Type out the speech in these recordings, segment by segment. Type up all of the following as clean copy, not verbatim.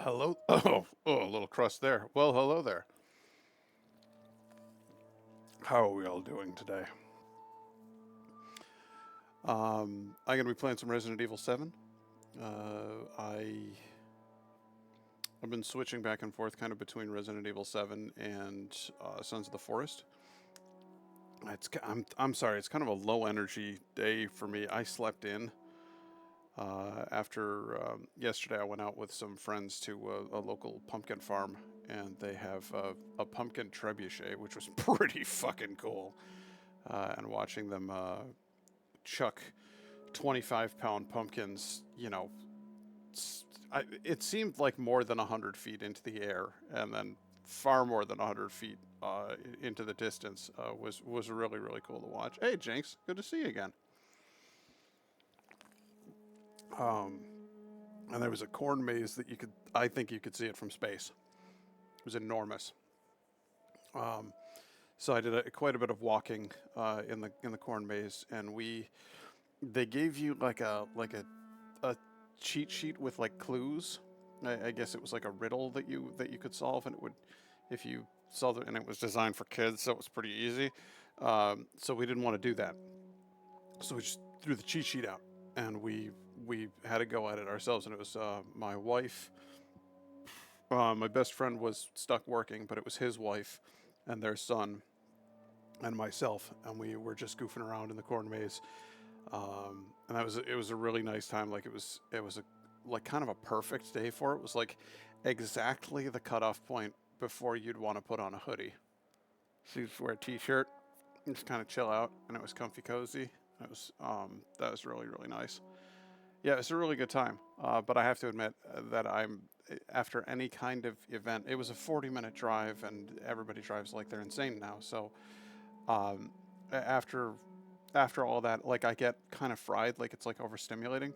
Hello. Oh, a little crust there. Well, hello there. How are we all doing today? I'm going to be playing some Resident Evil 7. I've been switching back and forth kind of between Resident Evil 7 and Sons of the Forest. I'm sorry. It's kind of a low energy day for me. I slept in after yesterday. I went out with some friends to a local pumpkin farm, and they have a pumpkin trebuchet, which was pretty fucking cool. And watching them chuck 25-pound pumpkins, it seemed like more than 100 feet into the air, and then far more than 100 feet into the distance was really, really cool to watch. Hey, Jinx, good to see you again. And there was a corn maze that I think you could see it from space. It was enormous. So I did quite a bit of walking in the corn maze, and they gave you like a cheat sheet with like clues. I guess it was like a riddle that you could solve, and it would if you solved it, and it was designed for kids, so it was pretty easy. So we didn't want to do that, so we just threw the cheat sheet out, and we had to go at it ourselves. And it was my wife. My best friend was stuck working, but it was his wife and their son and myself, and we were just goofing around in the corn maze. And it was a really nice time. Like it was a like kind of a perfect day for it. It was like exactly the cutoff point before you'd want to put on a hoodie. So you just wear a t-shirt and just kind of chill out, and it was comfy, cozy. It was that was really really nice. Yeah, it's a really good time. But I have to admit that I'm after any kind of event. It was a 40-minute drive, and everybody drives like they're insane now. So um, after all that, like I get kind of fried, like it's like overstimulating.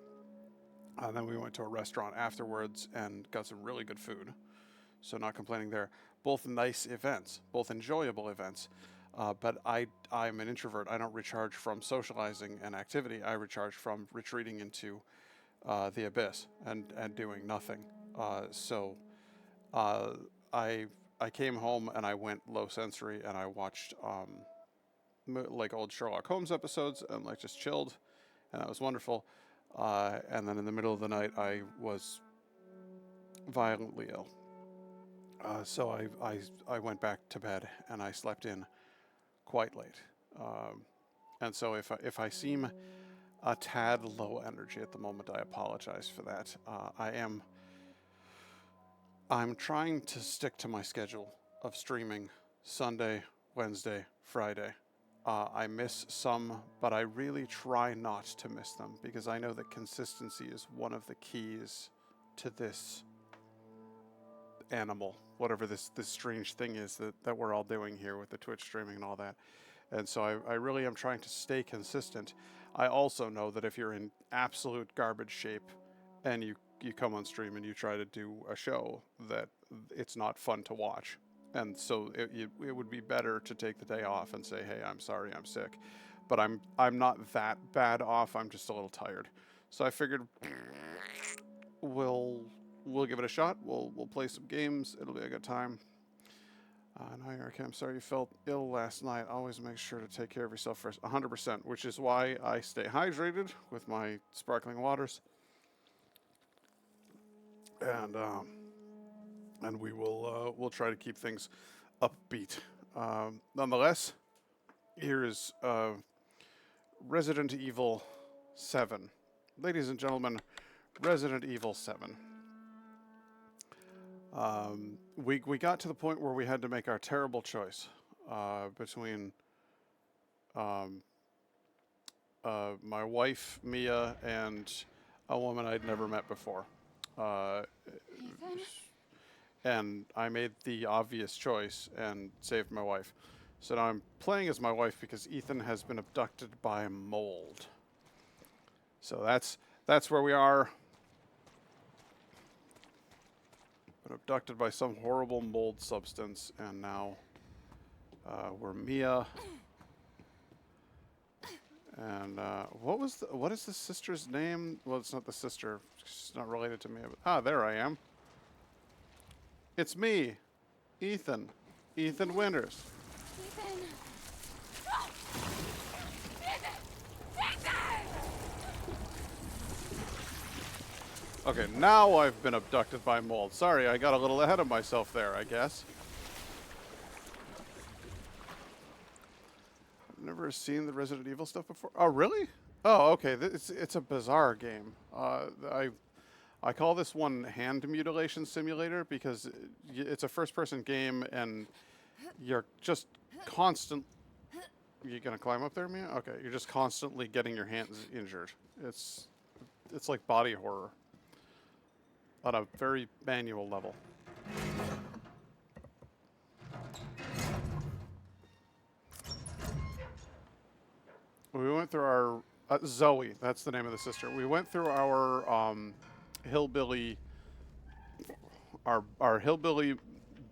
Then we went to a restaurant afterwards and got some really good food. So not complaining there. Both nice events, both enjoyable events. But I'm an introvert. I don't recharge from socializing and activity. I recharge from retreating into the abyss and doing nothing. So uh, I I came home and I went low sensory and I watched like old Sherlock Holmes episodes and like just chilled, and that was wonderful. And then in the middle of the night, I was violently ill. So I went back to bed and I slept in quite late. Um, and so if I seem a tad low energy at the moment, I apologize for that. I'm trying to stick to my schedule of streaming Sunday, Wednesday, Friday. I miss some, but I really try not to miss them because I know that consistency is one of the keys to this animal, whatever this strange thing is that we're all doing here with the Twitch streaming and all that. And so I really am trying to stay consistent. I also know that if you're in absolute garbage shape and you come on stream and you try to do a show, that it's not fun to watch. And so it would be better to take the day off and say, hey, I'm sorry, I'm sick. But I'm not that bad off. I'm just a little tired. So I figured we'll we'll give it a shot. We'll play some games. It'll be a good time. No, Erica, I'm sorry you felt ill last night. Always make sure to take care of yourself first. 100%, which is why I stay hydrated with my sparkling waters. And we'll try to keep things upbeat. Nonetheless, here is Resident Evil 7. Ladies and gentlemen, Resident Evil 7. We got to the point where we had to make our terrible choice between um, my wife Mia and a woman I'd never met before, uh, Ethan? and I made the obvious choice and saved my wife. So now I'm playing as my wife because Ethan has been abducted by a mold. So that's where we are. Been abducted by some horrible mold substance, and now we're Mia. And what is the sister's name? Well, it's not the sister. She's not related to me. But, there I am. It's me, Ethan. Ethan Winters. Ethan! Ethan! Ethan! Okay, now I've been abducted by mold. Sorry, I got a little ahead of myself there, I guess. I've never seen the Resident Evil stuff before. Oh, really? Oh, okay. It's a bizarre game. I call this one Hand Mutilation Simulator because it's a first-person game and you're just constant. You gonna climb up there, Mia? Okay, you're just constantly getting your hands injured. It's like body horror on a very manual level. We went through our Zoe. That's the name of the sister. We went through our hillbilly, our hillbilly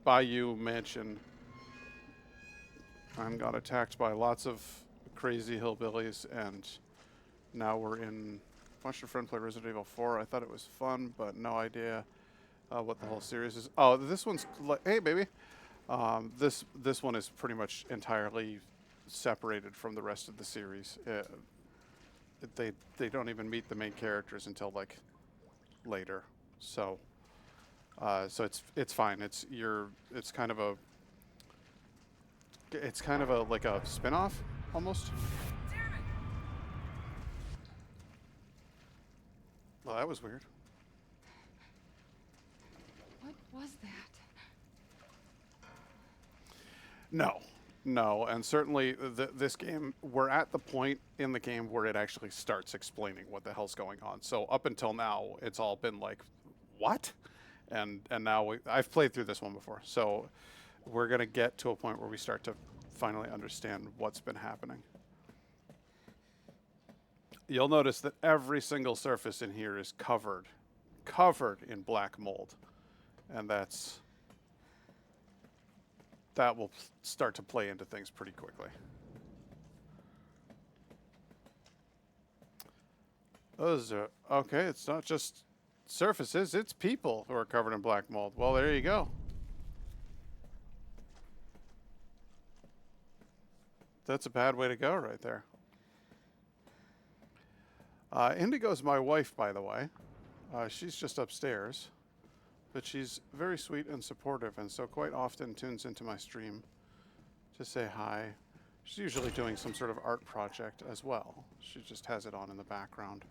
bayou mansion, and got attacked by lots of crazy hillbillies. And now we're in. Watched a friend play Resident Evil 4. I thought it was fun, but no idea what the whole series is. Oh, this one's hey baby. This one is pretty much entirely separated from the rest of the series. They don't even meet the main characters until like later. So it's fine. It's kind of a like a spin-off almost. Well, that was weird. What was that? No, and certainly this game, we're at the point in the game where it actually starts explaining what the hell's going on. So up until now, it's all been like, what? And now I've played through this one before, so we're gonna get to a point where we start to finally understand what's been happening. You'll notice that every single surface in here is covered in black mold, and that will start to play into things pretty quickly. Those are okay. It's not just surfaces; it's people who are covered in black mold. Well, there you go. That's a bad way to go, right there. Indigo's my wife, by the way. She's just upstairs, but she's very sweet and supportive, and so quite often tunes into my stream to say hi. She's usually doing some sort of art project as well. She just has it on in the background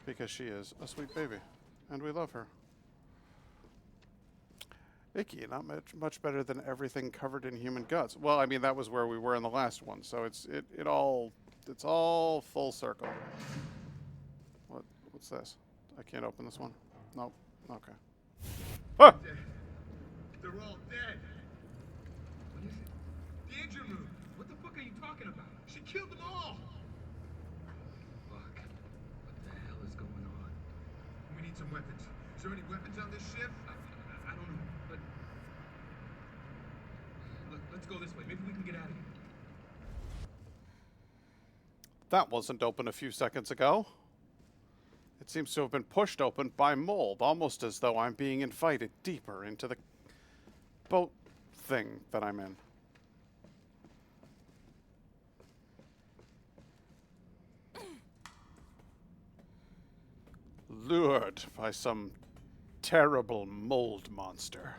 because she is a sweet baby, and we love her. Icky, not much better than everything covered in human guts. Well, I mean, that was where we were in the last one, so it's all full circle. What's this? I can't open this one. Nope. Okay. Ah! They're all dead. What is it? The engine room. What the fuck are you talking about? She killed them all. Fuck. What the hell is going on? We need some weapons. Is there any weapons on this ship? I don't know, but let's go this way. Maybe we can get out of here. That wasn't open a few seconds ago. It seems to have been pushed open by mold, almost as though I'm being invited deeper into the boat thing that I'm in. Lured by some terrible mold monster.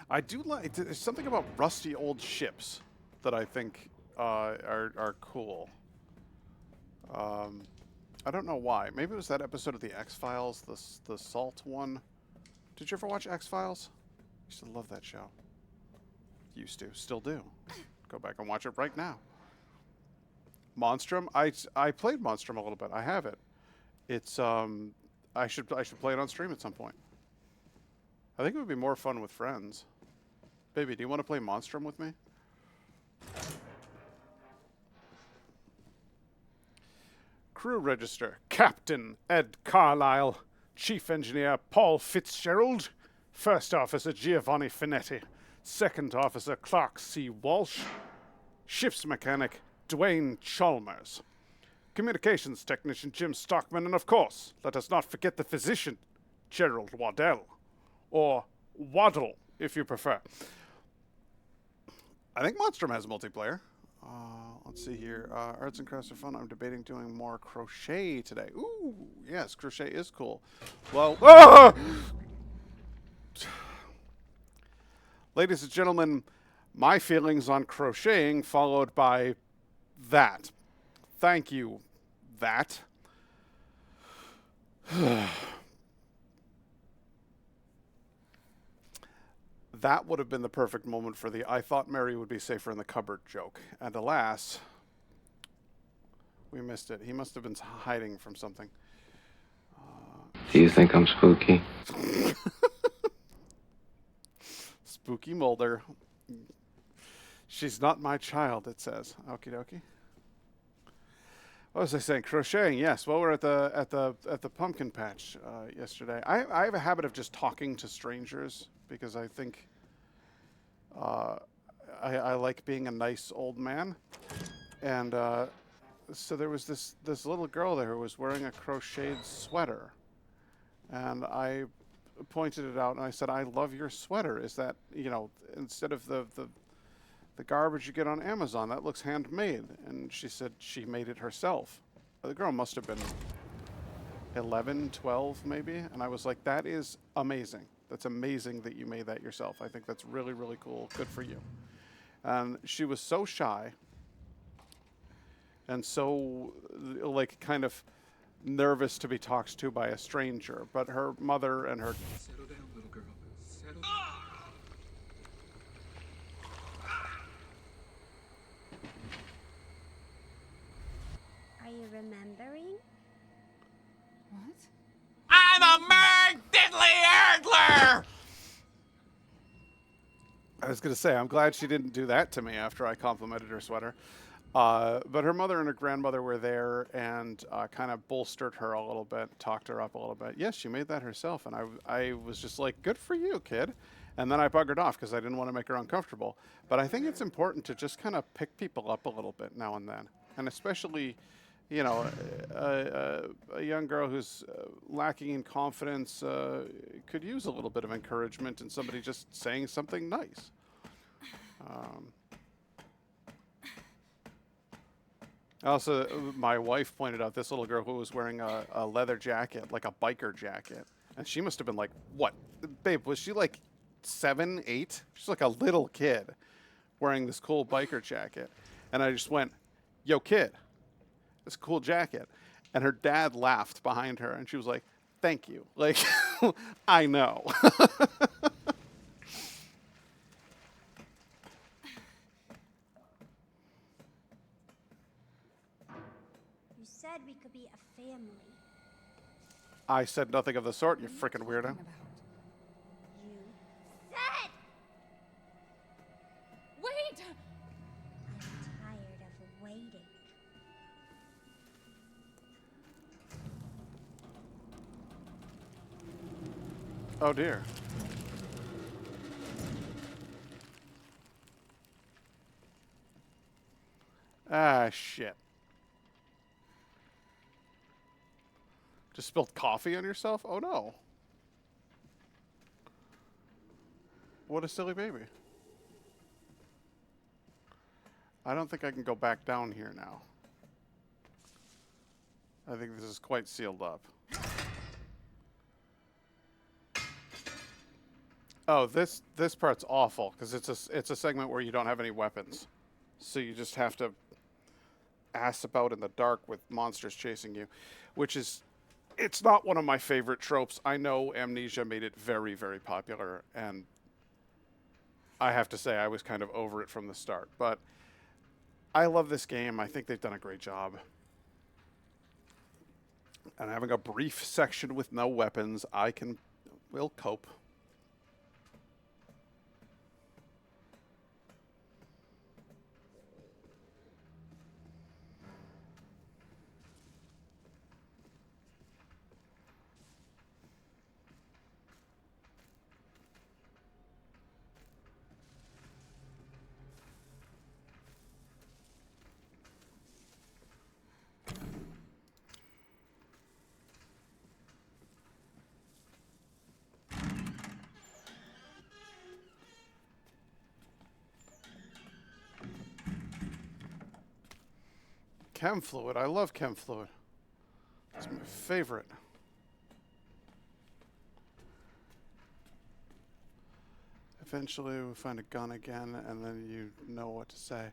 I do like, there's something about rusty old ships that I think are cool. I don't know why. Maybe it was that episode of the X-Files, the Salt one. Did you ever watch X-Files? I used to love that show. Used to, still do. Go back and watch it right now. Monstrum. I played Monstrum a little bit. I have it. It's I should play it on stream at some point. I think it would be more fun with friends. Baby, do you want to play Monstrum with me? Crew register: Captain Ed Carlisle, Chief Engineer Paul Fitzgerald, First Officer Giovanni Finetti, Second Officer Clark C. Walsh, Ship's Mechanic Dwayne Chalmers, Communications Technician Jim Stockman, and of course, let us not forget the physician, Gerald Waddell. Or Waddle, if you prefer. I think Monstrum has multiplayer. Let's see here. Arts and crafts are fun. I'm debating doing more crochet today. Ooh, yes, crochet is cool. Well, ladies and gentlemen, my feelings on crocheting followed by that. Thank you, that. That would have been the perfect moment for the I thought Mary would be safer in the cupboard joke. And alas, we missed it. He must have been hiding from something. Do you think I'm spooky? Spooky Mulder. She's not my child, it says. Okie dokie. What was I saying? Crocheting, yes. Well, we're at the pumpkin patch yesterday. I have a habit of just talking to strangers because I think I like being a nice old man. And so there was this little girl there who was wearing a crocheted sweater. And I pointed it out and I said, I love your sweater. Is that, instead of the garbage you get on Amazon, that looks handmade. And she said she made it herself. The girl must have been 11, 12 maybe. And I was like, that is amazing. That's amazing that you made that yourself. I think that's really, really cool. Good for you. And she was so shy and so like kind of nervous to be talked to by a stranger. But her mother and her... Settle down, little girl. Settle. Are you remembering? What? I'm a Merg Diddley Erdler! I was going to say, I'm glad she didn't do that to me after I complimented her sweater. But her mother and her grandmother were there and kind of bolstered her a little bit, talked her up a little bit. Yes, she made that herself. And I was just like, good for you, kid. And then I buggered off because I didn't want to make her uncomfortable. But I think it's important to just kind of pick people up a little bit now and then. And especially, a young girl who's lacking in confidence could use a little bit of encouragement and somebody just saying something nice. Also, my wife pointed out this little girl who was wearing a leather jacket, like a biker jacket. And she must have been like, what? Babe, was she like 7, 8? She's like a little kid wearing this cool biker jacket. And I just went, yo, kid, this cool jacket. And her dad laughed behind her. And she was like, thank you. Like, I know. You said we could be a family. I said nothing of the sort, you freaking weirdo. About? You said Wait! I'm tired of waiting. Oh dear. Ah, shit. Just spilled coffee on yourself? Oh no. What a silly baby. I don't think I can go back down here now. I think this is quite sealed up. Oh, this part's awful because it's a segment where you don't have any weapons. So you just have to ass about in the dark with monsters chasing you, which is, it's not one of my favorite tropes. I know Amnesia made it very, very popular, and I have to say I was kind of over it from the start. But I love this game. I think they've done a great job. And having a brief section with no weapons, will cope. Chem fluid. I love chem fluid. It's my favorite. Eventually we find a gun again, and then you know what to say.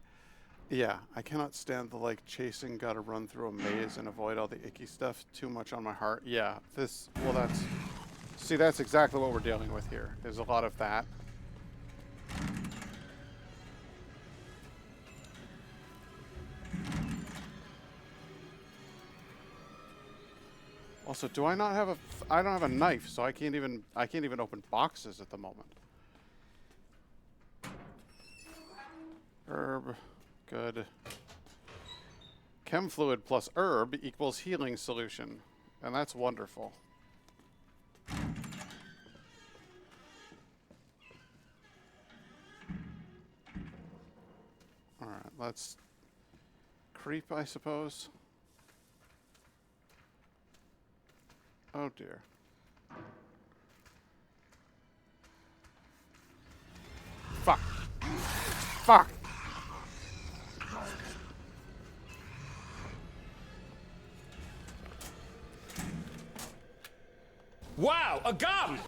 Yeah, I cannot stand the, like, chasing, gotta run through a maze and avoid all the icky stuff. Too much on my heart. Yeah, well, that's... See, that's exactly what we're dealing with here. There's a lot of that. Also, do I not have a... I don't have a knife, so I can't even open boxes at the moment. Herb. Good. Chem fluid plus herb equals healing solution. And that's wonderful. Alright, let's creep, I suppose. Oh dear. Fuck. Fuck! Wow, a gun!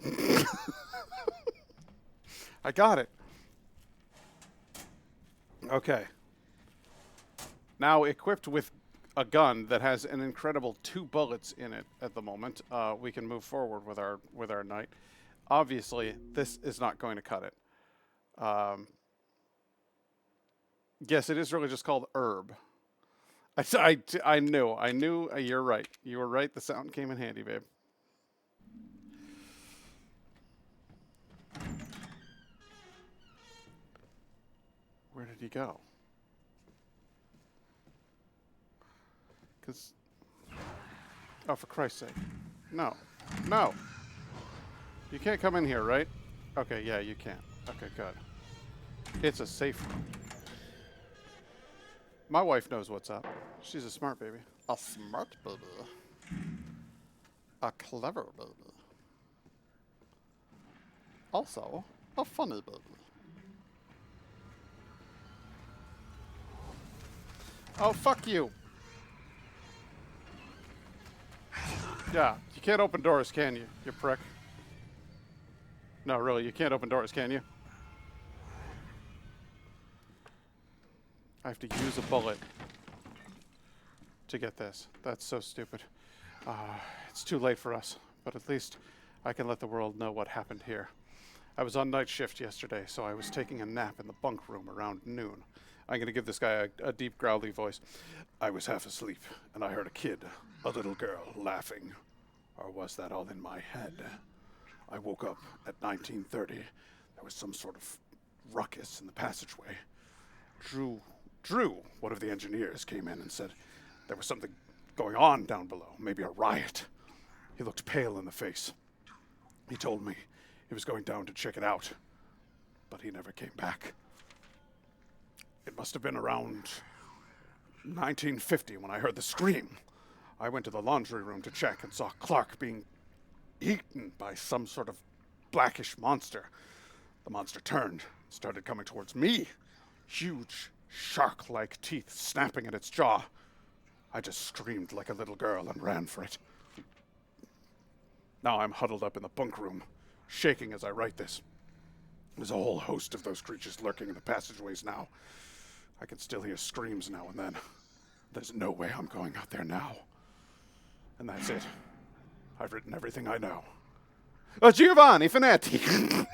I got it. Okay. Now, equipped with a gun that has an incredible 2 bullets in it at the moment, we can move forward with our knight. Obviously, this is not going to cut it. Yes, it is really just called herb. I knew. You're right. You were right. The sound came in handy, babe. Where did he go? Because... Oh, for Christ's sake. No. No! You can't come in here, right? Okay, yeah, you can. Okay, good. It's a safe room. My wife knows what's up. She's a smart baby. A smart baby. A clever baby. Also, a funny baby. Oh, fuck you. Yeah, you can't open doors, can you, you prick? No, really, you can't open doors, can you? I have to use a bullet to get this. That's so stupid. It's too late for us, but at least I can let the world know what happened here. I was on night shift yesterday, so I was taking a nap in the bunk room around noon. I'm going to give this guy a deep, growly voice. I was half asleep, and I heard a kid, a little girl, laughing. Or was that all in my head? I woke up at 1930. There was some sort of ruckus in the passageway. Drew, one of the engineers, came in and said there was something going on down below, maybe a riot. He looked pale in the face. He told me he was going down to check it out, but he never came back. It must have been around 1950 when I heard the scream. I went to the laundry room to check and saw Clark being eaten by some sort of blackish monster. The monster turned, started coming towards me. Huge, shark-like teeth snapping at its jaw. I just screamed like a little girl and ran for it. Now I'm huddled up in the bunk room, shaking as I write this. There's a whole host of those creatures lurking in the passageways now. I can still hear screams now and then. There's no way I'm going out there now. And that's it. I've written everything I know. Oh, Giovanni Finetti!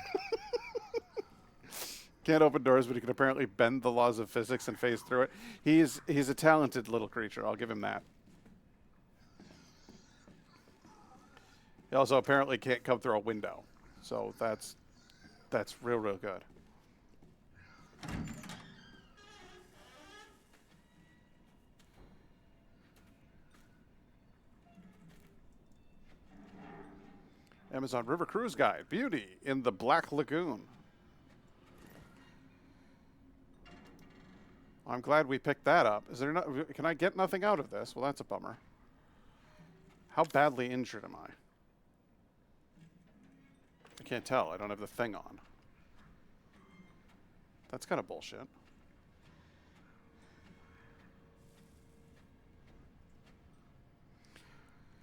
Can't open doors, but he can apparently bend the laws of physics and phase through it. He's a talented little creature. I'll give him that. He also apparently can't come through a window. So that's real good. Amazon River Cruise Guide. Beauty in the Black Lagoon. I'm glad we picked that up. Is there can I get nothing out of this? Well, that's a bummer. How badly injured am I? I can't tell. I don't have the thing on. That's kind of bullshit.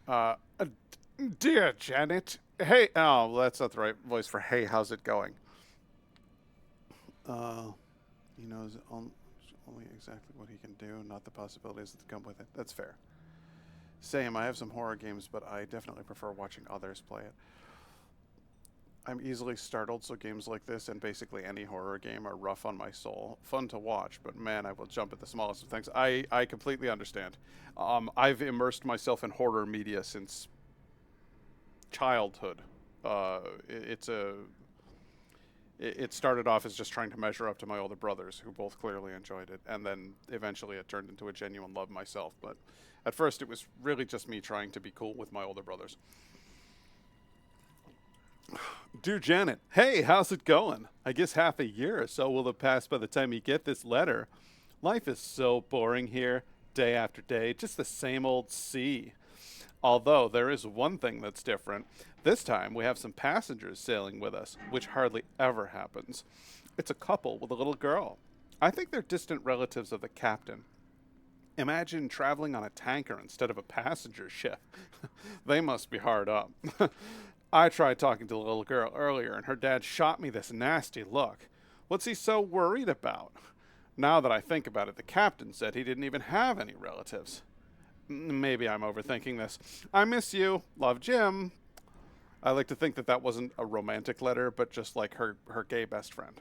Dear Janet. Hey, oh, that's not the right voice for hey, how's it going? He knows only exactly what he can do, not the possibilities that come with it. That's fair. Same, I have some horror games, but I definitely prefer watching others play it. I'm easily startled, so games like this and basically any horror game are rough on my soul. Fun to watch, but man, I will jump at the smallest of things. I completely understand. I've immersed myself in horror media since childhood. It started off as just trying to measure up to my older brothers, who both clearly enjoyed it, and then eventually it turned into a genuine love myself. But at first, it was really just me trying to be cool with my older brothers. Dear Janet, hey, how's it going? I guess half a year or so will have passed by the time you get this letter. Life is so boring here, day after day, just the same old sea. Although there is one thing that's different. This time we have some passengers sailing with us, which hardly ever happens. It's a couple with a little girl. I think they're distant relatives of the captain. Imagine traveling on a tanker instead of a passenger ship. They must be hard up. I tried talking to the little girl earlier, and her dad shot me this nasty look. What's he so worried about? Now that I think about it, the captain said he didn't even have any relatives. Maybe I'm overthinking this. I miss you. Love, Jim. I like to think that that wasn't a romantic letter, but just like her gay best friend.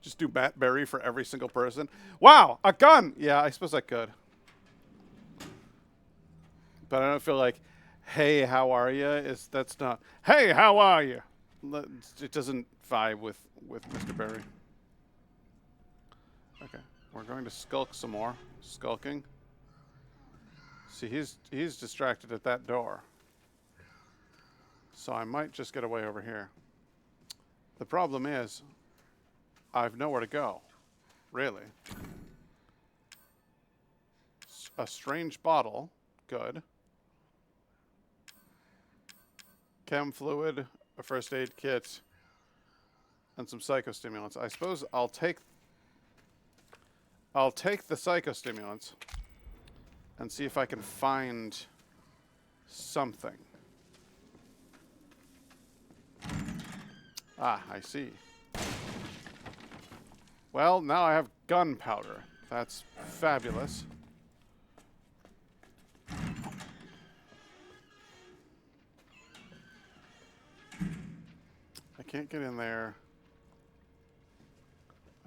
Just do Matt Berry for every single person. Wow, a gun! Yeah, I suppose I could. But I don't feel like, hey, how are you? That's not, hey, how are you? It doesn't vibe with Mr. Berry. Okay, we're going to skulk some more. Skulking. See, he's distracted at that door. So I might just get away over here. The problem is, I've nowhere to go. Really. A strange bottle. Good. Chem fluid, a first aid kit, and some psychostimulants. I suppose I'll take the psychostimulants and see if I can find something. Ah, I see. Well, now I have gunpowder. That's fabulous. I can't get in there.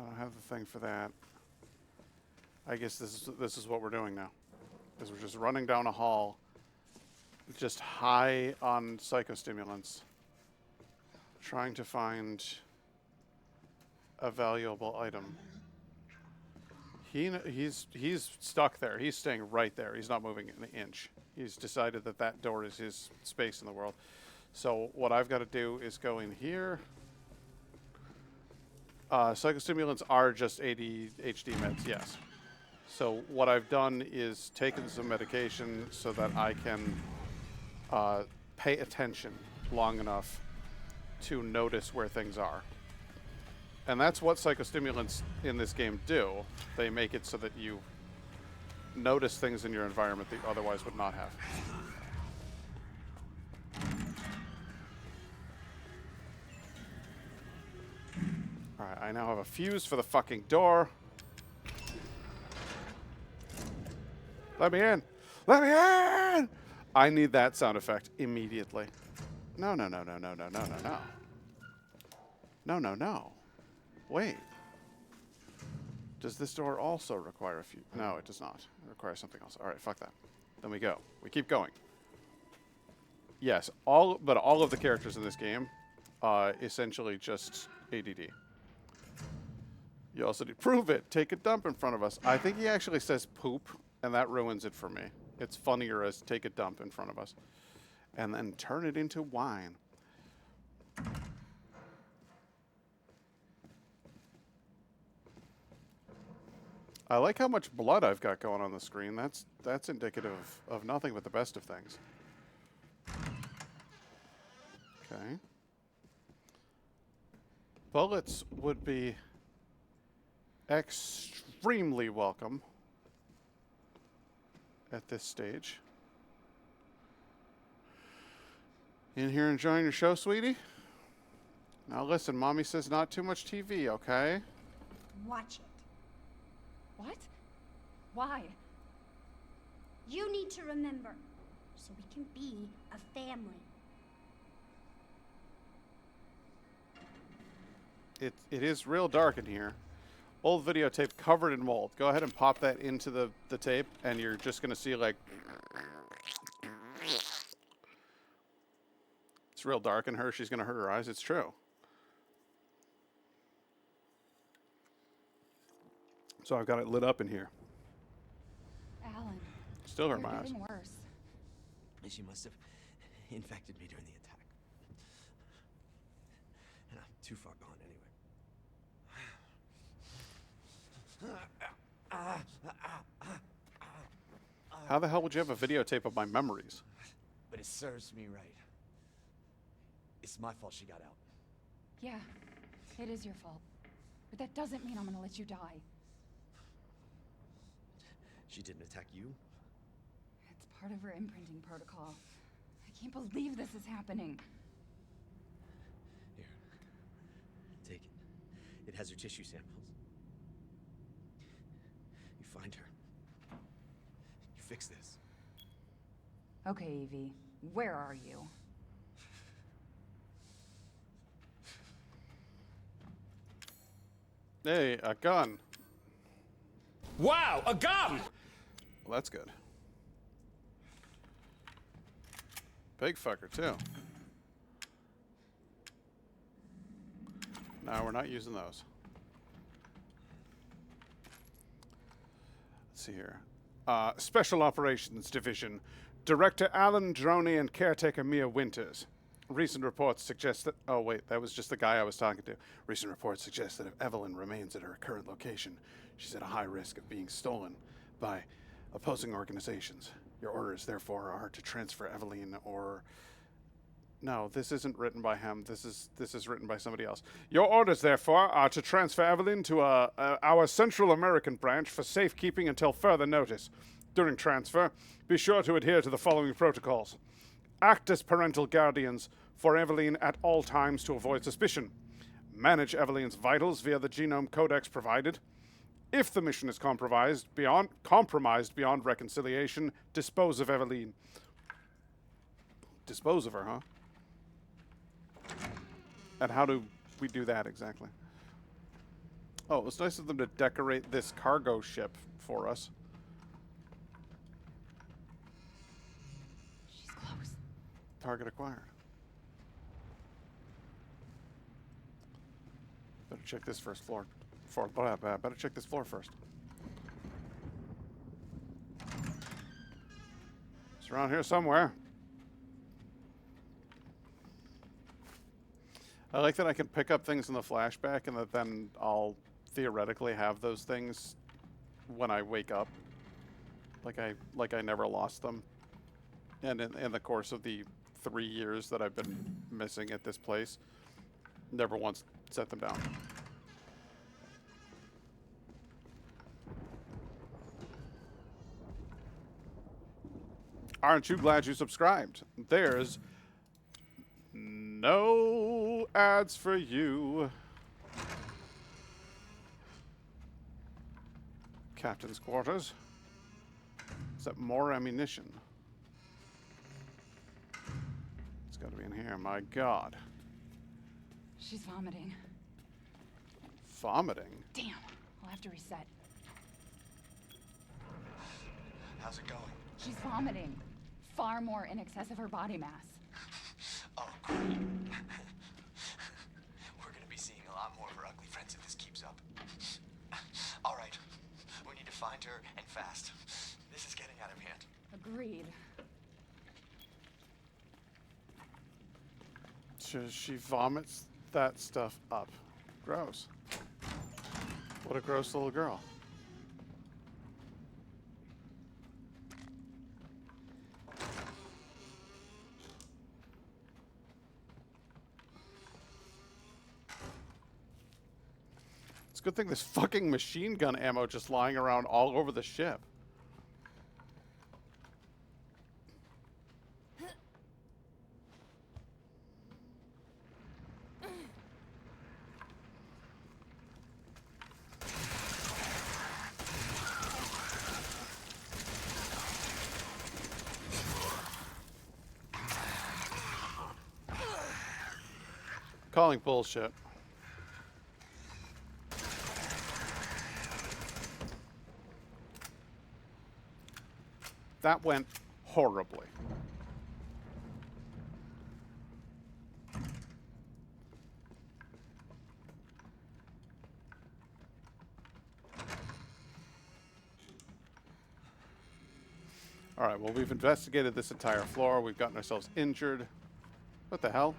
I don't have the thing for that. I guess this is what we're doing now. Is we're just running down a hall, just high on psychostimulants, trying to find a valuable item. He's stuck there. He's staying right there. He's not moving an inch. He's decided that that door is his space in the world. So what I've got to do is go in here. Psychostimulants are just ADHD meds, yes. So what I've done is taken some medication so that I can pay attention long enough to notice where things are. And that's what psychostimulants in this game do. They make it so that you notice things in your environment that you otherwise would not have. Alright, I now have a fuse for the fucking door. Let me in! Let me in! I need that sound effect immediately. No, no, no, no, no, no, no, no, no. No, no, no. Wait. Does this door also require a fuse? No, it does not. It requires something else. Alright, fuck that. Then we go. We keep going. Yes, all of the characters in this game essentially just ADD. You also need prove it. Take a dump in front of us. I think he actually says poop, and that ruins it for me. It's funnier as take a dump in front of us. And then turn it into wine. I like how much blood I've got going on the screen. That's indicative of nothing but the best of things. Okay. Bullets would be extremely welcome. at this stage. In here enjoying your show, sweetie? Now listen, Mommy says not too much TV, okay? Watch it. What? Why? You need to remember, so we can be a family. It is real dark in here. Old videotape covered in mold. Go ahead and pop that into the tape, and you're just going to see, like... It's real dark in her. She's going to hurt her eyes. It's true. So I've got it lit up in here. Alan. Still hurt You're my eyes. getting worse. She must have infected me during the attack. And I'm too far gone anyway. How the hell would you have a videotape of my memories? But it serves me right. It's my fault she got out. Yeah, it is your fault. But that doesn't mean I'm gonna let you die. She didn't attack you? It's part of her imprinting protocol. I can't believe this is happening. Here. Take it. It has her tissue samples. You find her. You fix this. Okay, Evie. Where are you? Hey, a gun. Wow, a gun! Well, that's good. Big fucker, too. No, we're not using those. Let's see here. Special Operations Division. Director Alan Droney and caretaker Mia Winters. Recent reports suggest that... Oh, wait, that was just the guy I was talking to. Recent reports suggest that if Evelyn remains at her current location, she's at a high risk of being stolen by opposing organizations. Your orders, therefore, are to transfer Evelyn or... No, this isn't written by him. This is written by somebody else. Your orders, therefore, are to transfer Evelyn to our Central American branch for safekeeping until further notice. During transfer, be sure to adhere to the following protocols. Act as parental guardians for Evelyn at all times to avoid suspicion. Manage Evelyn's vitals via the genome codex provided. If the mission is compromised beyond reconciliation, dispose of Evelyn. Dispose of her, huh? And how do we do that exactly? Oh, it was nice of them to decorate this cargo ship for us. She's close. Target acquired. Better check this first floor. Better check this floor first. It's around here somewhere. I like that I can pick up things in the flashback and that then I'll theoretically have those things when I wake up. Like I never lost them. And in the course of the 3 years that I've been missing at this place, never once set them down. Aren't you glad you subscribed? There's no ads for you. Captain's quarters. Is that more ammunition? It's got to be in here. My God. She's vomiting. Vomiting? Damn. I'll have to reset. How's it going? She's vomiting. Far more in excess of her body mass. Oh, great. We're gonna be seeing a lot more of her ugly friends if this keeps up. All right. We need to find her, and fast. This is getting out of hand. Agreed. She vomits that stuff up. Gross. What a gross little girl. It's a good thing there's fucking machine gun ammo just lying around all over the ship. Calling bullshit. That went horribly. Alright, well, we've investigated this entire floor. We've gotten ourselves injured. What the hell?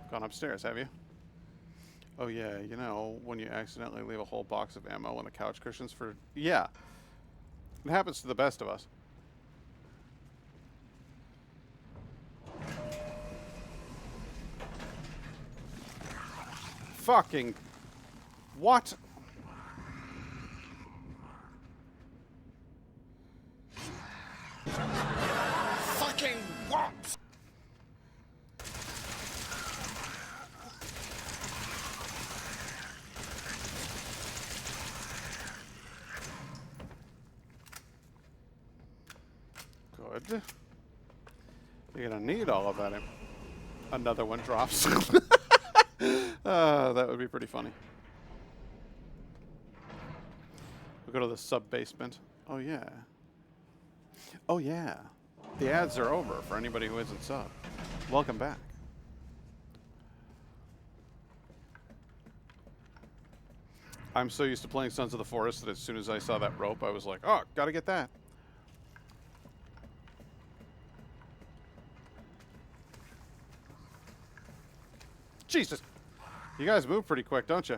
Gone upstairs, have you? Oh, yeah, you know, when you accidentally leave a whole box of ammo on the couch cushions for... Yeah. It happens to the best of us. Fucking... What? Fucking what? Good. You're gonna need all of that. Another one drops. That would be pretty funny. We'll go to the sub-basement. Oh, yeah. Oh, yeah. The ads are over for anybody who isn't sub. Welcome back. I'm so used to playing Sons of the Forest that as soon as I saw that rope, I was like, oh, gotta get that. Jesus. You guys move pretty quick, don't you?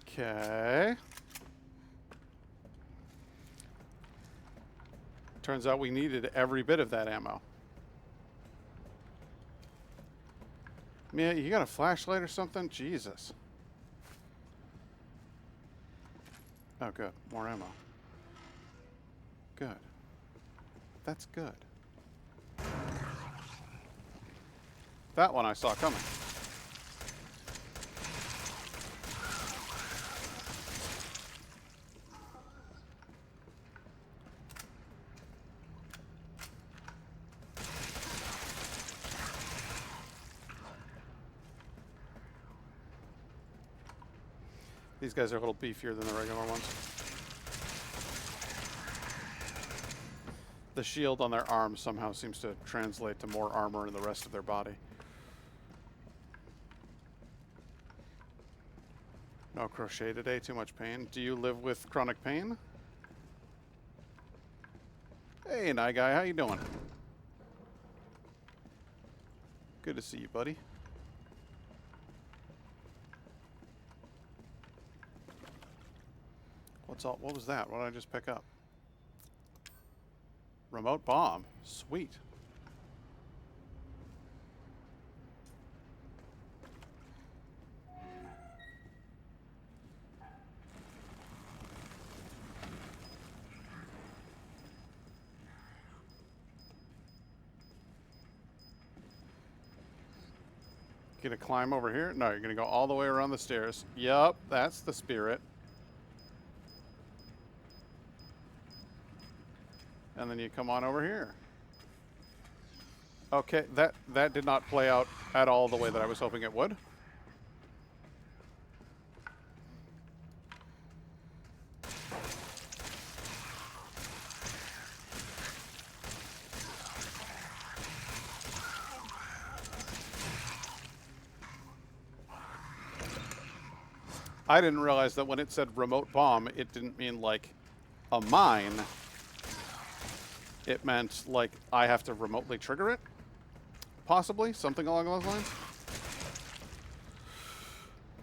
Okay. Turns out we needed every bit of that ammo. Mia, you got a flashlight or something? Jesus. Oh, good. More ammo. Good. That's good. That one I saw coming. These guys are a little beefier than the regular ones. The shield on their arms somehow seems to translate to more armor in the rest of their body. No crochet today, too much pain. Do you live with chronic pain? Hey, Nye Guy, how you doing? Good to see you, buddy. What was that? What did I just pick up? Remote bomb. Sweet. Gonna climb over here? No, you're gonna go all the way around the stairs. Yup, that's the spirit. And then you come on over here. Okay, that did not play out at all the way that I was hoping it would. I didn't realize that when it said remote bomb, it didn't mean like a mine. It meant, like, I have to remotely trigger it? Possibly? Something along those lines?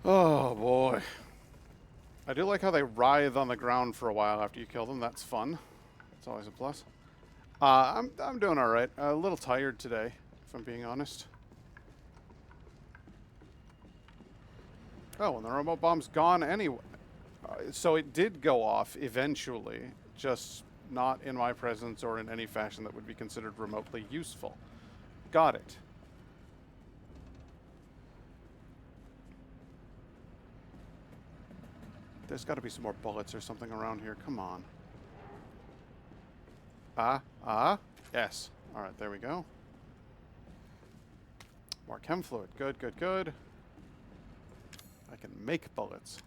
Oh, boy. I do like how they writhe on the ground for a while after you kill them. That's fun. It's always a plus. I'm doing alright. A little tired today, if I'm being honest. Oh, and the remote bomb's gone anyway. So it did go off eventually, just not in my presence or in any fashion that would be considered remotely useful. Got it. There's got to be some more bullets or something around here. Come on. Yes. All right, there we go. More chem fluid. Good, good, good. I can make bullets.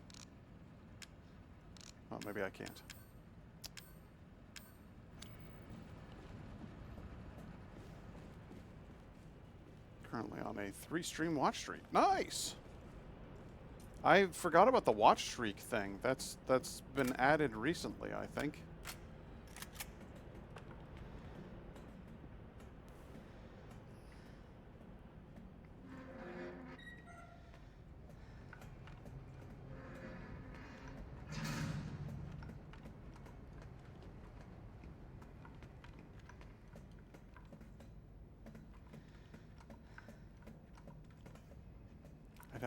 Well, maybe I can't. Currently on a 3-stream watch streak. Nice! I forgot about the watch streak thing. That's been added recently, I think.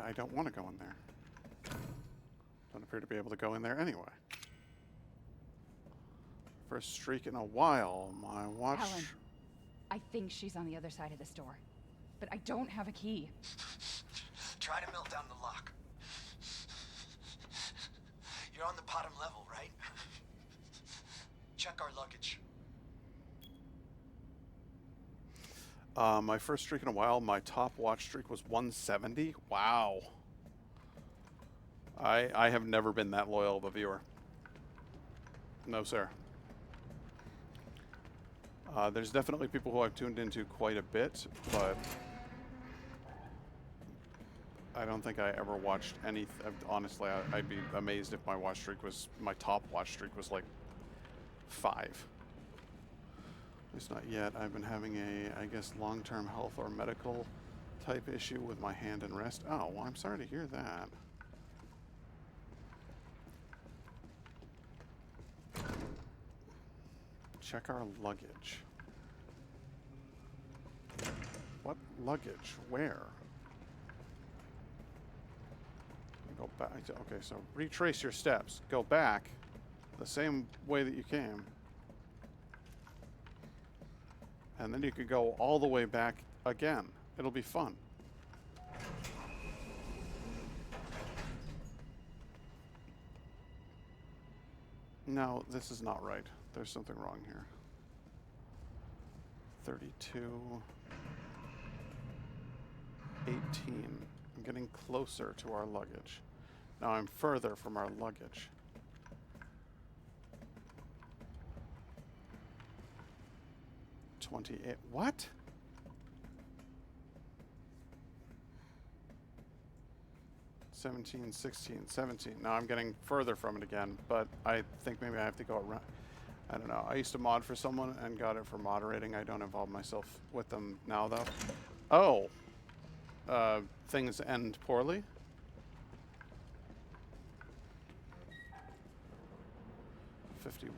I don't want to go in there. Don't appear to be able to go in there anyway. First streak in a while. My watch... Helen, I think she's on the other side of this door. But I don't have a key. Try to melt down the lock. You're on the bottom level, right? Check our luggage. My first streak in a while, my top watch streak was 170. Wow. I have never been that loyal of a viewer. No, sir. There's definitely people who I've tuned into quite a bit, but I don't think I ever watched any. Honestly, I'd be amazed if my watch streak was, my top watch streak was like 5. It's not yet. I've been having a, I guess, long-term health or medical type issue with my hand and wrist. Oh, well, I'm sorry to hear that. Check our luggage. What luggage? Where? Go back. Okay, so retrace your steps. Go back the same way that you came. And then you could go all the way back again. It'll be fun. No, this is not right. There's something wrong here. 32. 18. I'm getting closer to our luggage. Now I'm further from our luggage. What? $17, $16, $17. Now I'm getting further from it again, but I think maybe I have to go around. I don't know. I used to mod for someone and got it for moderating. I don't involve myself with them now, though. Oh. Things end poorly. $51.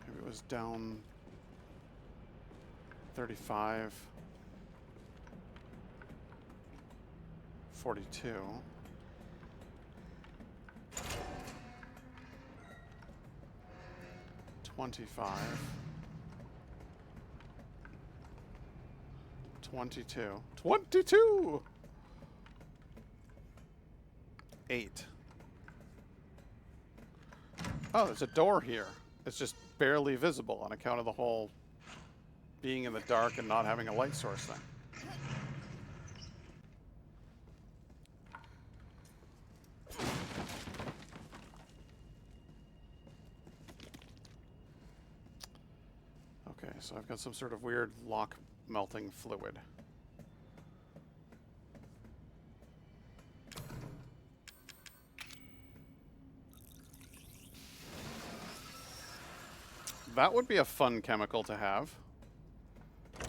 Maybe it was down 35. 42. 25. 22. 22! 8. Oh, there's a door here. It's just barely visible on account of the whole being in the dark and not having a light source thing. Okay, so I've got some sort of weird lock melting fluid. That would be a fun chemical to have. Are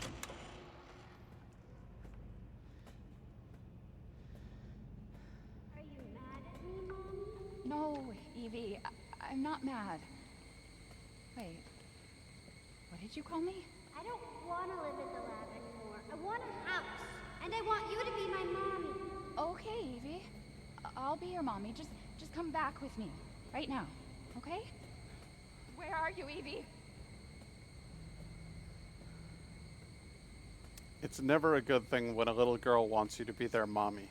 you mad at me, Mom? No, Evie, I'm not mad. Wait, what did you call me? I don't want to live in the lab anymore. I want a house. And I want you to be my mommy. Okay, Evie. I'll be your mommy. Just come back with me. Right now. Okay? Where are you, Evie? It's never a good thing when a little girl wants you to be their mommy.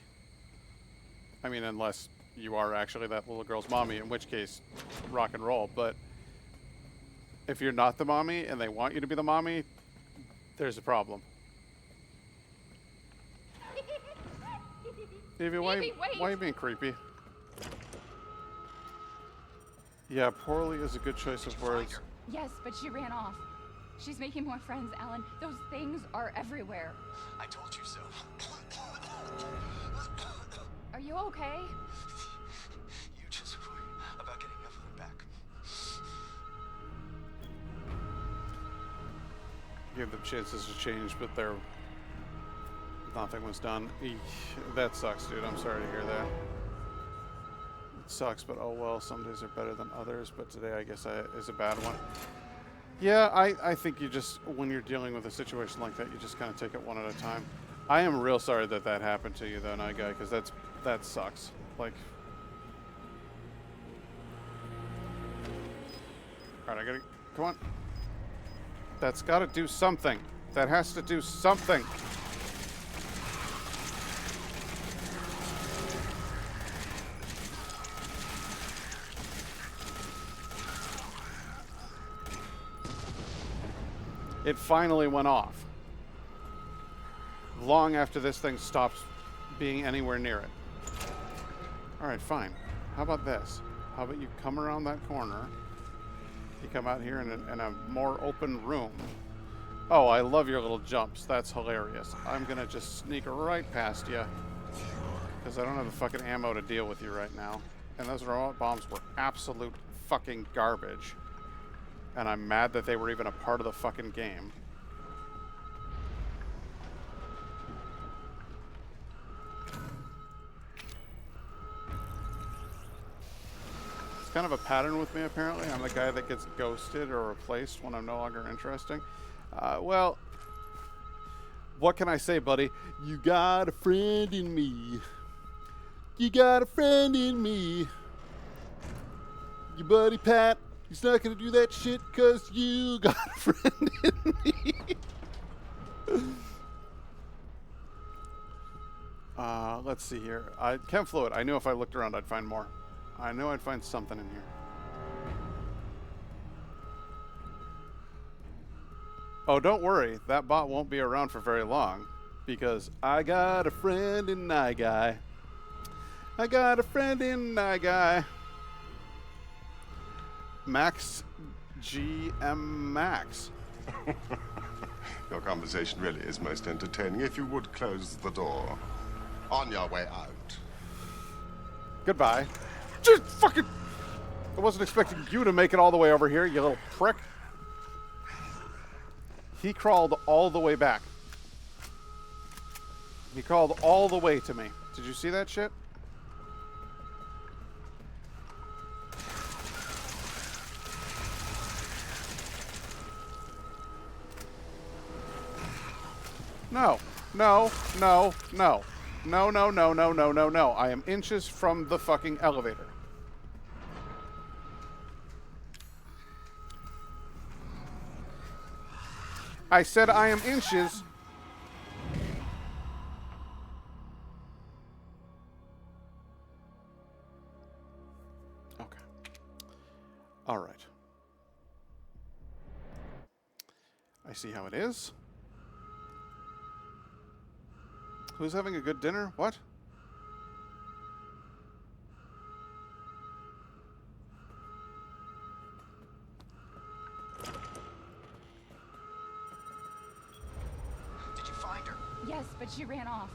I mean, unless you are actually that little girl's mommy, in which case, rock and roll. But if you're not the mommy and they want you to be the mommy, there's a problem. Evie, why Evie, wait. are you being creepy? Yeah, poorly is a good choice of words. Yes, but she ran off. She's making more friends, Alan. Those things are everywhere. I told you so. Are you okay? You just worry about getting Evelyn back. Give them chances to change, but nothing was done. Eek, that sucks, dude. I'm sorry to hear that. It sucks, but oh well. Some days are better than others, but today I guess is a bad one. Yeah, I think you just, when you're dealing with a situation like that, you just kind of take it one at a time. I am real sorry that that happened to you, though, Night Guy, because that sucks. Like, all right, I gotta, come on. That's got to do something. That has to do something. It finally went off. Long after this thing stops being anywhere near it. All right, fine. How about this? How about you come around that corner? You come out here in a more open room. Oh, I love your little jumps. That's hilarious. I'm going to just sneak right past you. Because I don't have the fucking ammo to deal with you right now. And those robot bombs were absolute fucking garbage. And I'm mad that they were even a part of the fucking game. It's kind of a pattern with me, apparently. I'm the guy that gets ghosted or replaced when I'm no longer interesting. Well, what can I say, buddy? You got a friend in me. You got a friend in me. Your buddy Pat. He's not gonna do that shit because you got a friend in me. Let's see here. Chem Fluid. I knew if I looked around I'd find more. I knew I'd find something in here. Oh, don't worry. That bot won't be around for very long. Because I got a friend in Night Guy. I got a friend in Night Guy. Max GM Max. Your conversation really is most entertaining. If you would close the door. On your way out. Goodbye. Just fucking... I wasn't expecting you to make it all the way over here, you little prick. He crawled all the way back. He crawled all the way to me. Did you see that shit? No, no, no, no. No, no, no, no, no, no, no. I am inches from the fucking elevator. I said I am inches. Okay. All right. I see how it is. Who's having a good dinner? What? Did you find her? Yes, but she ran off.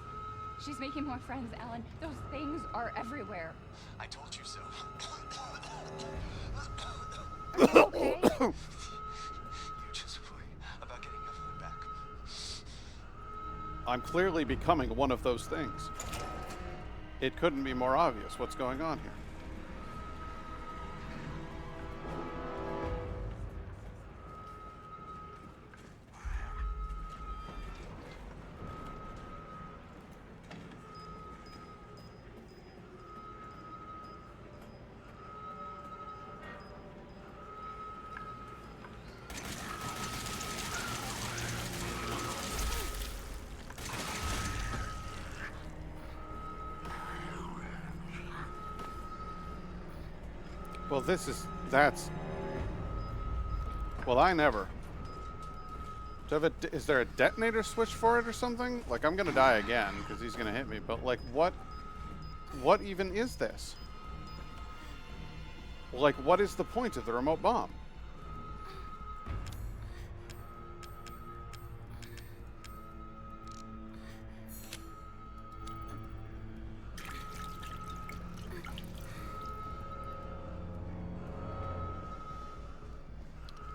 She's making more friends, Alan. Those things are everywhere. I told you so. Are you okay? You just worry about getting Evelyn back. I'm clearly becoming one of those things. It couldn't be more obvious what's going on here. Well, well, I never. Is there a detonator switch for it or something? Like, I'm gonna die again because he's gonna hit me. But like, what even is this? Like, what is the point of the remote bomb?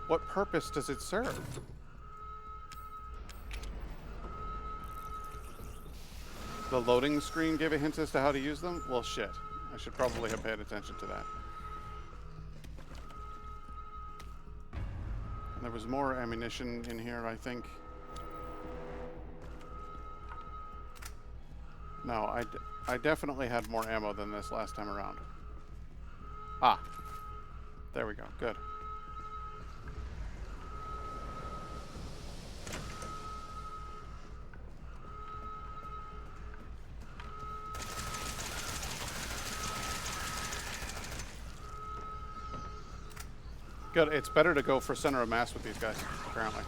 What purpose does it serve? The loading screen gave a hint as to how to use them? Well, shit. I should probably have paid attention to that. And there was more ammunition in here, I think. No, I definitely had more ammo than this last time around. Ah. There we go. Good. Good. It's better to go for center of mass with these guys, apparently.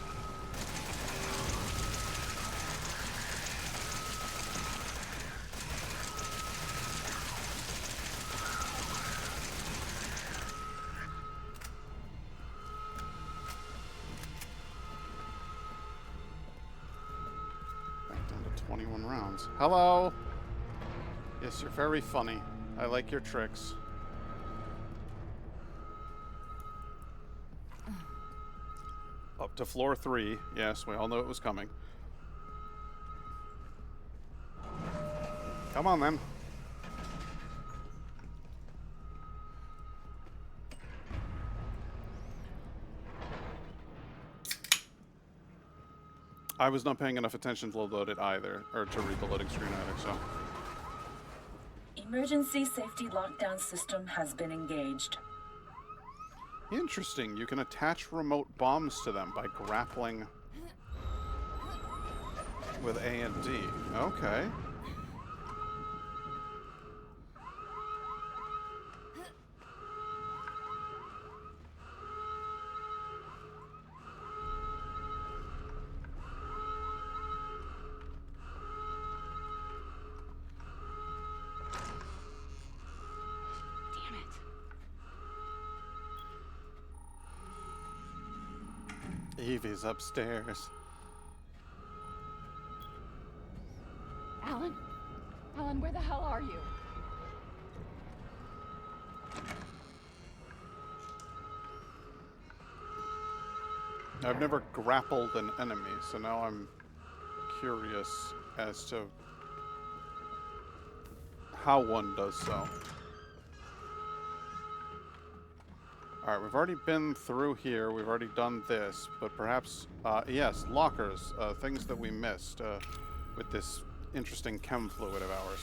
Back down to 21 rounds. Hello! Yes, you're very funny. I like your tricks. Up to floor 3. Yes, we all know it was coming. Come on, then. I was not paying enough attention to load it either, or to read the loading screen either, so. Emergency safety lockdown system has been engaged. Interesting. You can attach remote bombs to them by grappling with A and D. Okay. Evie's upstairs. Alan? Alan, where the hell are you? I've never grappled an enemy, so now I'm curious as to how one does so. Alright, we've already been through here, we've already done this, but perhaps, yes, lockers, things that we missed with this interesting chem fluid of ours.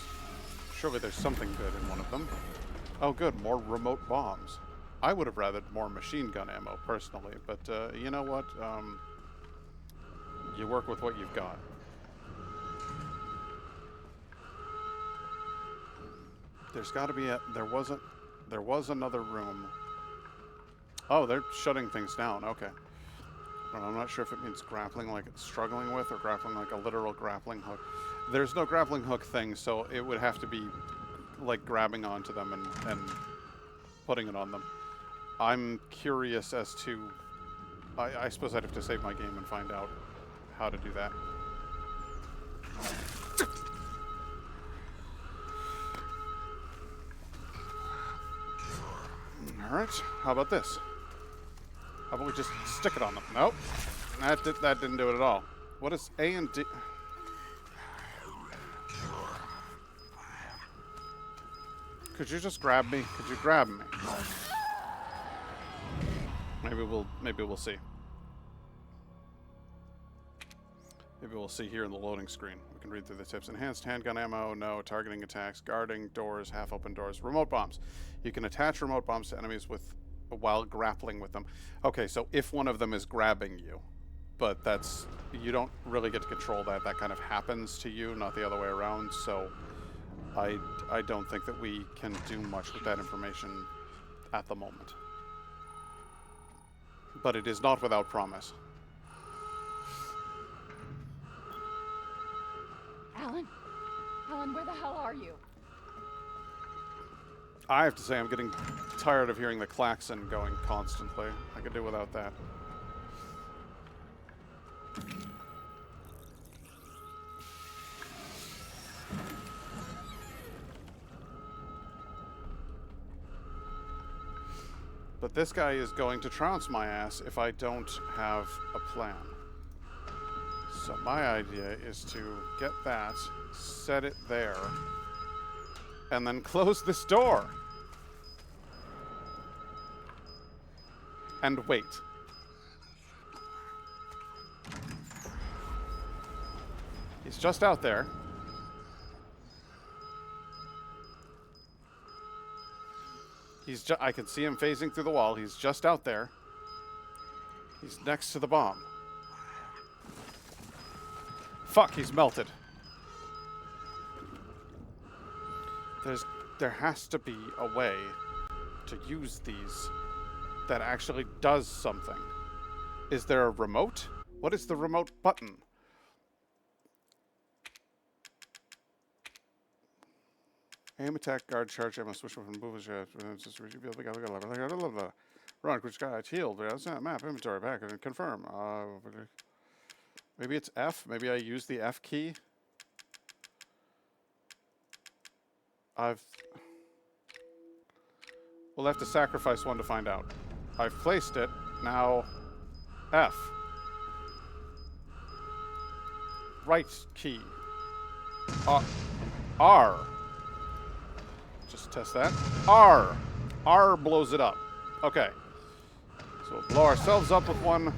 Surely there's something good in one of them. Oh good, more remote bombs. I would have rathered more machine gun ammo, personally, but you know what? You work with what you've got. There's got to be there was another room. Oh, they're shutting things down. Okay. I'm not sure if it means grappling like it's struggling with or grappling like a literal grappling hook. There's no grappling hook thing, so it would have to be like grabbing onto them and putting it on them. I'm curious as to... I suppose I'd have to save my game and find out how to do that. Alright, how about this? How about we just stick it on them? Nope. That didn't do it at all. What is A and D? Could you just grab me? Could you grab me? Maybe we'll see. Maybe we'll see here in the loading screen. We can read through the tips. Enhanced handgun ammo, no. Targeting attacks, guarding doors, half-open doors. Remote bombs. You can attach remote bombs to enemies while grappling with them. Okay, so if one of them is grabbing you, but you don't really get to control that. That kind of happens to you, not the other way around. So I don't think that we can do much with that information at the moment. But it is not without promise. Alan? Alan, where the hell are you? I have to say, I'm getting tired of hearing the klaxon going constantly. I could do without that. But this guy is going to trounce my ass if I don't have a plan. So my idea is to get that, set it there, and then close this door. And wait. He's just out there. I can see him phasing through the wall. He's just out there. He's next to the bomb. Fuck, he's melted. There has to be a way to use these that actually does something. Is there a remote? What is the remote button? Aim, attack, guard, charge, ammo, switch weapon, move, just reveal, run, which guy, healed, map, inventory, back, and confirm. Maybe it's F? Maybe I use the F key? We'll have to sacrifice one to find out. I've placed it. Now, F. Right key. R. Just test that. R. R blows it up. Okay. So we'll blow ourselves up with one.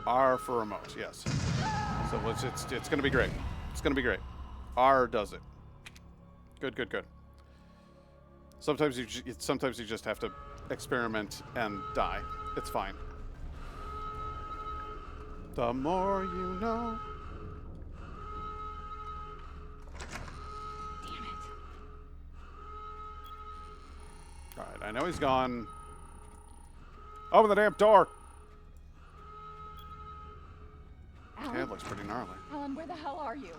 R for remote, yes. So it's going to be great. It's going to be great. R does it. Good, good, good. Sometimes you just have to experiment and die. It's fine. The more you know. Damn it. Alright, I know he's gone. Open the damn door! Alan? Okay, it looks pretty gnarly. Alan, where the hell are you?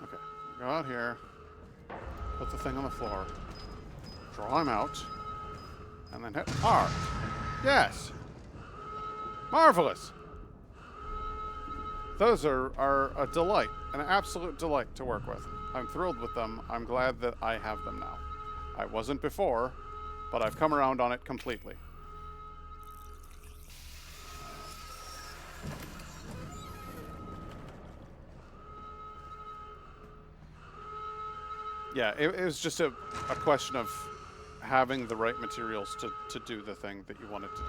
Okay, go out here, put the thing on the floor, draw him out, and then hit R. Yes! Marvelous! Those are a delight, an absolute delight to work with. I'm thrilled with them. I'm glad that I have them now. I wasn't before, but I've come around on it completely. Yeah, it was just a question of having the right materials to do the thing that you wanted to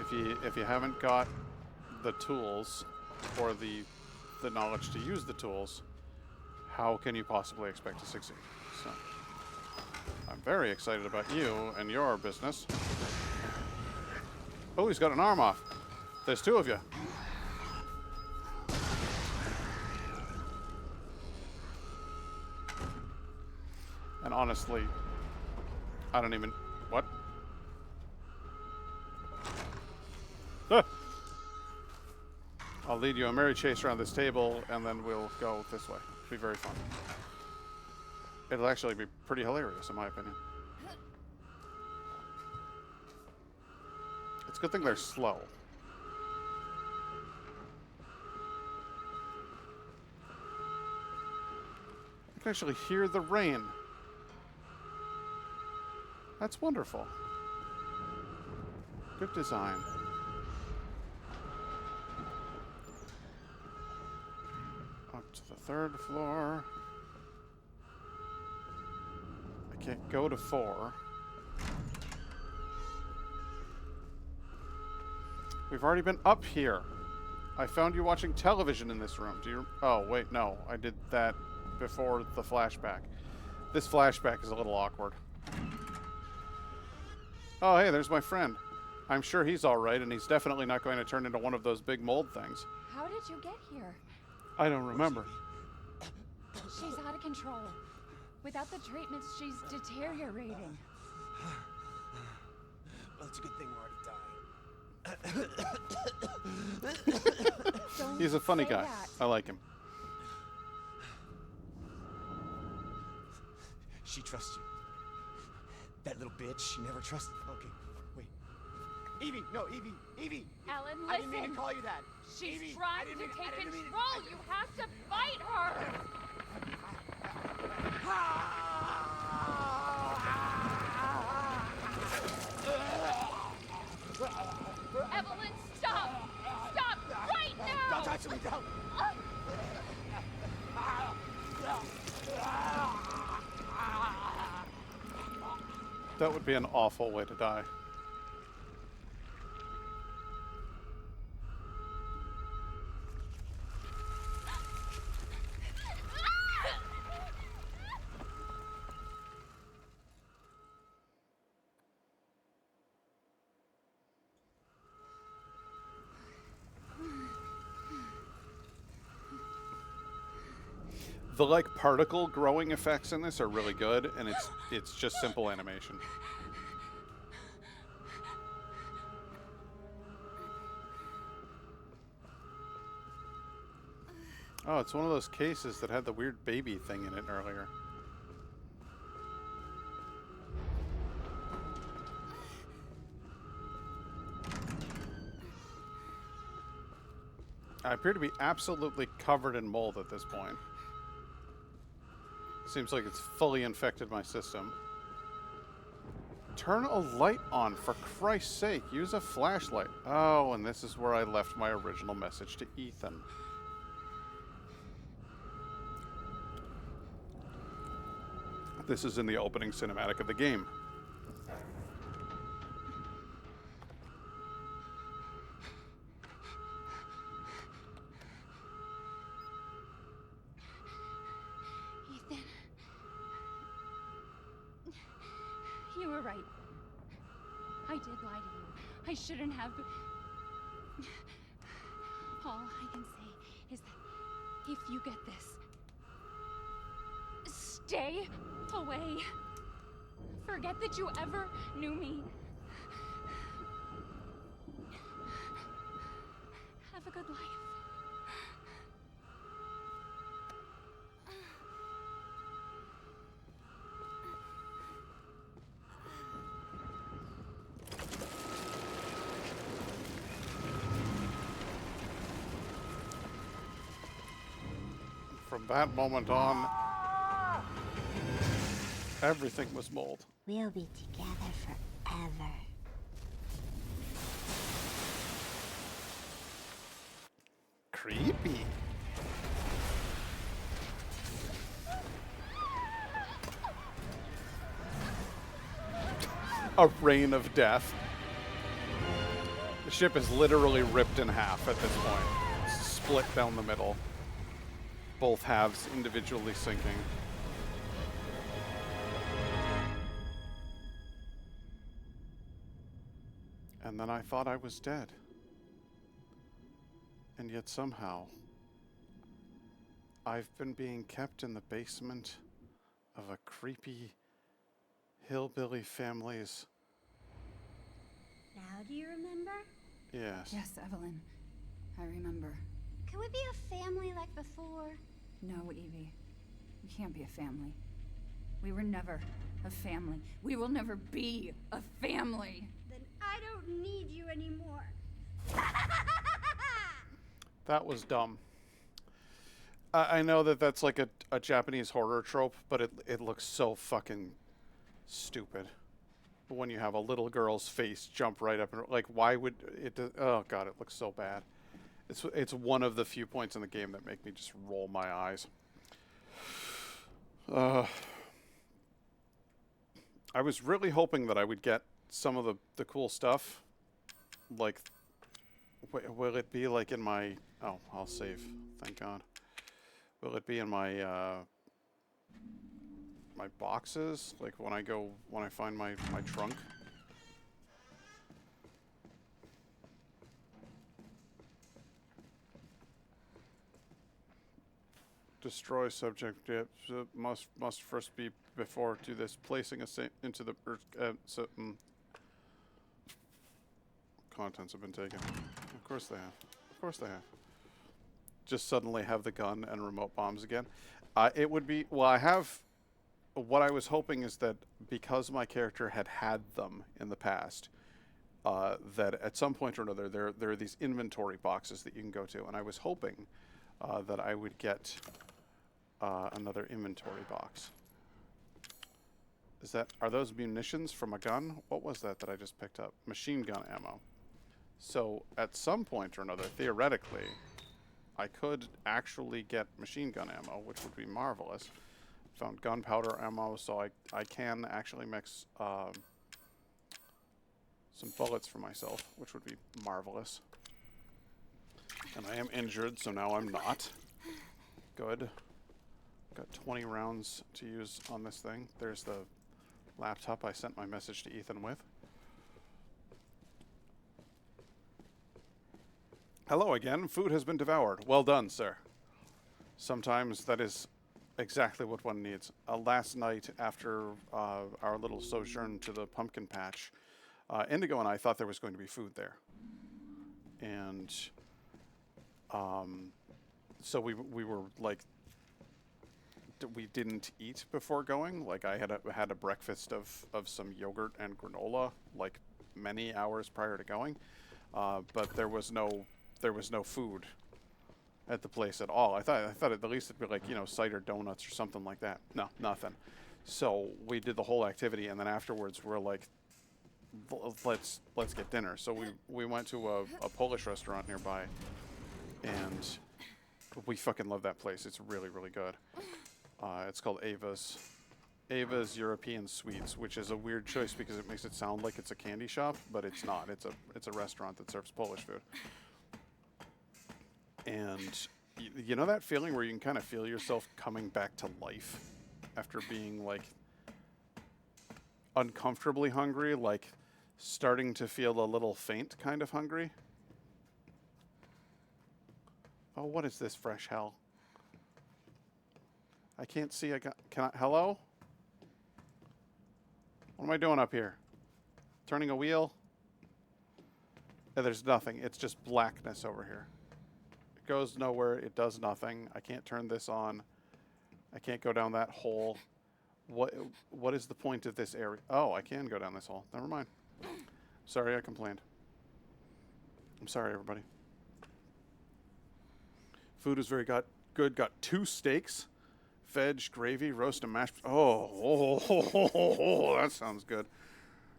do. If you haven't got the tools or the knowledge to use the tools, how can you possibly expect to succeed? So I'm very excited about you and your business. Oh, he's got an arm off. There's two of you. And honestly, I don't even... What? Ah! I'll lead you a merry chase around this table, and then we'll go this way. It'll be very fun. It'll actually be pretty hilarious, in my opinion. It's a good thing they're slow. I can actually hear the rain. That's wonderful. Good design. Up to the third floor. I can't go to 4. We've already been up here. I found you watching television in this room. Do you... Oh, wait, no. I did that before the flashback. This flashback is a little awkward. Oh, hey, there's my friend. I'm sure he's all right, and he's definitely not going to turn into one of those big mold things. How did you get here? I don't remember. She's out of control. Without the treatments, she's deteriorating. Well, it's a good thing we're already dying. Don't He's a funny say guy. that. I like him. She trusts you. That little bitch, she never trusted. Okay, wait. Evie, no, Evie. Ellen, I didn't mean to listen. call you that. She's Evie, I trying didn't to mean- I take didn't mean- control. You have to fight her. Evelyn, stop! Stop right now! Don't touch me, don't! That would be an awful way to die. The like particle growing effects in this are really good, and it's just simple animation. Oh, it's one of those cases that had the weird baby thing in it earlier. I appear to be absolutely covered in mold at this point. Seems like it's fully infected my system. Turn a light on, for Christ's sake. Use a flashlight. Oh, and this is where I left my original message to Ethan. This is in the opening cinematic of the game. Ethan. You were right. I did lie to you. I shouldn't have. All I can say is that if you get this, stay away. Forget that you ever knew me. Have a good life. From that moment on, everything was mold. We'll be together forever. Creepy. A rain of death. The ship is literally ripped in half at this point. It's split down the middle. Both halves individually sinking. And then I thought I was dead. And yet somehow, I've been being kept in the basement of a creepy hillbilly family's... Now do you remember? Yes. Yes, Evelyn. I remember. Can we be a family like before? No, Evie. We can't be a family. We were never a family. We will never be a family. Then I don't need you anymore. That was dumb. I know that that's like a Japanese horror trope, but it looks so fucking stupid. When you have a little girl's face jump right up and like, why would it? Oh god, it looks so bad. It's one of the few points in the game that make me just roll my eyes. I was really hoping that I would get some of the cool stuff. Like, will it be like in my... Oh, I'll save. Thank God. Will it be in my my boxes? Like when I find my trunk? Destroy subject. Must first be before do this. Placing a into the contents have been taken. Of course they have. Of course they have. Just suddenly have the gun and remote bombs again. It would be well. I have. What I was hoping is that because my character had them in the past, that at some point or another there are these inventory boxes that you can go to, and I was hoping that I would get another inventory box. Are those munitions from a gun? What was that I just picked up? Machine gun ammo. So at some point or another, theoretically, I could actually get machine gun ammo, which would be marvelous. Found gunpowder ammo, so I can actually mix some bullets for myself, which would be marvelous. And I am injured, so now I'm not. Good. Got 20 rounds to use on this thing. There's the laptop I sent my message to Ethan with. Hello again. Food has been devoured. Well done, sir. Sometimes that is exactly what one needs. Last night, after our little sojourn to the pumpkin patch, Indigo and I thought there was going to be food there. And so we were like, we didn't eat before going. Like I had a breakfast of some yogurt and granola like many hours prior to going, but there was no food at the place at all. I thought at the least it'd be like, you know, cider donuts or something like that. No, nothing. So we did the whole activity, and then afterwards we're like, let's get dinner. So we went to a Polish restaurant nearby, and we fucking love that place. It's really, really good. It's called Ava's European Sweets, which is a weird choice because it makes it sound like it's a candy shop, but it's not. It's a restaurant that serves Polish food. And you know that feeling where you can kind of feel yourself coming back to life after being like uncomfortably hungry, like starting to feel a little faint kind of hungry? Oh, what is this fresh hell? I can't see. Hello? What am I doing up here? Turning a wheel? Yeah, there's nothing. It's just blackness over here. It goes nowhere. It does nothing. I can't turn this on. I can't go down that hole. What is the point of this area? Oh, I can go down this hole. Never mind. Sorry, I complained. I'm sorry, everybody. Food is very good. Got 2 steaks. Veg, gravy, roast, and mashed. Oh, that sounds good.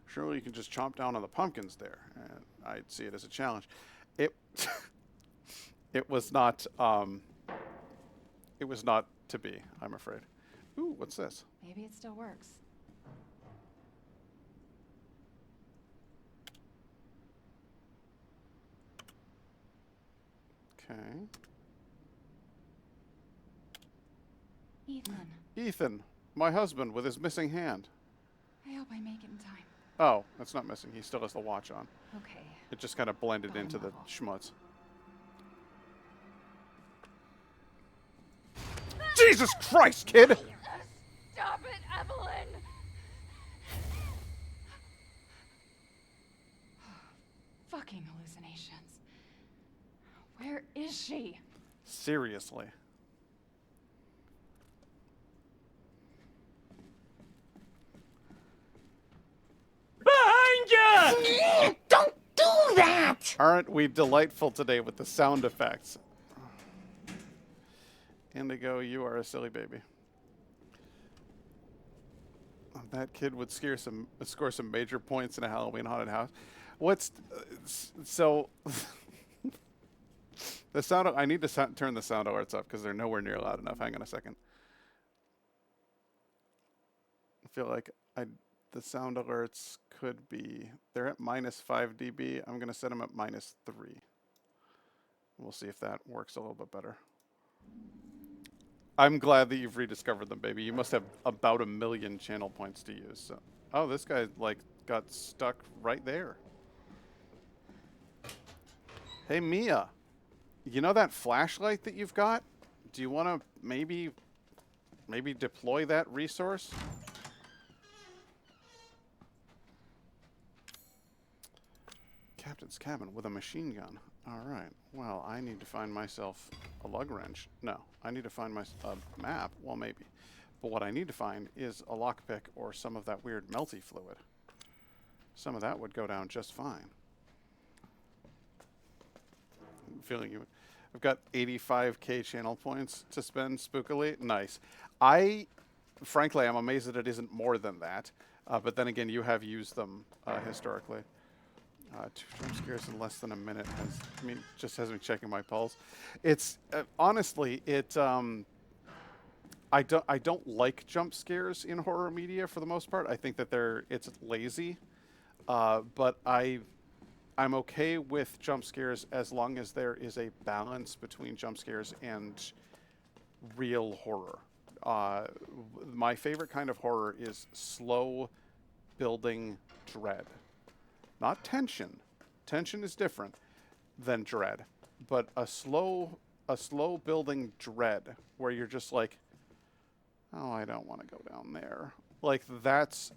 Surely you can just chomp down on the pumpkins there. And I'd see it as a challenge. It was not. It was not to be, I'm afraid. Ooh, what's this? Maybe it still works. Okay. Ethan, my husband with his missing hand. I hope I make it in time. Oh, that's not missing. He still has the watch on. Okay. It just kind of blended Bottom into the level. schmutz. Jesus Christ, kid! Stop it, Evelyn! Fucking hallucinations. Where is she? Seriously. Don't do that! Aren't we delightful today with the sound effects? Indigo, you are a silly baby. That kid would score some major points in a Halloween haunted house. So the sound? I need to turn the sound alerts up because they're nowhere near loud enough. Hang on a second. I feel like the sound alerts could be. They're at -5 dB. I'm gonna set them at -3. We'll see if that works a little bit better. I'm glad that you've rediscovered them, baby. You must have about 1 million channel points to use. So. Oh, this guy like got stuck right there. Hey, Mia. You know that flashlight that you've got? do you want to maybe deploy that resource? Captain's cabin with a machine gun. All right. Well, I need to find myself a lug wrench. No, I need to find my a map. Well, maybe. But what I need to find is a lockpick or some of that weird melty fluid. Some of that would go down just fine. I'm feeling you. I've got 85k channel points to spend spookily. Nice. Frankly, I'm amazed that it isn't more than that. But then again, you have used them historically. 2 jump scares in less than a minute just has me checking my pulse. It's honestly, I don't like jump scares in horror media for the most part. I think that it's lazy, but I'm okay with jump scares as long as there is a balance between jump scares and real horror. My favorite kind of horror is slow building dread. Not tension. Tension is different than dread. But a slow building dread where you're just like, oh, I don't want to go down there. Like that's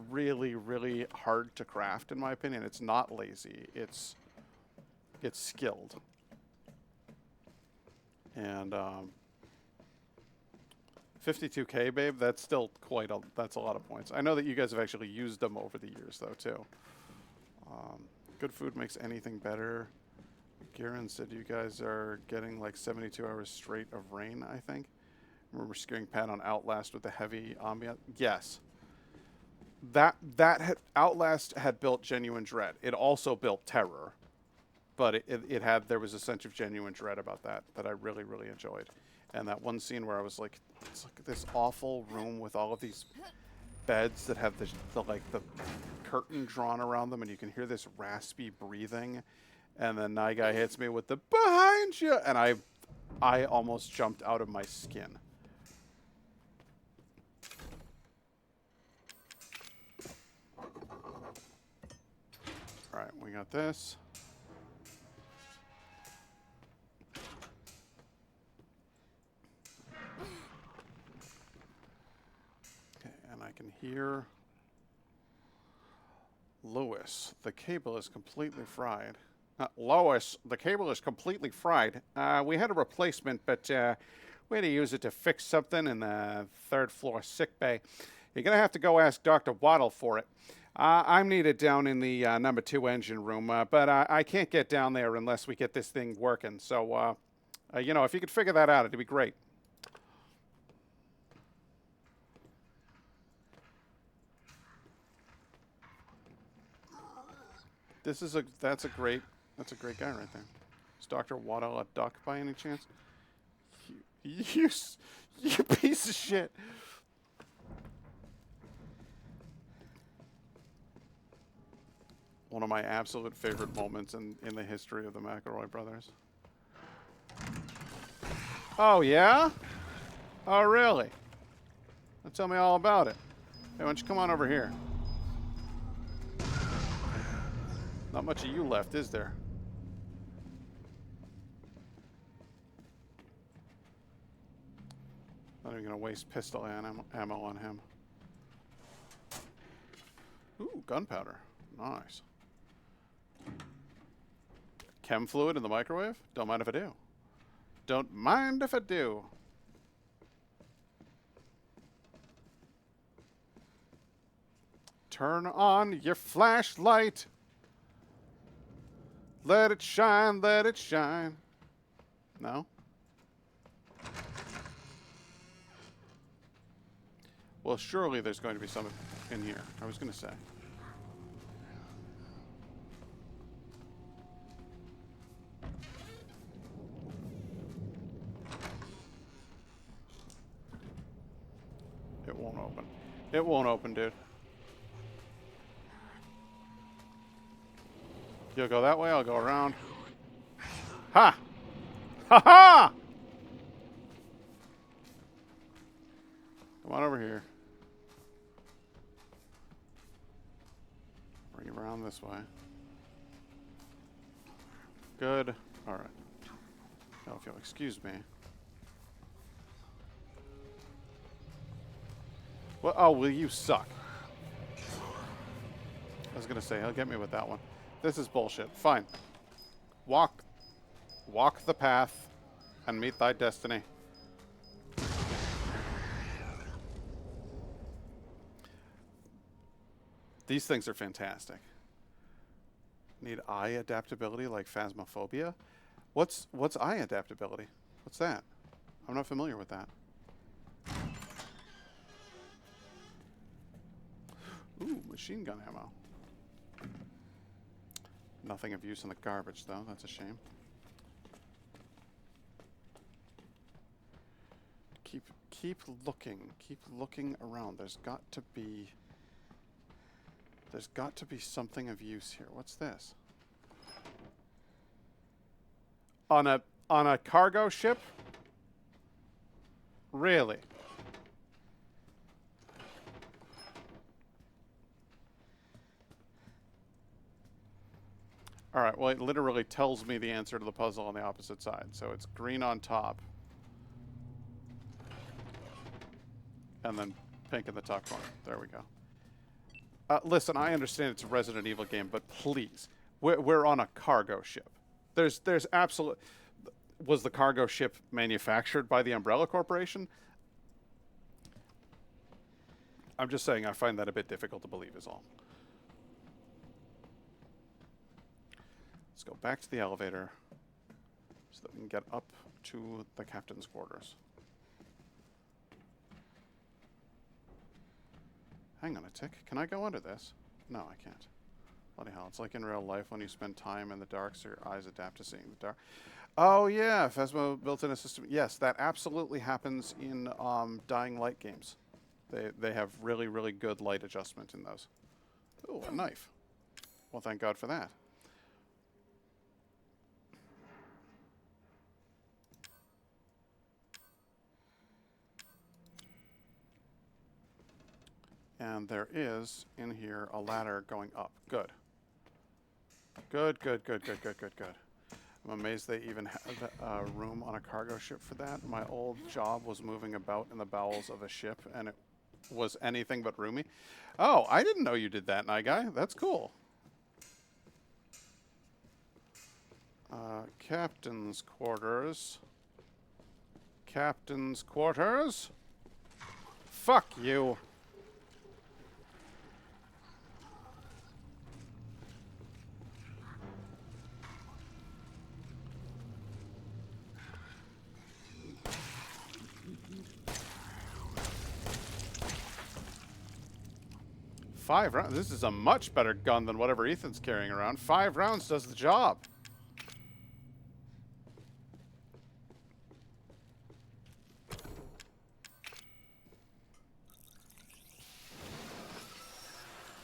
really, really hard to craft in my opinion. It's not lazy. It's skilled. And 52k, babe, that's still that's a lot of points. I know that you guys have actually used them over the years though too. Good food makes anything better. Garen said you guys are getting like 72 hours straight of rain, I think. Remember scaring Pat on Outlast with the heavy ambient? Yes. Outlast had built genuine dread. It also built terror. But there was a sense of genuine dread about that I really, really enjoyed. And that one scene where I was like, it's like this awful room with all of these beds that have the curtain drawn around them, and you can hear this raspy breathing, and then Nye Guy hits me with the behind you, and I almost jumped out of my skin. All right, we got this. Okay, and I can hear Lois, the cable is completely fried. Lois, the cable is completely fried. We had a replacement, but we had to use it to fix something in the 3rd floor sick bay. You're going to have to go ask Dr. Waddle for it. I'm needed down in the number 2 engine room, but I can't get down there unless we get this thing working. So, you know, if you could figure that out, it'd be great. That's a great guy right there. Is Dr. Waddle a duck by any chance? You piece of shit. One of my absolute favorite moments in the history of the McElroy brothers. Oh yeah? Oh really? Well, tell me all about it. Hey, why don't you come on over here? Not much of you left, is there? Not even gonna waste pistol ammo on him. Ooh, gunpowder. Nice. Chem fluid in the microwave? Don't mind if I do. Don't mind if I do. Turn on your flashlight. Let it shine, let it shine. No? Well, surely there's going to be some in here. I was going to say. It won't open. It won't open, dude. You'll go that way, I'll go around. Ha! Ha ha! Come on over here. Bring it around this way. Good. Alright. Now, if you'll excuse me. Well, oh, will you suck? I was gonna say, he'll get me with that one. This is bullshit. Fine. Walk the path and meet thy destiny. These things are fantastic. Need eye adaptability like Phasmophobia? What's eye adaptability? What's that? I'm not familiar with that. Ooh, machine gun ammo. Nothing of use in the garbage, though. That's a shame. Keep looking. Keep looking around. There's got to be something of use here. What's this? On a cargo ship? Really? Alright, well, it literally tells me the answer to the puzzle on the opposite side. So it's green on top. And then pink in the top corner. There we go. Listen, I understand it's a Resident Evil game, but please. We're on a cargo ship. There's absolute... Was the cargo ship manufactured by the Umbrella Corporation? I'm just saying I find that a bit difficult to believe is all. Let's go back to the elevator so that we can get up to the captain's quarters. Hang on a tick. Can I go under this? No, I can't. Bloody hell. It's like in real life when you spend time in the dark so your eyes adapt to seeing the dark. Oh, yeah. Phasmo built in a system. Yes, that absolutely happens in Dying Light games. They have really, really good light adjustment in those. Ooh, a knife. Well, thank God for that. And there is, in here, a ladder going up. Good. Good. I'm amazed they even have room on a cargo ship for that. My old job was moving about in the bowels of a ship, and it was anything but roomy. Oh, I didn't know you did that, Night Guy. That's cool. Captain's quarters. Captain's quarters. Fuck you. Five rounds? This is a much better gun than whatever Ethan's carrying around. 5 rounds does the job.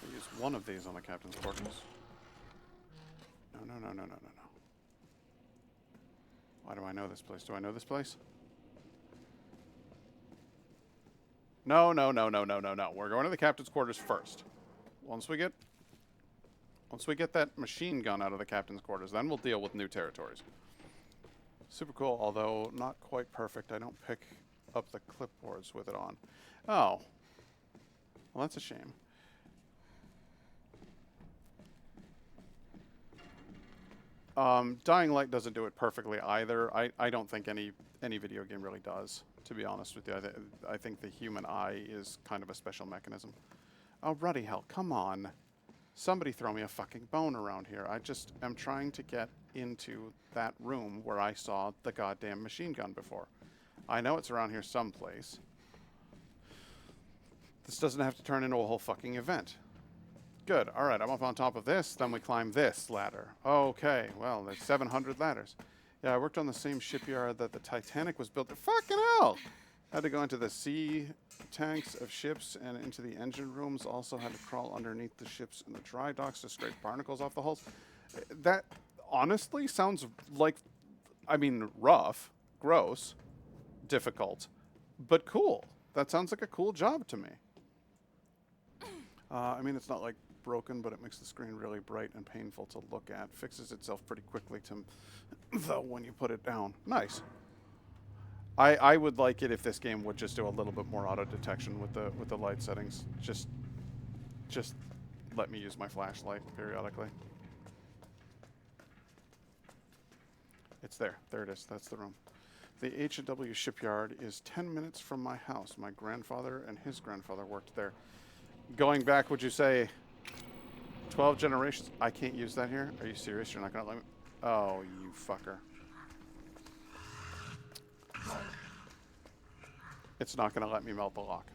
We'll use one of these on the captain's quarters. No. Why do I know this place? Do I know this place? No. We're going to the captain's quarters first. Once we get that machine gun out of the captain's quarters, then we'll deal with new territories. Super cool, although not quite perfect. I don't pick up the clipboards with it on. Oh. Well, that's a shame. Dying Light doesn't do it perfectly either. I don't think any video game really does, to be honest with you. I think the human eye is kind of a special mechanism. Oh, ruddy hell, come on. Somebody throw me a fucking bone around here. I just am trying to get into that room where I saw the goddamn machine gun before. I know it's around here someplace. This doesn't have to turn into a whole fucking event. Good. All right, I'm up on top of this. Then we climb this ladder. Okay, well, there's 700 ladders. Yeah, I worked on the same shipyard that the Titanic was built. Fucking hell! Had to go into the sea tanks of ships and into the engine rooms. Also had to crawl underneath the ships in the dry docks to scrape barnacles off the hulls. That honestly sounds like, I mean, rough, gross, difficult, but cool. That sounds like a cool job to me. I mean, it's not like broken, but it makes the screen really bright and painful to look at. Fixes itself pretty quickly, though, when you put it down. Nice. I would like it if this game would just do a little bit more auto detection with the light settings. Just let me use my flashlight periodically. It's there. There it is. That's the room. The H&W shipyard is 10 minutes from my house. My grandfather and his grandfather worked there. Going back, would you say 12 generations? I can't use that here? Are you serious? You're not going to let me? Oh, you fucker. It's not going to let me melt the lock.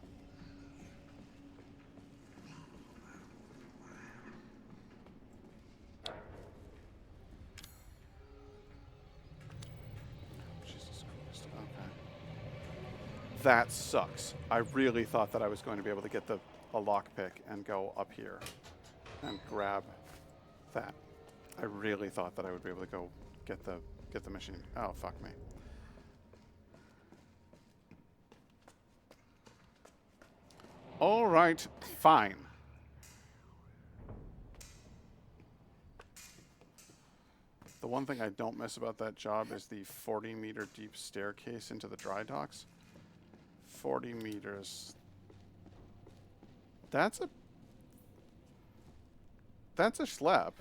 Jesus Christ. Okay. That sucks. I really thought that I was going to be able to get a lockpick and go up here and grab that. I really thought that I would be able to go get the machine. Oh, fuck me. All right, fine. The one thing I don't miss about that job is the 40-meter deep staircase into the dry docks. 40 meters. That's a schlep.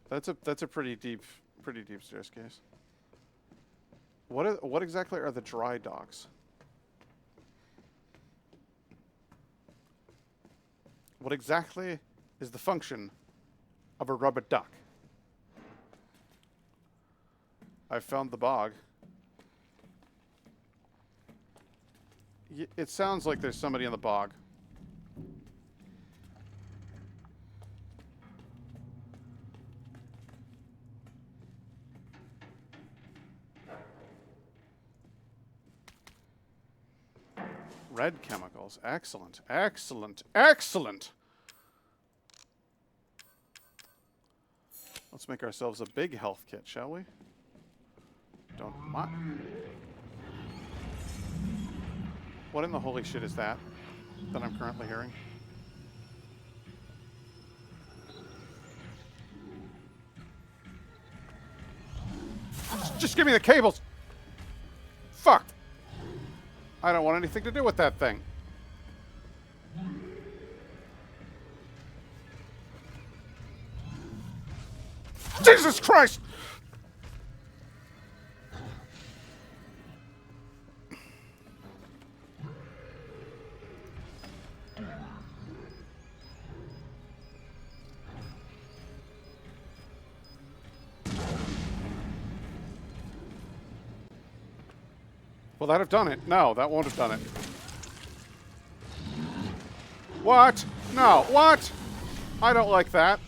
That's a pretty deep staircase. What exactly are the dry docks? What exactly is the function of a rubber duck? I found the bog. It sounds like there's somebody in the bog. Red chemicals. Excellent. Excellent. Excellent! Let's make ourselves a big health kit, shall we? Don't mind. What in the holy shit is that I'm currently hearing? Just give me the cables! Fuck! I don't want anything to do with that thing. Jesus Christ! Will that have done it? No, that won't have done it. What? No, what? I don't like that.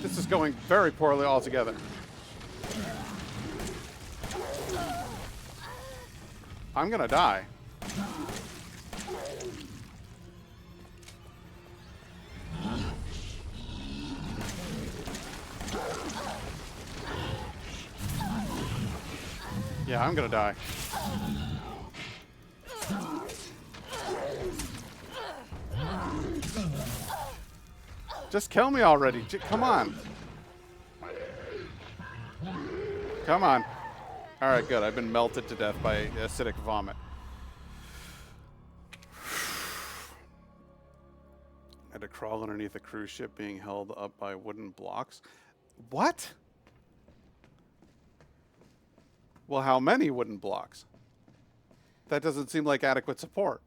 This is going very poorly altogether. I'm gonna die. Yeah, I'm gonna die. Just kill me already. Come on. Come on. Alright, good. I've been melted to death by acidic vomit. I had to crawl underneath a cruise ship being held up by wooden blocks. What? Well, how many wooden blocks? That doesn't seem like adequate support.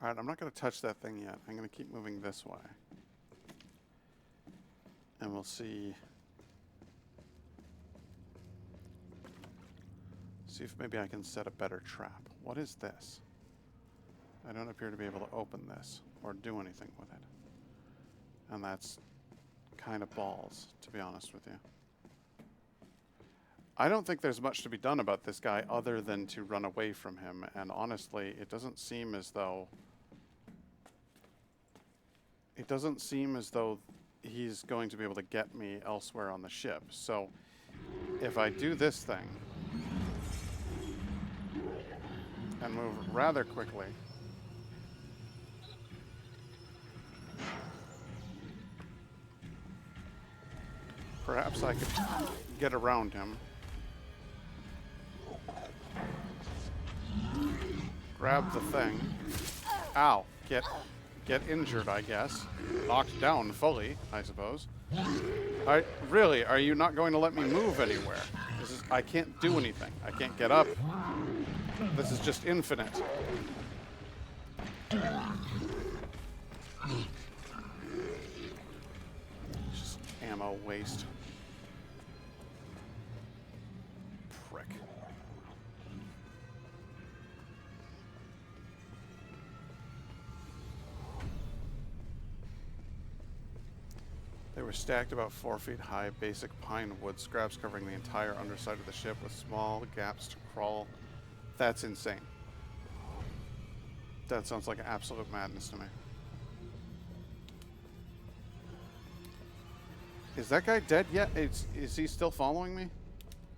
All right, I'm not going to touch that thing yet. I'm going to keep moving this way. And we'll see. See if maybe I can set a better trap. What is this? I don't appear to be able to open this or do anything with it. And that's kind of balls, to be honest with you. I don't think there's much to be done about this guy other than to run away from him. And honestly, it doesn't seem as though he's going to be able to get me elsewhere on the ship. So if I do this thing and move rather quickly, perhaps I could get around him. Grab the thing. Ow. Get injured, I guess. Knocked down fully, I suppose. Really, are you not going to let me move anywhere? I can't do anything. I can't get up. This is just infinite. Just ammo waste. Prick. They were stacked about 4 feet high, basic pine wood scraps covering the entire underside of the ship with small gaps to crawl. That's insane. That sounds like absolute madness to me. Is that guy dead yet? Is he still following me?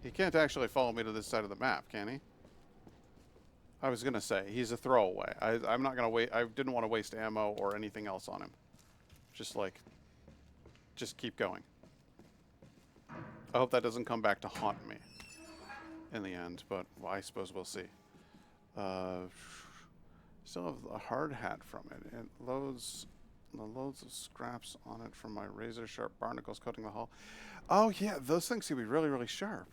He can't actually follow me to this side of the map, can he? I was gonna say, he's a throwaway. I'm not gonna wait. I didn't want to waste ammo or anything else on him. Just keep going. I hope that doesn't come back to haunt me in the end, but well, I suppose we'll see. Still have a hard hat from it. It loads of scraps on it from my razor sharp barnacles coating the hull. Oh yeah, those things can be really, really sharp.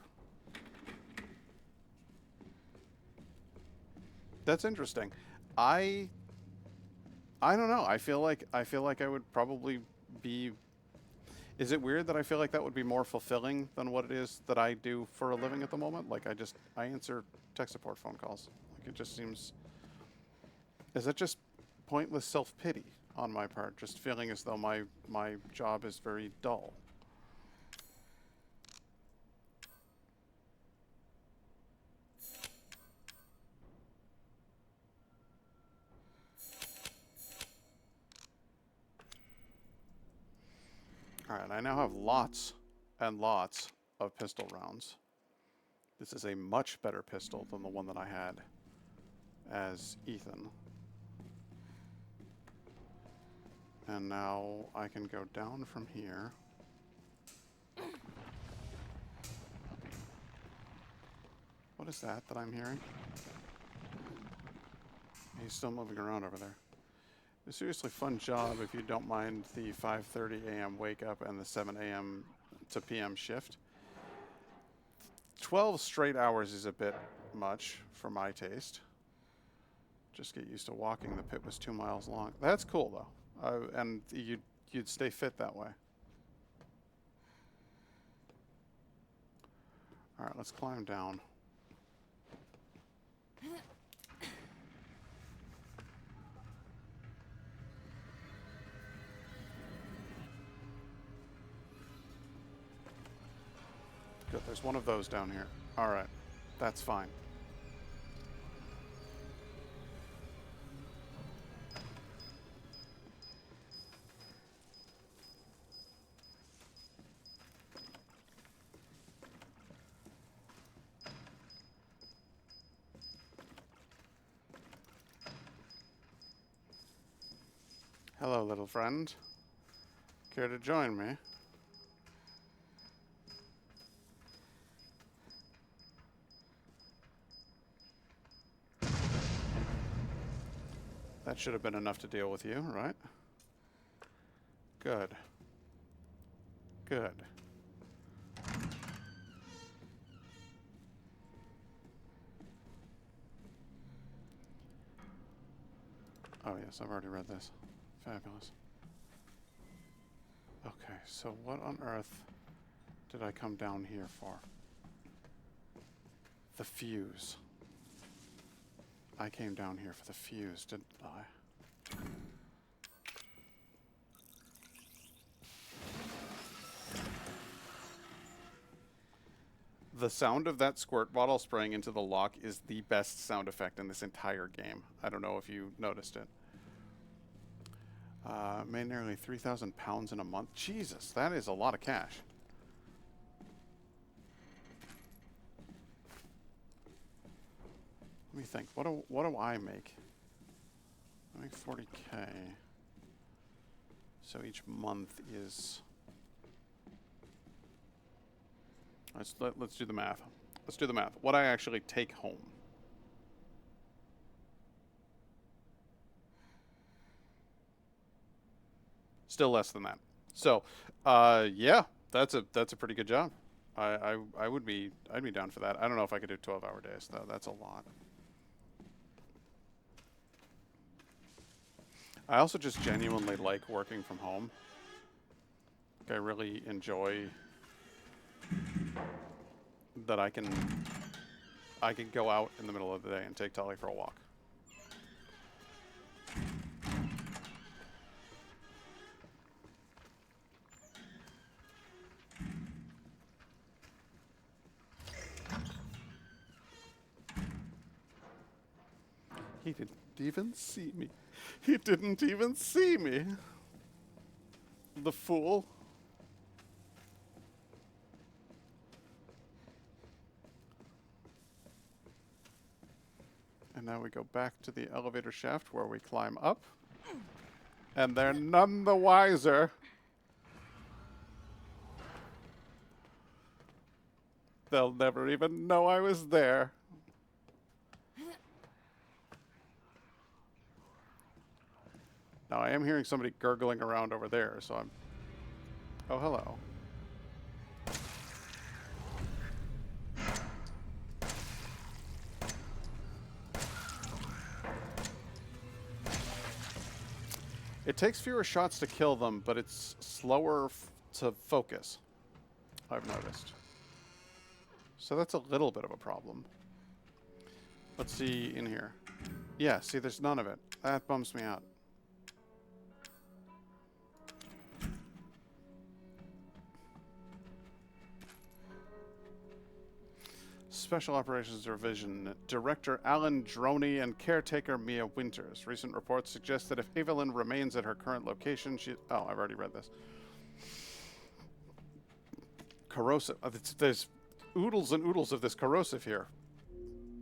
That's interesting. I don't know. I feel like I would probably be. Is it weird that I feel like that would be more fulfilling than what it is that I do for a living at the moment? Like I answer tech support phone calls. Like it just seems. Is that just pointless self-pity on my part? Just feeling as though my job is very dull. Alright, I now have lots and lots of pistol rounds. This is a much better pistol than the one that I had as Ethan. And now I can go down from here. What is that I'm hearing? He's still moving around over there. A seriously fun job if you don't mind the 5:30 a.m. wake up and the 7 a.m. to p.m. shift. 12 straight hours is a bit much for my taste. Just get used to walking. The pit was 2 miles long. That's cool though. And you'd stay fit that way. All right, let's climb down. Good, there's one of those down here. All right, that's fine. Hello, little friend. Care to join me? That should have been enough to deal with you, right? Good. Good. Oh yes, I've already read this. Fabulous. Okay, so what on earth did I come down here for? The fuse. I came down here for the fuse, didn't I? The sound of that squirt bottle spraying into the lock is the best sound effect in this entire game. I don't know if you noticed it. Made nearly 3,000 pounds in a month. Jesus, that is a lot of cash. Let me think. What do I make? I make 40K. So each month is. Let's do the math. Let's do the math. What I actually take home. Still less than that. So, yeah, that's a pretty good job. I'd be down for that. I don't know if I could do 12-hour days though. That's a lot. I also just genuinely like working from home. Like, I really enjoy that I can go out in the middle of the day and take Tully for a walk. He didn't even see me. He didn't even see me. The fool. And now we go back to the elevator shaft where we climb up. And they're none the wiser. They'll never even know I was there. Now, I am hearing somebody gurgling around over there, so I'm... Oh, hello. It takes fewer shots to kill them, but it's slower to focus, I've noticed. So that's a little bit of a problem. Let's see in here. Yeah, see, there's none of it. That bums me out. Special Operations Division Director Alan Droney and caretaker Mia Winters. Recent reports suggest that if Evelyn remains at her current location, she... Oh, I've already read this. Corrosive. There's oodles and oodles of this corrosive here.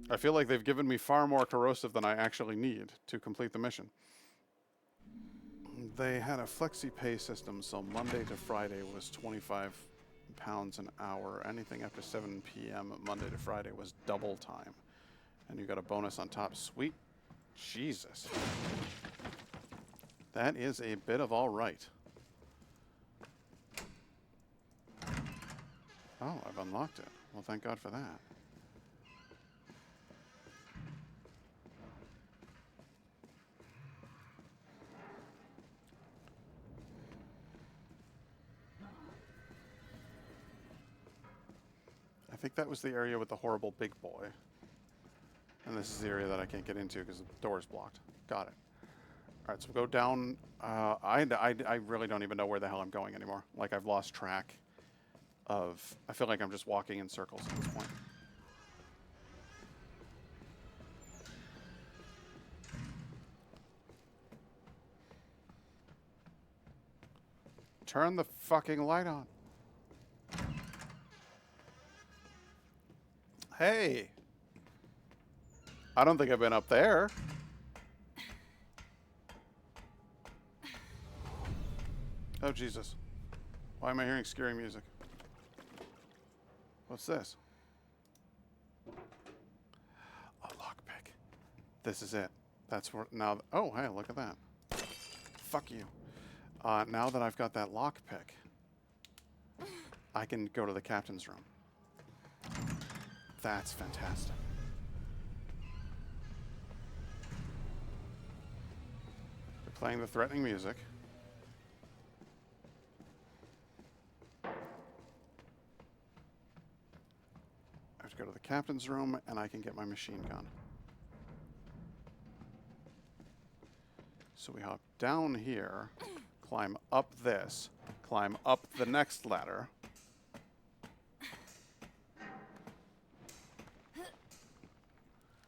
I feel like they've given me far more corrosive than I actually need to complete the mission. They had a flexi pay system, so Monday to Friday was 25 pounds an hour. Anything after 7 p.m. Monday to Friday was double time. And you got a bonus on top. Sweet Jesus. That is a bit of all right. Oh, I've unlocked it. Well, thank God for that. I think that was the area with the horrible big boy. And this is the area that I can't get into because the door's blocked. Got it. All right, so we'll go down. I really don't even know where the hell I'm going anymore. Like, I've lost track of... I feel like I'm just walking in circles at this point. Turn the fucking light on. Hey. I don't think I've been up there. Oh, Jesus. Why am I hearing scary music? What's this? A lockpick. This is it. That's where now... Oh, hey, look at that. Fuck you. Now that I've got that lockpick, I can go to the captain's room. That's fantastic. They're playing the threatening music. I have to go to the captain's room, and I can get my machine gun. So we hop down here, climb up this, climb up the next ladder.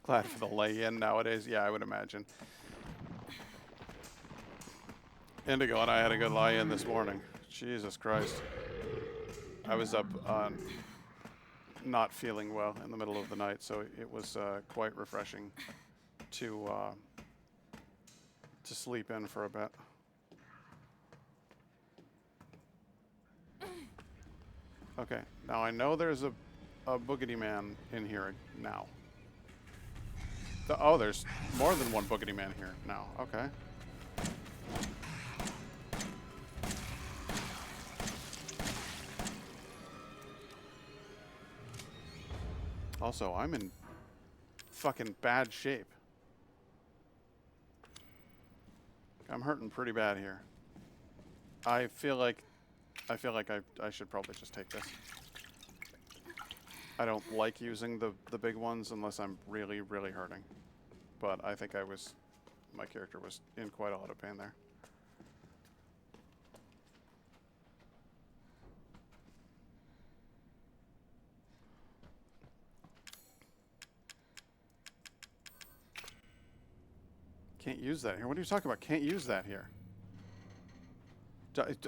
Glad for the lay-in nowadays. Yeah, I would imagine. Indigo and I had a good lie-in this morning. Jesus Christ. I was up on not feeling well in the middle of the night, so it was quite refreshing to sleep in for a bit. Okay, now I know there's a boogity man in here now. Oh, there's more than one boogity man here now. Okay. Also, I'm in fucking bad shape. I'm hurting pretty bad here. I feel like I should probably just take this. I don't like using the big ones unless I'm really, really hurting. But I think my character was in quite a lot of pain there. Can't use that here. What are you talking about? Can't use that here.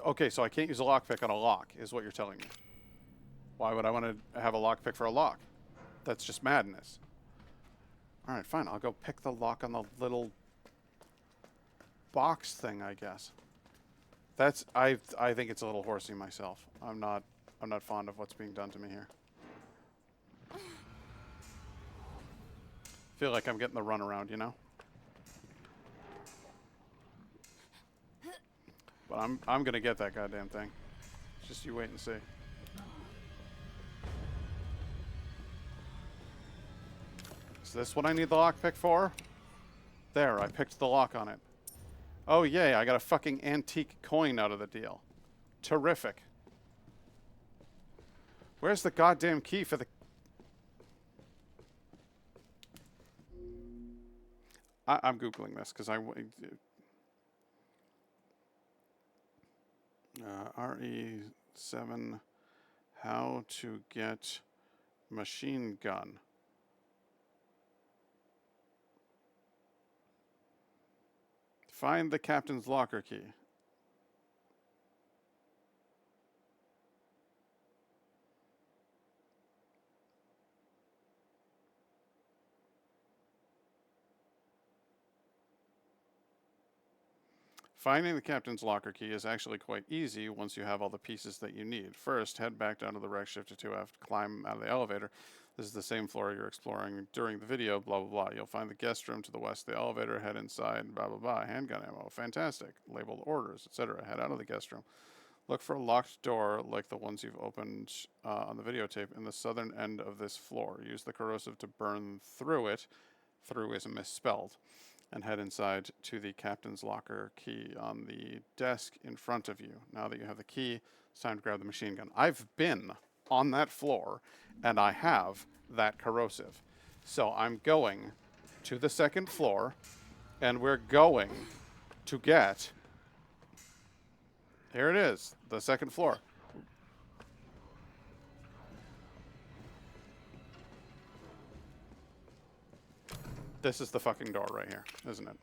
Okay, so I can't use a lockpick on a lock, is what you're telling me. Why would I want to have a lockpick for a lock? That's just madness. Alright, fine. I'll go pick the lock on the little box thing, I guess. I think it's a little horsey myself. I'm not fond of what's being done to me here. Feel like I'm getting the runaround, you know? But I'm gonna get that goddamn thing. Just you wait and see. Is this what I need the lockpick for? There, I picked the lock on it. Oh yay, I got a fucking antique coin out of the deal. Terrific. Where's the goddamn key for the... I'm Googling this, because RE7, how to get machine gun. Find the captain's locker key. Finding the captain's locker key is actually quite easy once you have all the pieces that you need. First, head back down to the rec shift to 2F, climb out of the elevator. This is the same floor you're exploring during the video, blah, blah, blah. You'll find the guest room to the west of the elevator, head inside, blah, blah, blah. Handgun ammo, fantastic. Labeled orders, etc. Head out of the guest room. Look for a locked door like the ones you've opened on the videotape in the southern end of this floor. Use the corrosive to burn through it. Through is misspelled. And head inside to the captain's locker key on the desk in front of you. Now that you have the key, it's time to grab the machine gun. I've been on that floor, and I have that corrosive. So I'm going to the second floor, and we're going to get... Here it is, the second floor. This is the fucking door right here, isn't it?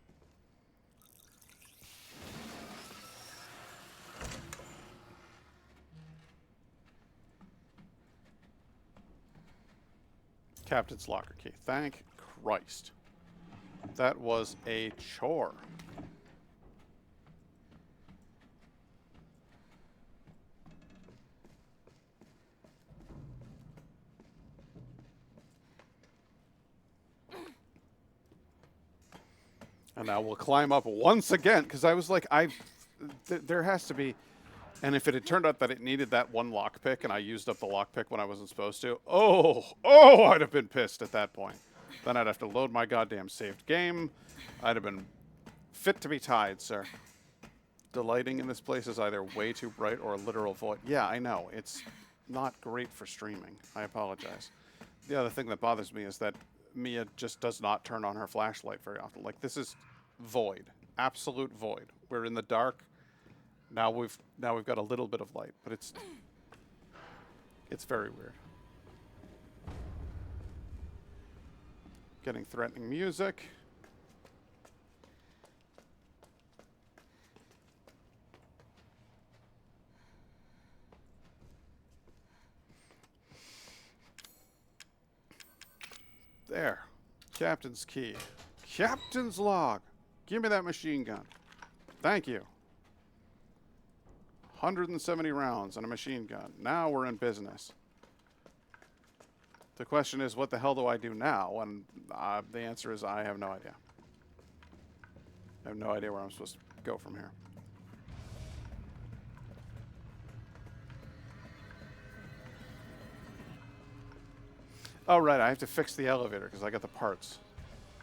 Captain's locker key. Thank Christ. That was a chore. And now we'll climb up once again, because I was like, there has to be... And if it had turned out that it needed that one lockpick, and I used up the lockpick when I wasn't supposed to, I'd have been pissed at that point. Then I'd have to load my goddamn saved game. I'd have been fit to be tied, sir. The lighting in this place is either way too bright or a literal void. Yeah, I know. It's not great for streaming. I apologize. The other thing that bothers me is that Mia just does not turn on her flashlight very often. Like, this is void. Absolute void. We're in the dark. Now we've got a little bit of light, but it's very weird. Getting threatening music. There. Captain's key. Captain's log. Give me that machine gun. Thank you. 170 rounds and a machine gun. Now we're in business. The question is, what the hell do I do now? And the answer is, I have no idea. I have no idea where I'm supposed to go from here. Oh, right, I have to fix the elevator because I got the parts.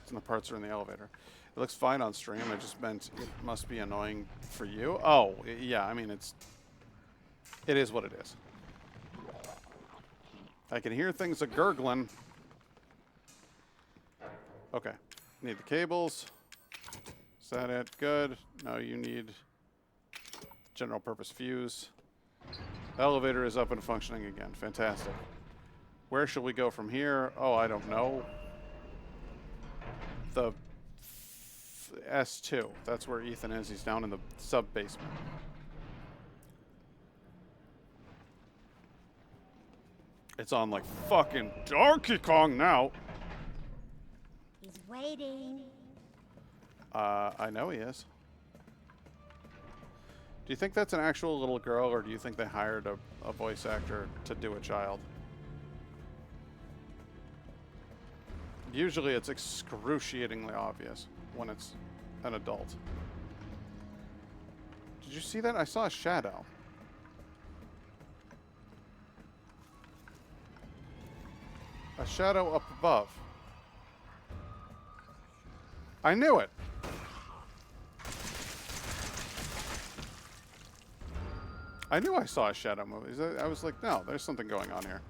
And the parts are in the elevator. It looks fine on stream. I just meant it must be annoying for you. Oh, yeah, I mean, it is what it is. I can hear things a-gurgling. Okay. Need the cables. Is that it? Good. Now you need general purpose fuse. The elevator is up and functioning again. Fantastic. Where shall we go from here? Oh, I don't know. The S2. That's where Ethan is. He's down in the sub-basement. It's on like fucking Donkey Kong now. He's waiting. I know he is. Do you think that's an actual little girl, or do you think they hired a voice actor to do a child? Usually it's excruciatingly obvious when it's an adult. Did you see that? I saw a shadow. A shadow up above. I knew it. I knew I saw a shadow move. I was like, no, there's something going on here.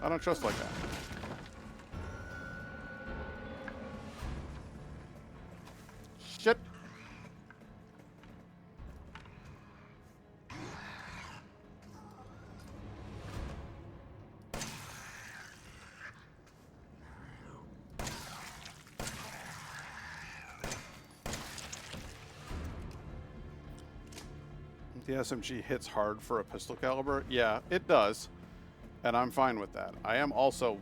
I don't trust like that. Shit. The SMG hits hard for a pistol caliber. Yeah, it does. And I'm fine with that. I am also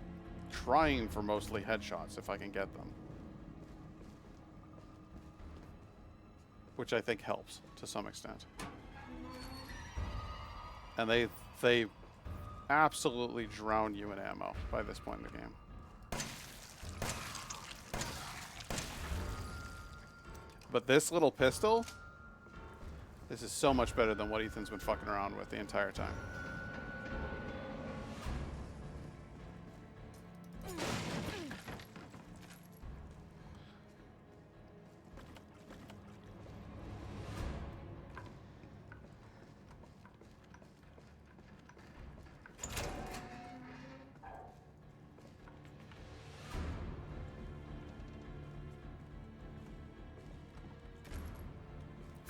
trying for mostly headshots if I can get them. Which I think helps to some extent. And they absolutely drown you in ammo by this point in the game. But this little pistol, this is so much better than what Ethan's been fucking around with the entire time.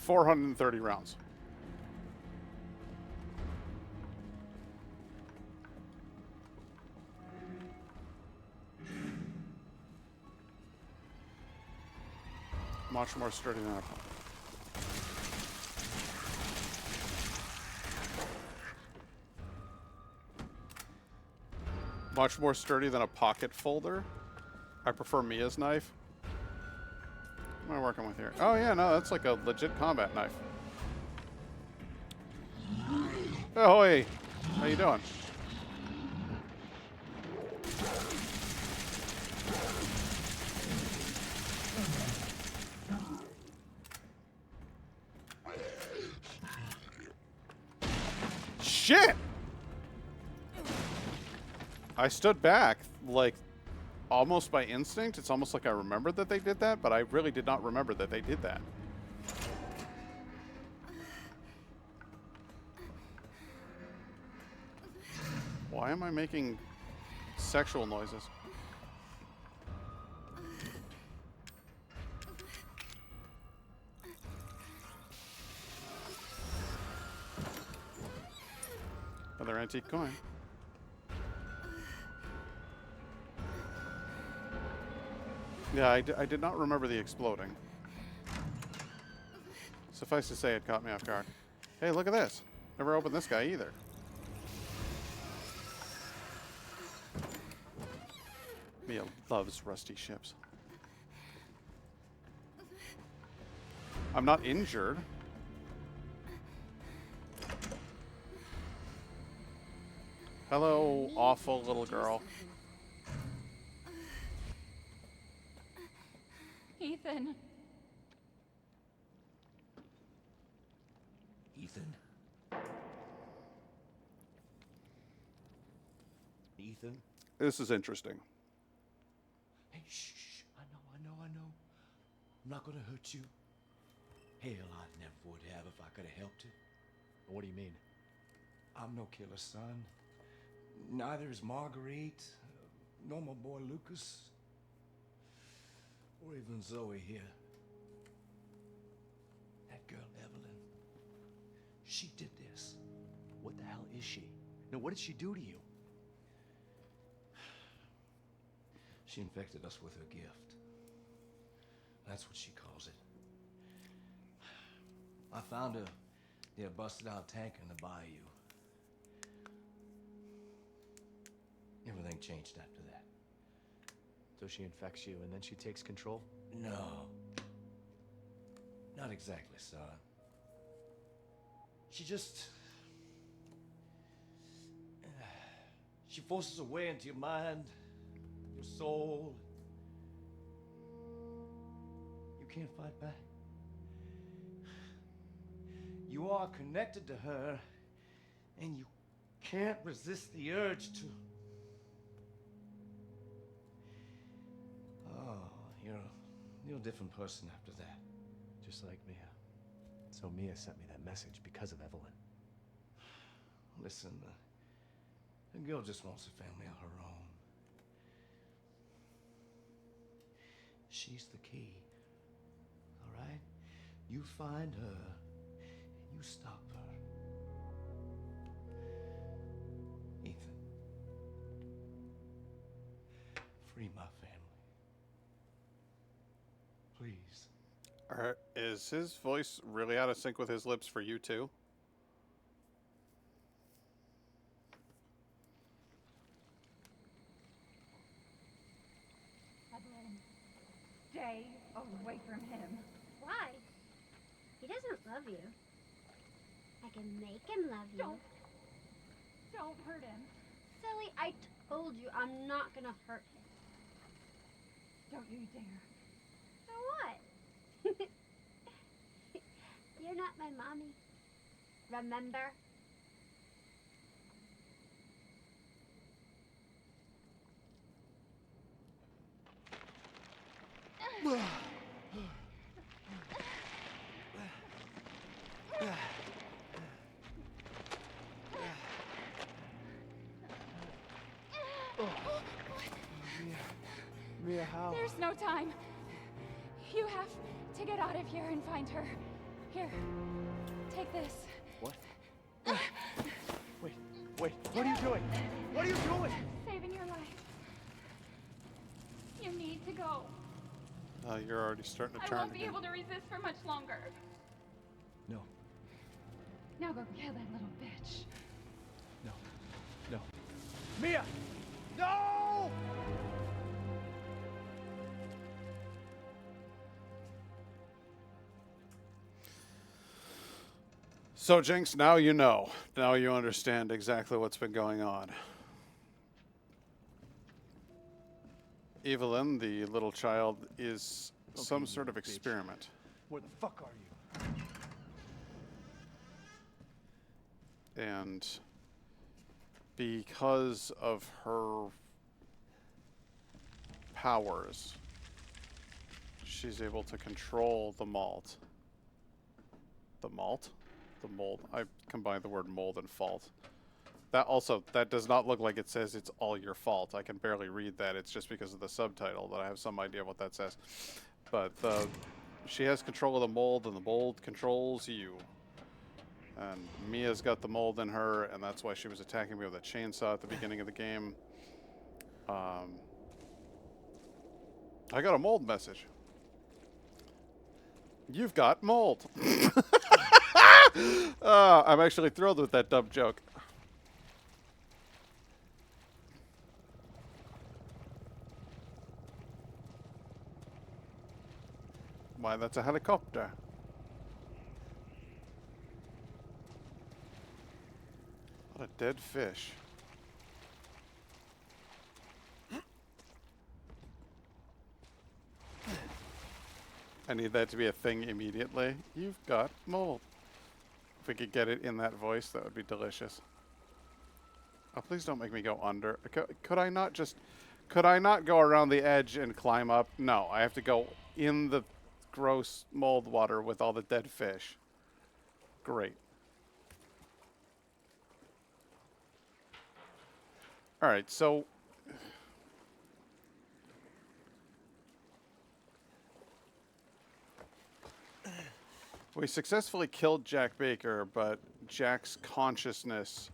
$430 rounds. Much more sturdy than I thought. Much more sturdy than a pocket folder. I prefer Mia's knife. What am I working with here? Oh yeah, no, that's like a legit combat knife. Ahoy! How you doing? Shit! I stood back, like, almost by instinct. It's almost like I remembered that they did that, but I really did not remember that they did that. Why am I making sexual noises? Another antique coin. Yeah, I did not remember the exploding. Suffice to say, it caught me off guard. Hey, look at this. Never opened this guy either. Mia loves rusty ships. I'm not injured. Hello, awful little girl. Ethan. Ethan? Ethan? This is interesting. Hey, shh, shh. I know. I'm not gonna hurt you. Hell, I never would have if I could have helped it. What do you mean? I'm no killer, son. Neither is Marguerite, nor my boy Lucas, or even Zoe here. That girl, Evelyn, she did this. What the hell is she? No, what did she do to you? She infected us with her gift. That's what she calls it. I found her near a busted out tanker in the bayou. Everything changed after that. So she infects you and then she takes control? No. Not exactly, son. She just... she forces her way into your mind, your soul. You can't fight back. You are connected to her, and you can't resist the urge to... Oh, you're a different person after that. Just like Mia. So Mia sent me that message because of Evelyn. Listen, the girl just wants a family of her own. She's the key, all right? You find her, and you stop her. Ethan, free my family. Please. Is his voice really out of sync with his lips for you too? Evelyn, stay away from him. Why? He doesn't love you. I can make him love you. Don't hurt him. Silly, I told you I'm not gonna hurt him. Don't you dare. So what? You're not my mommy. Remember? Mia, how? There's no time. You have to get out of here and find her. Here, take this. What? Wait, what are you doing? What are you doing? Saving your life. You need to go. You're already starting to I turn won't be again. able to resist for much longer. No, Now go kill that little bitch. no. Mia! No! So, Jinx, now you know. Now you understand exactly what's been going on. Evelyn, the little child, is some sort of experiment. Where the fuck are you? And because of her powers, she's able to control the malt. The malt? The mold. I combined the word mold and fault. That does not look like it says it's all your fault. I can barely read that. It's just because of the subtitle that I have some idea what that says. But she has control of the mold, and the mold controls you. And Mia's got the mold in her, and that's why she was attacking me with a chainsaw at the beginning of the game. I got a mold message. You've got mold. I'm actually thrilled with that dumb joke. Why, that's a helicopter. What a dead fish. I need that to be a thing immediately. You've got mold. If we could get it in that voice, that would be delicious. Oh, please don't make me go under. Could I not just... Could I not go around the edge and climb up? No, I have to go in the gross mold water with all the dead fish. Great. Alright, so... We successfully killed Jack Baker, but Jack's consciousness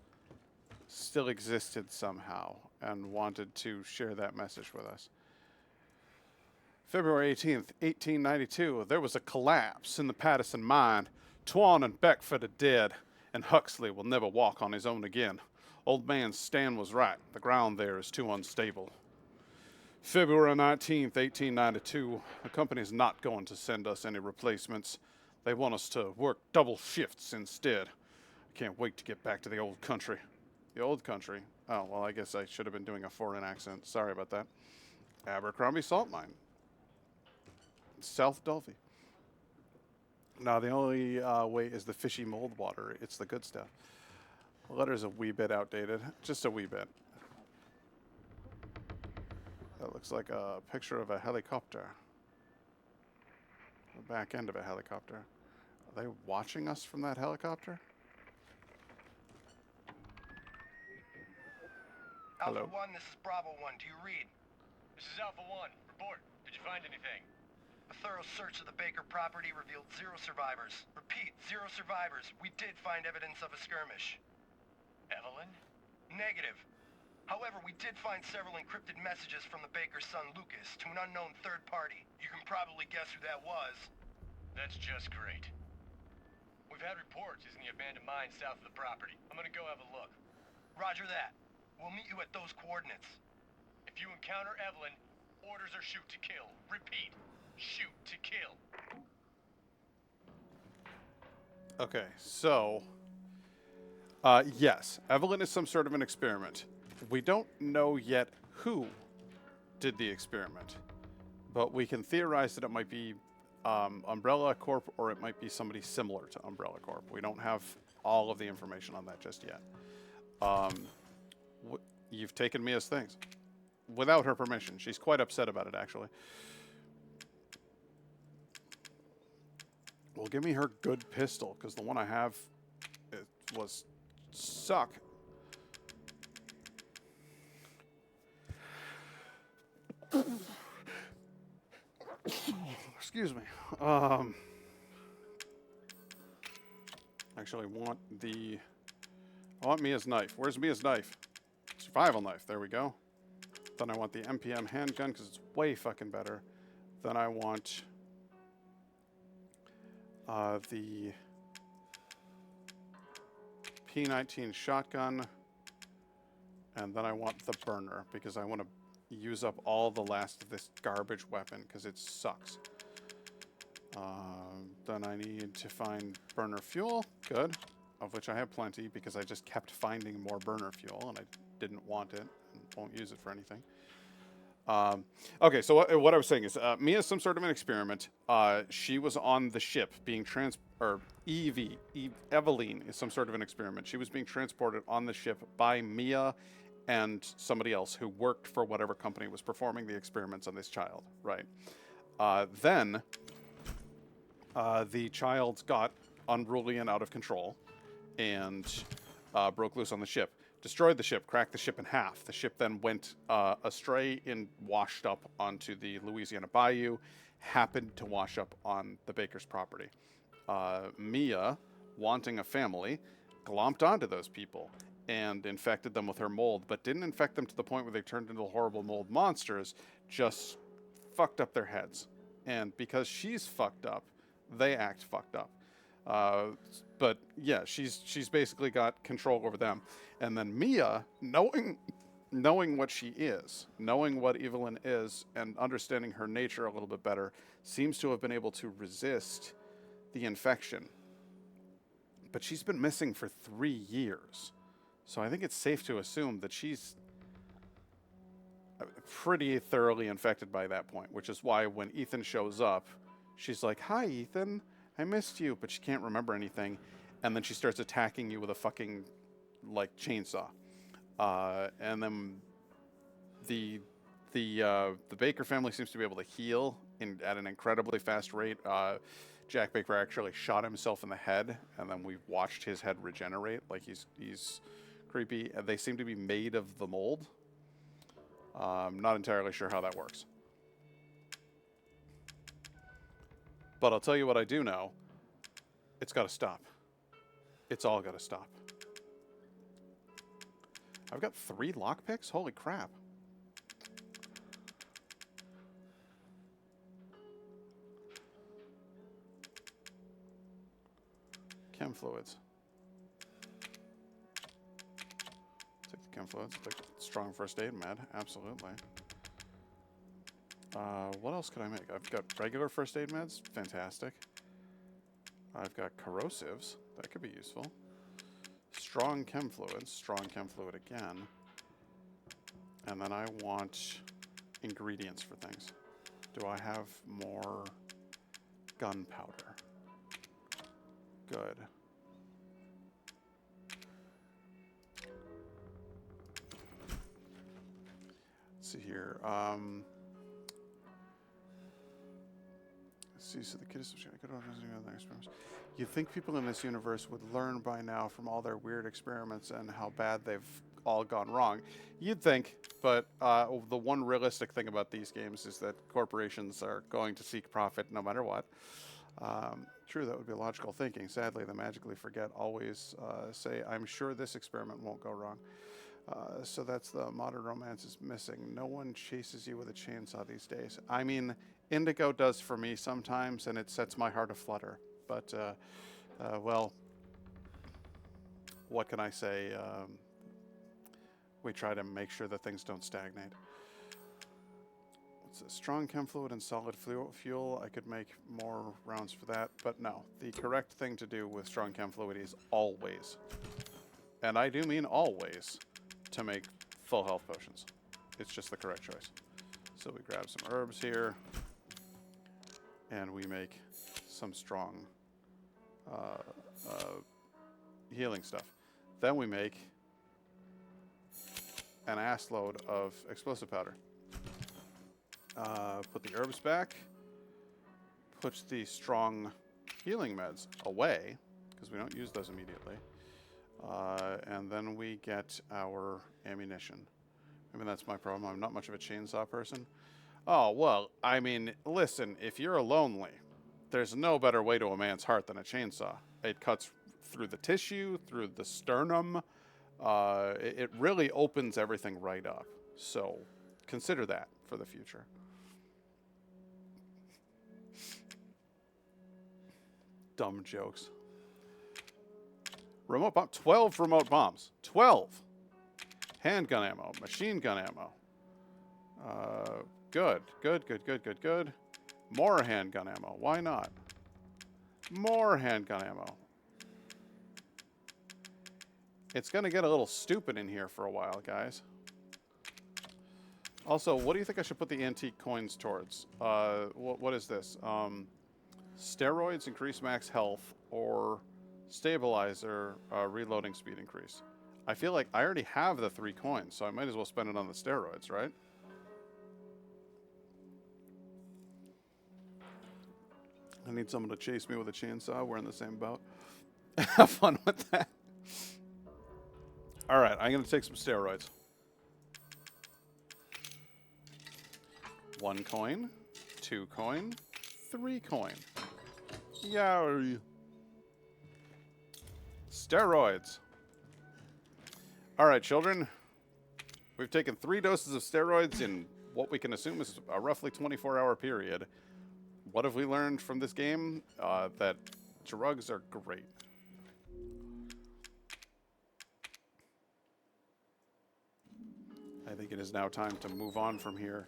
still existed somehow and wanted to share that message with us. February 18th, 1892, there was a collapse in the Paterson mine. Twan and Beckford are dead, and Huxley will never walk on his own again. Old man Stan was right. The ground there is too unstable. February 19th, 1892, the company's not going to send us any replacements. They want us to work double shifts instead. I can't wait to get back to the old country. The old country? Oh, well, I guess I should have been doing a foreign accent. Sorry about that. Abercrombie Salt Mine. South Dolphy. Now, the only way is the fishy mold water. It's the good stuff. The letter's a wee bit outdated. Just a wee bit. That looks like a picture of a helicopter. The back end of a helicopter. Are they watching us from that helicopter? Hello. Alpha 1, this is Bravo 1. Do you read? This is Alpha 1. Report. Did you find anything? A thorough search of the Baker property revealed 0 survivors. Repeat, 0 survivors. We did find evidence of a skirmish. Evelyn? Negative. However, we did find several encrypted messages from the Baker's son Lucas to an unknown third party. You can probably guess who that was. That's just great. We've had reports using the abandoned mine south of the property. I'm gonna go have a look. Roger that. We'll meet you at those coordinates. If you encounter Evelyn, orders are shoot to kill. Repeat, shoot to kill. Okay, so... yes, Evelyn is some sort of an experiment. We don't know yet who did the experiment, but we can theorize that it might be Umbrella Corp or it might be somebody similar to Umbrella Corp. We don't have all of the information on that just yet. You've taken Mia's things without her permission. She's quite upset about it, actually. Well, give me her good pistol, because the one I have was suck. Excuse me. Actually, I want Mia's knife. Where's Mia's knife? Survival knife. There we go. Then I want the MPM handgun because it's way fucking better. Then I want the P19 shotgun. And then I want the burner because I want to use up all the last of this garbage weapon because it sucks. Then I need to find burner fuel. Good. Of which I have plenty because I just kept finding more burner fuel and I didn't want it and won't use it for anything. Okay, so what I was saying is Mia's some sort of an experiment. She was on the ship being Eveline is some sort of an experiment. She was being transported on the ship by Mia and somebody else who worked for whatever company was performing the experiments on this child, right? Then the child got unruly and out of control and broke loose on the ship. Destroyed the ship, cracked the ship in half. The ship then went astray and washed up onto the Louisiana Bayou, happened to wash up on the Baker's property. Mia, wanting a family, glomped onto those people and infected them with her mold, but didn't infect them to the point where they turned into horrible mold monsters, just fucked up their heads. And because she's fucked up, they act fucked up. But yeah, she's basically got control over them. And then Mia, knowing what she is, knowing what Evelyn is, and understanding her nature a little bit better, seems to have been able to resist the infection. But she's been missing for 3 years. So I think it's safe to assume that she's pretty thoroughly infected by that point, which is why when Ethan shows up, she's like, "Hi, Ethan. I missed you," but she can't remember anything. And then she starts attacking you with a fucking, like, chainsaw. And then the Baker family seems to be able to heal at an incredibly fast rate. Jack Baker actually shot himself in the head, and then we watched his head regenerate. Like, he's creepy. And they seem to be made of the mold. I'm not entirely sure how that works. But I'll tell you what I do know. It's got to stop. It's all got to stop. I've got 3 lockpicks? Holy crap. Chem fluids. Take the chem fluids. Take strong first aid med. Absolutely. What else could I make? I've got regular first aid meds. Fantastic. I've got corrosives. That could be useful. Strong chem fluids. Strong chem fluid again. And then I want ingredients for things. Do I have more gunpowder? Good. Let's see here. Let's see. So the kid is good on other experiments. You'd think people in this universe would learn by now from all their weird experiments and how bad they've all gone wrong. You'd think, but the one realistic thing about these games is that corporations are going to seek profit no matter what. True, that would be logical thinking. Sadly, the magically forget always say, "I'm sure this experiment won't go wrong." So that's the modern romance is missing. No one chases you with a chainsaw these days. I mean, Indigo does for me sometimes, and it sets my heart aflutter. But, well, what can I say? We try to make sure that things don't stagnate. What's this? Strong chem fluid and solid fuel. I could make more rounds for that, but no. The correct thing to do with strong chem fluid is always, and I do mean always, to make full health potions. It's just the correct choice. So we grab some herbs here, and we make some strong healing stuff. Then we make an ass load of explosive powder. Put the herbs back. Put the strong healing meds away, because we don't use those immediately. And then we get our ammunition. Maybe that's my problem. I'm not much of a chainsaw person. Oh, well, I mean, listen, if you're lonely, there's no better way to a man's heart than a chainsaw. It cuts through the tissue, through the sternum. It really opens everything right up. So consider that for the future. Dumb jokes. Remote bomb. 12 remote bombs. 12. Handgun ammo. Machine gun ammo. Good. Good. More handgun ammo. Why not? More handgun ammo. It's going to get a little stupid in here for a while, guys. Also, what do you think I should put the antique coins towards? What is this? Steroids increase max health, or stabilizer reloading speed increase. I feel like I already have the 3 coins, so I might as well spend it on the steroids, right? I need someone to chase me with a chainsaw. We're in the same boat. Have fun with that. All right, I'm going to take some steroids. 1 coin, 2 coin, 3 coin. Yowie. Steroids. All right, children. We've taken 3 doses of steroids in what we can assume is a roughly 24-hour period. What have we learned from this game? That drugs are great. I think it is now time to move on from here.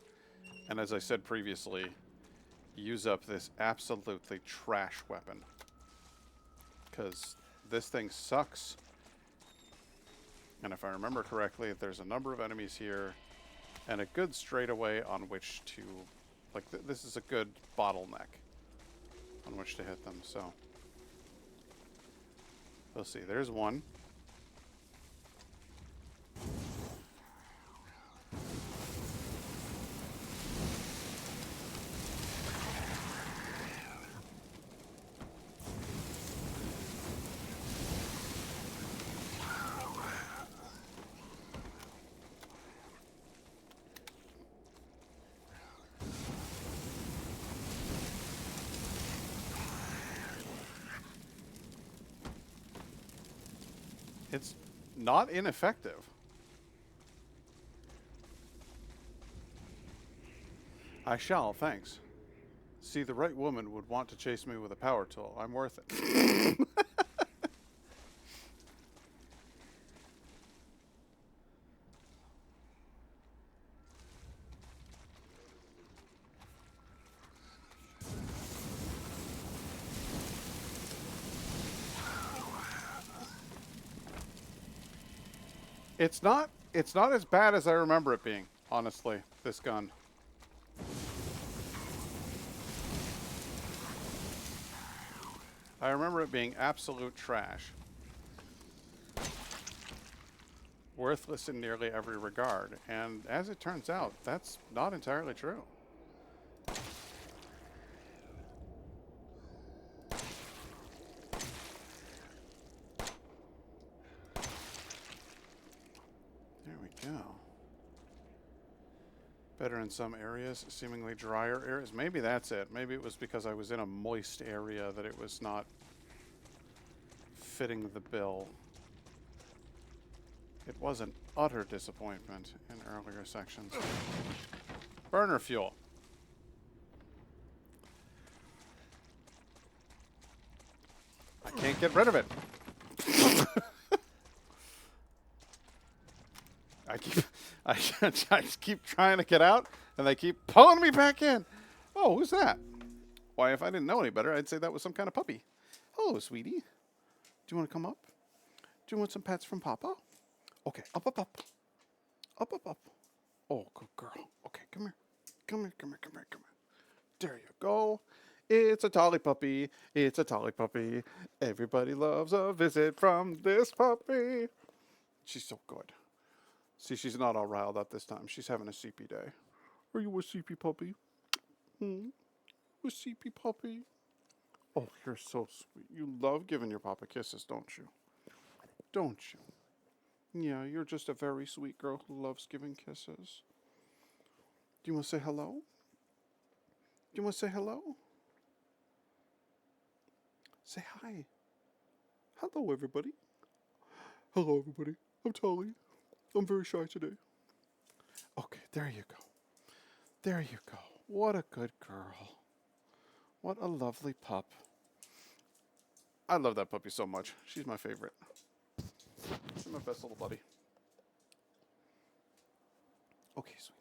And as I said previously, use up this absolutely trash weapon. Because this thing sucks. And if I remember correctly, there's a number of enemies here and a good straightaway on which to... Like, this is a good bottleneck on which to hit them, so... We'll see. There's one. It's not ineffective. I shall, thanks. See, the right woman would want to chase me with a power tool. I'm worth it. It's not as bad as I remember it being, honestly, this gun. I remember it being absolute trash. Worthless in nearly every regard, and as it turns out, that's not entirely true. There we go. Better in some areas, seemingly drier areas. Maybe that's it. Maybe it was because I was in a moist area that it was not fitting the bill. It was an utter disappointment in earlier sections. Burner fuel. I can't get rid of it. I just keep trying to get out, and they keep pulling me back in. Oh, who's that? Why, if I didn't know any better, I'd say that was some kind of puppy. Hello, sweetie. Do you want to come up? Do you want some pets from Papa? Okay, up, up, up. Up, up, up. Oh, good girl. Okay, come here. Come here, come here, come here, come here. There you go. It's a tolly puppy. It's a tolly puppy. Everybody loves a visit from this puppy. She's so good. See, she's not all riled up this time. She's having a CP day. Are you a CP puppy? A CP puppy? Oh, you're so sweet. You love giving your papa kisses, don't you? Don't you? Yeah, you're just a very sweet girl who loves giving kisses. Do you want to say hello? Do you want to say hello? Say hi. Hello, everybody. Hello, everybody. I'm Tolly. I'm very shy today. Okay, there you go. There you go. What a good girl. What a lovely pup. I love that puppy so much. She's my favorite. She's my best little buddy. Okay, sweetie.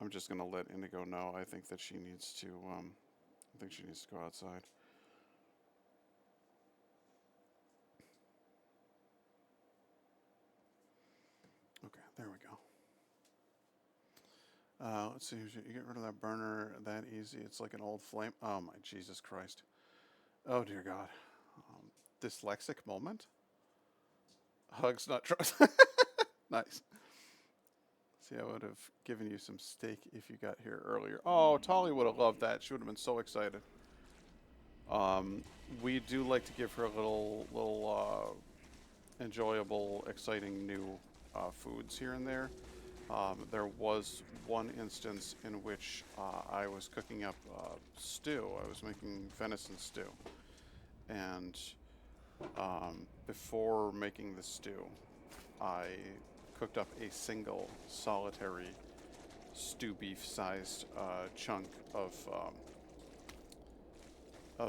I'm just gonna let Indigo know. I think that she needs to. I think she needs to go outside. Okay, there we go. Let's see. You get rid of that burner that easy. It's like an old flame. Oh my Jesus Christ. Oh dear God. Dyslexic moment. Hugs, not trust. Nice. See, I would have given you some steak if you got here earlier. Oh, Tolly would have loved that. She would have been so excited. We do like to give her a little enjoyable, exciting new foods here and there. There was one instance in which I was cooking up stew. I was making venison stew. And before making the stew, I cooked up a single solitary stew beef sized chunk of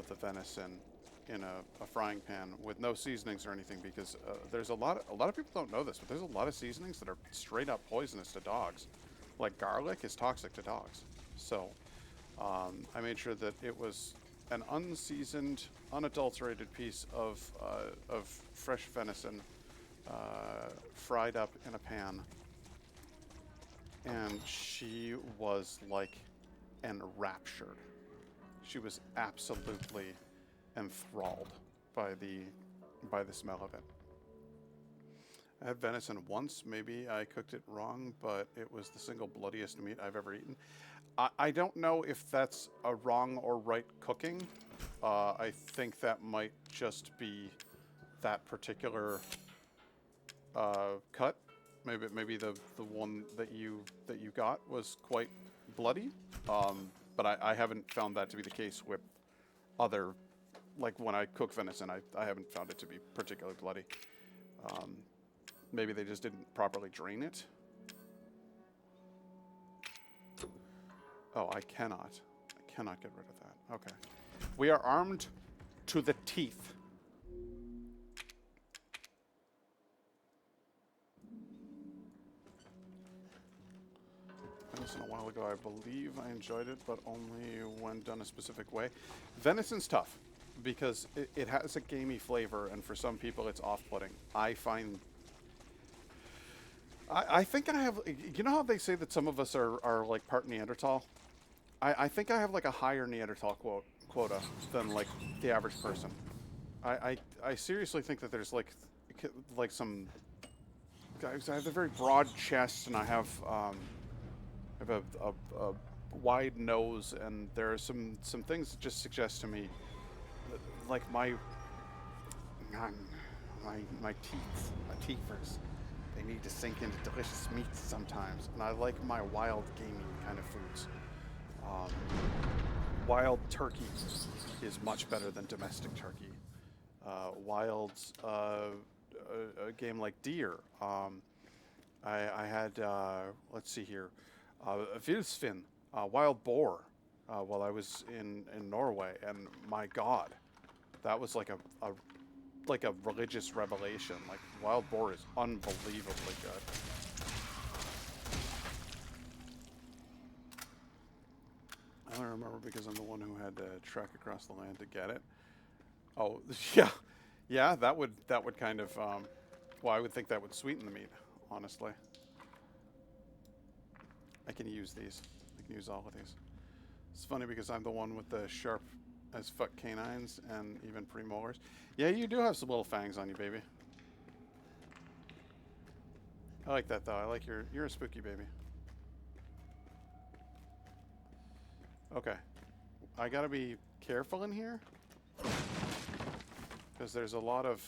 the venison in a frying pan with no seasonings or anything, because there's a lot of people don't know this, but there's a lot of seasonings that are straight up poisonous to dogs. Like garlic is toxic to dogs. So I made sure that it was an unseasoned, unadulterated piece of fresh venison fried up in a pan. And she was like enraptured. She was absolutely enthralled by the smell of it. I had venison once. Maybe I cooked it wrong, but it was the single bloodiest meat I've ever eaten. I don't know if that's a wrong or right cooking. I think that might just be that particular cut. Maybe the one that you got was quite bloody. But I haven't found that to be the case with other, like when I cook venison, I haven't found it to be particularly bloody. Maybe they just didn't properly drain it. Oh, I cannot get rid of that. Okay. We are armed to the teeth. Venison a while ago, I believe I enjoyed it, but only when done a specific way. Venison's tough because it has a gamey flavor, and for some people it's off-putting. I find... I think I have... You know how they say that some of us are like part Neanderthal? I think I have like a higher Neanderthal quota than like the average person. I seriously think that there's like some... I have a very broad chest, and I have a wide nose, and there are some things that just suggest to me that, like my teethers, they need to sink into delicious meats sometimes, and I like my wild gamey kind of foods. Wild turkey is much better than domestic turkey. Wild game like deer. I had let's see here. Vilsvin, wild boar, while I was in Norway, and my God, that was like a religious revelation. Like wild boar is unbelievably good. I don't remember because I'm the one who had to trek across the land to get it. Oh yeah, that would kind of well, I would think that would sweeten the meat, honestly. I can use these. I can use all of these. It's funny because I'm the one with the sharp as fuck canines and even premolars. Yeah, you do have some little fangs on you, baby. I like that though. I like you're a spooky baby. Okay. I gotta be careful in here because there's a lot of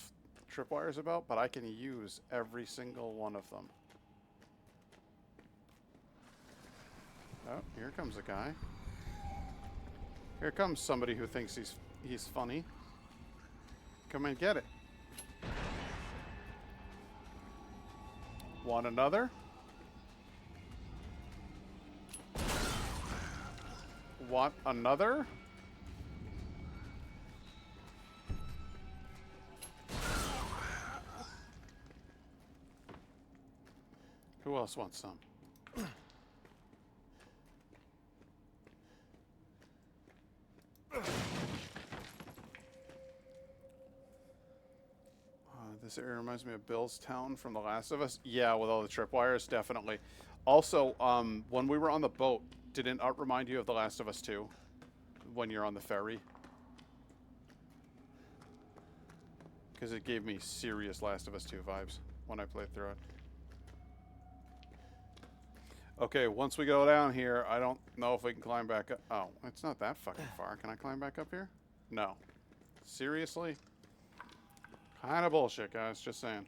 tripwires about, but I can use every single one of them. Oh, here comes a guy. Here comes somebody who thinks he's funny. Come and get it. Want another? Want another? Who else wants some? This area reminds me of Bill's town from The Last of Us. Yeah, with all the tripwires, definitely. Also, when we were on the boat, didn't it remind you of The Last of Us 2? When you're on the ferry? Because it gave me serious Last of Us 2 vibes when I played through it. Okay, once we go down here, I don't know if we can climb back up. Oh, it's not that fucking far. Can I climb back up here? No. Seriously? Kind of bullshit, guys. Just saying.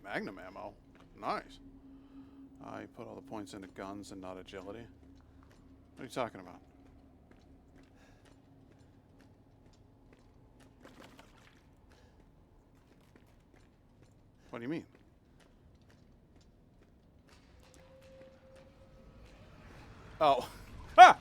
Magnum ammo. Nice. You put all the points into guns and not agility. What are you talking about? What do you mean? Oh. Ha!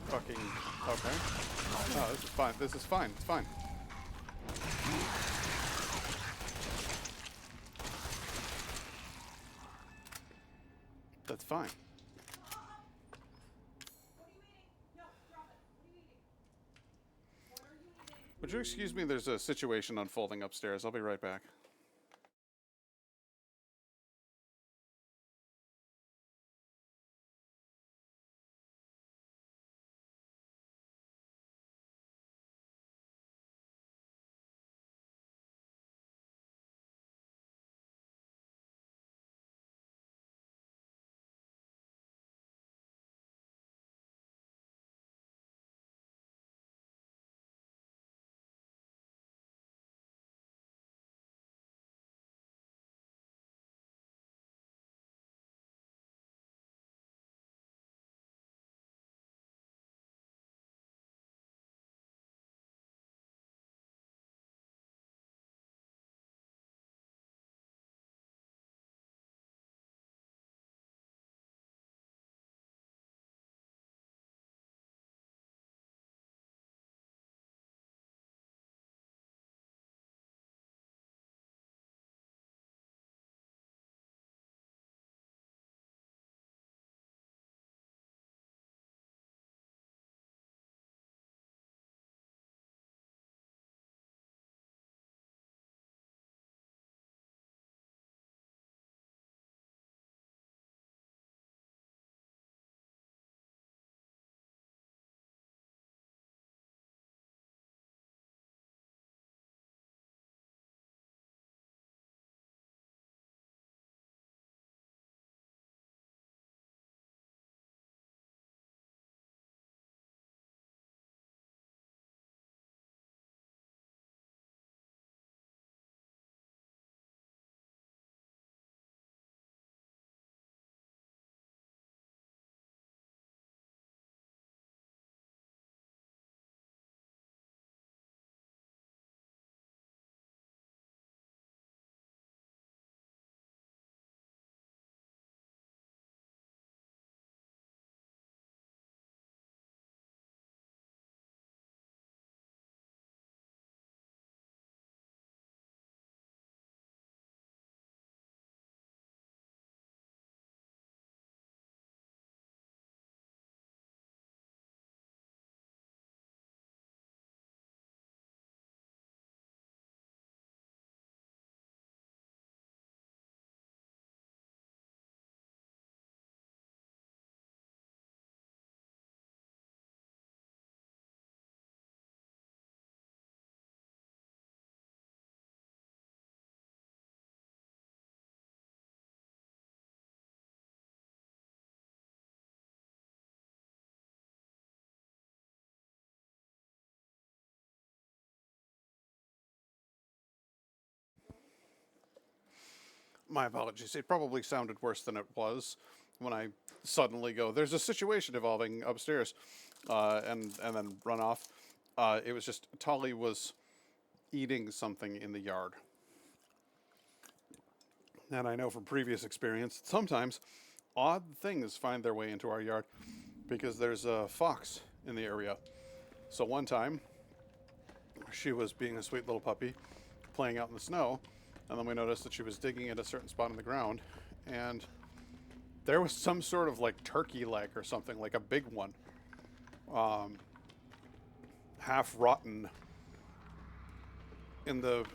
Fucking... Okay. No, this is fine. This is fine. It's fine. That's fine. Would you excuse me? There's a situation unfolding upstairs. I'll be right back. My apologies. It probably sounded worse than it was when I suddenly go, there's a situation evolving upstairs, and then run off. It was just, Tolly was eating something in the yard. And I know from previous experience, sometimes odd things find their way into our yard because there's a fox in the area. So one time, she was being a sweet little puppy, playing out in the snow, and then we noticed that she was digging at a certain spot on the ground, and there was some sort of like turkey leg or something, like a big one, half rotten in the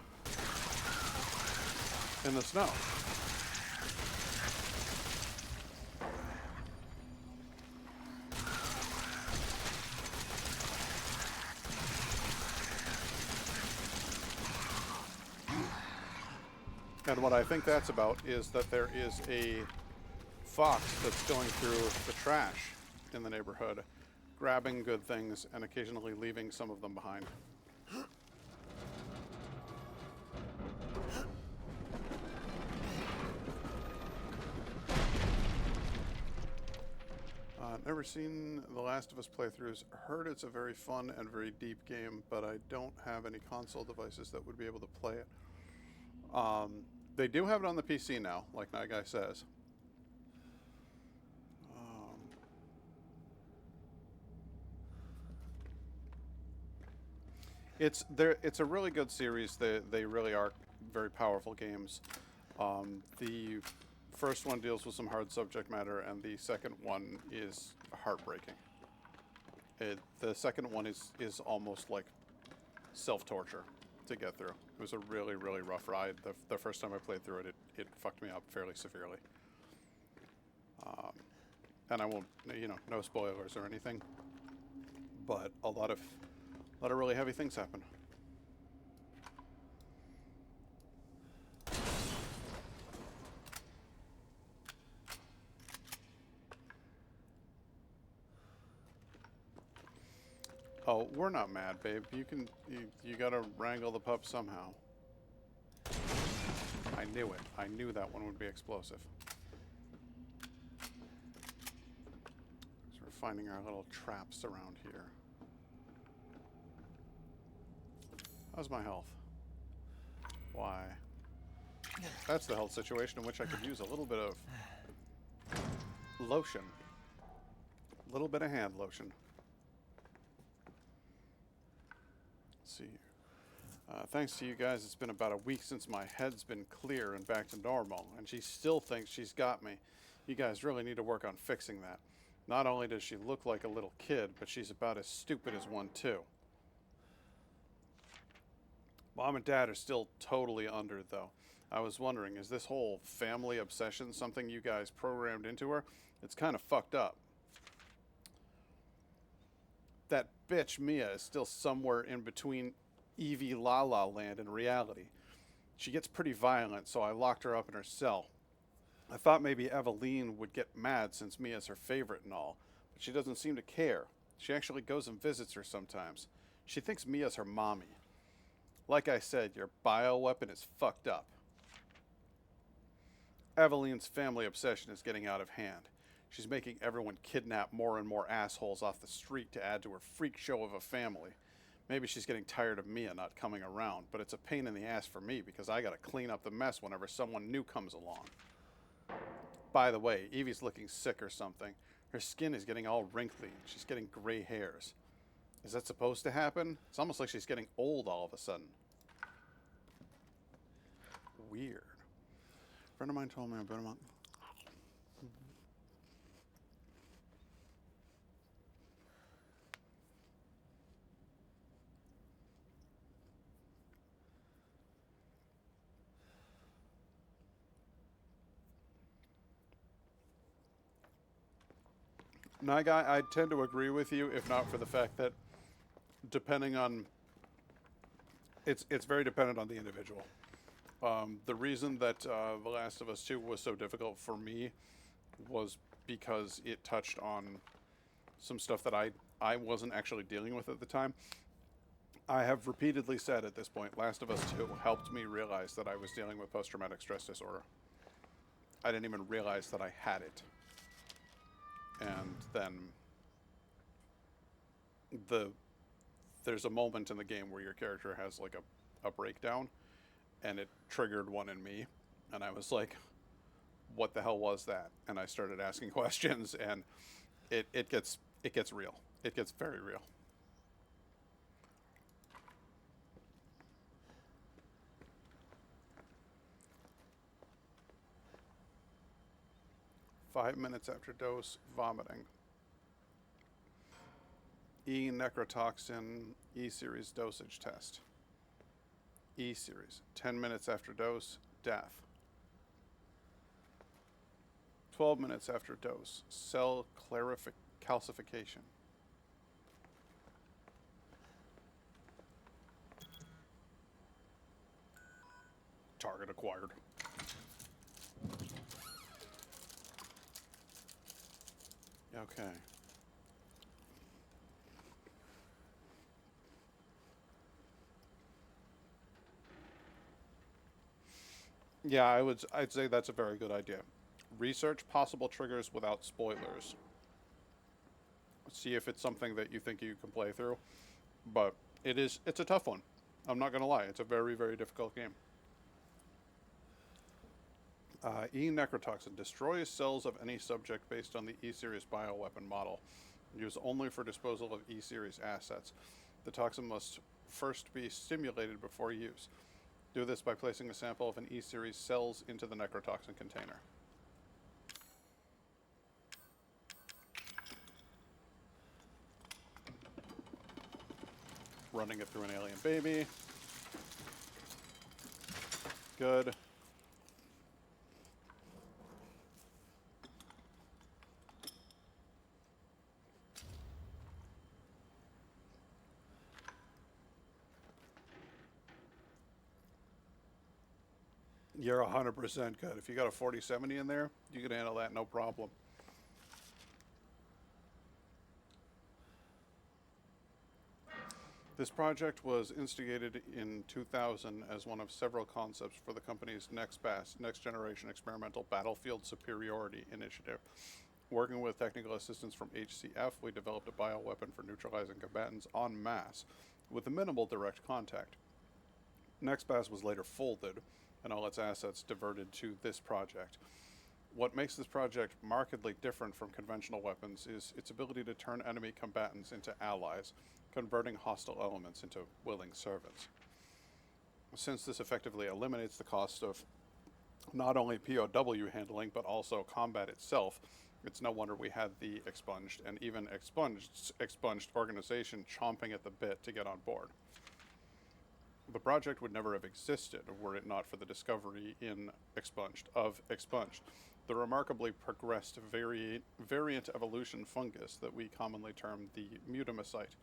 snow. And what I think that's about is that there is a fox that's going through the trash in the neighborhood, grabbing good things and occasionally leaving some of them behind. Never seen The Last of Us playthroughs. Heard it's a very fun and very deep game, but I don't have any console devices that would be able to play it. They do have it on the PC now, like that guy says. It's a really good series. They really are very powerful games. The first one deals with some hard subject matter, and the second one is heartbreaking. The second one is almost like self-torture to get through. It was a really, really rough ride. The first time I played through it, it fucked me up fairly severely. And I won't, no spoilers or anything, but a lot of really heavy things happen. Oh, we're not mad, babe. You gotta wrangle the pup somehow. I knew it. I knew that one would be explosive. So we're finding our little traps around here. How's my health? Why? That's the health situation in which I could use a little bit of lotion. A little bit of hand lotion. Let's see here. Thanks to you guys, it's been about a week since my head's been clear and back to normal, and she still thinks she's got me. You guys really need to work on fixing that. Not only does she look like a little kid, but she's about as stupid as one too. Mom and Dad are still totally under it, though. I was wondering, is this whole family obsession something you guys programmed into her? It's kind of fucked up. That bitch Mia is still somewhere in between Evie La La Land and reality. She gets pretty violent, so I locked her up in her cell. I thought maybe Eveline would get mad since Mia's her favorite and all, but she doesn't seem to care. She actually goes and visits her sometimes. She thinks Mia's her mommy. Like I said, your bioweapon is fucked up. Eveline's family obsession is getting out of hand. She's making everyone kidnap more and more assholes off the street to add to her freak show of a family. Maybe she's getting tired of Mia not coming around, but it's a pain in the ass for me because I gotta clean up the mess whenever someone new comes along. By the way, Evie's looking sick or something. Her skin is getting all wrinkly and she's getting gray hairs. Is that supposed to happen? It's almost like she's getting old all of a sudden. Weird. A friend of mine told me about a month. Nyguy, I tend to agree with you, if not for the fact that depending on... It's very dependent on the individual. The reason that The Last of Us 2 was so difficult for me was because it touched on some stuff that I wasn't actually dealing with at the time. I have repeatedly said at this point, Last of Us 2 helped me realize that I was dealing with post-traumatic stress disorder. I didn't even realize that I had it. And then there's a moment in the game where your character has like a breakdown, and it triggered one in me, and I was like, what the hell was that? And I started asking questions, and it gets real. It gets very real. "5 minutes after dose, vomiting. E necrotoxin, E series dosage test. E series, 10 minutes after dose, death. 12 minutes after dose, cell calcification. Target acquired. Okay. Yeah, I'd say that's a very good idea. Research possible triggers without spoilers. See if it's something that you think you can play through. But it's a tough one. I'm not going to lie. It's a very, very difficult game. E-necrotoxin destroys cells of any subject based on the E-Series bioweapon model. Used only for disposal of E-Series assets. The toxin must first be stimulated before use. Do this by placing a sample of an E-Series cells into the necrotoxin container. Running it through an alien baby. Good. You're 100% good. If you got a 4070 in there, you can handle that no problem. This project was instigated in 2000 as one of several concepts for the company's NextBAS, Next Generation Experimental Battlefield Superiority Initiative. Working with technical assistance from HCF, we developed a bioweapon for neutralizing combatants en masse with minimal direct contact. NextBAS was later folded and all its assets diverted to this project. What makes this project markedly different from conventional weapons is its ability to turn enemy combatants into allies, converting hostile elements into willing servants. Since this effectively eliminates the cost of not only POW handling, but also combat itself, it's no wonder we had the expunged and even expunged organization chomping at the bit to get on board. The project would never have existed were it not for the discovery in Expunged of Expunged, the remarkably progressed variant evolution fungus that we commonly term the mutamycete.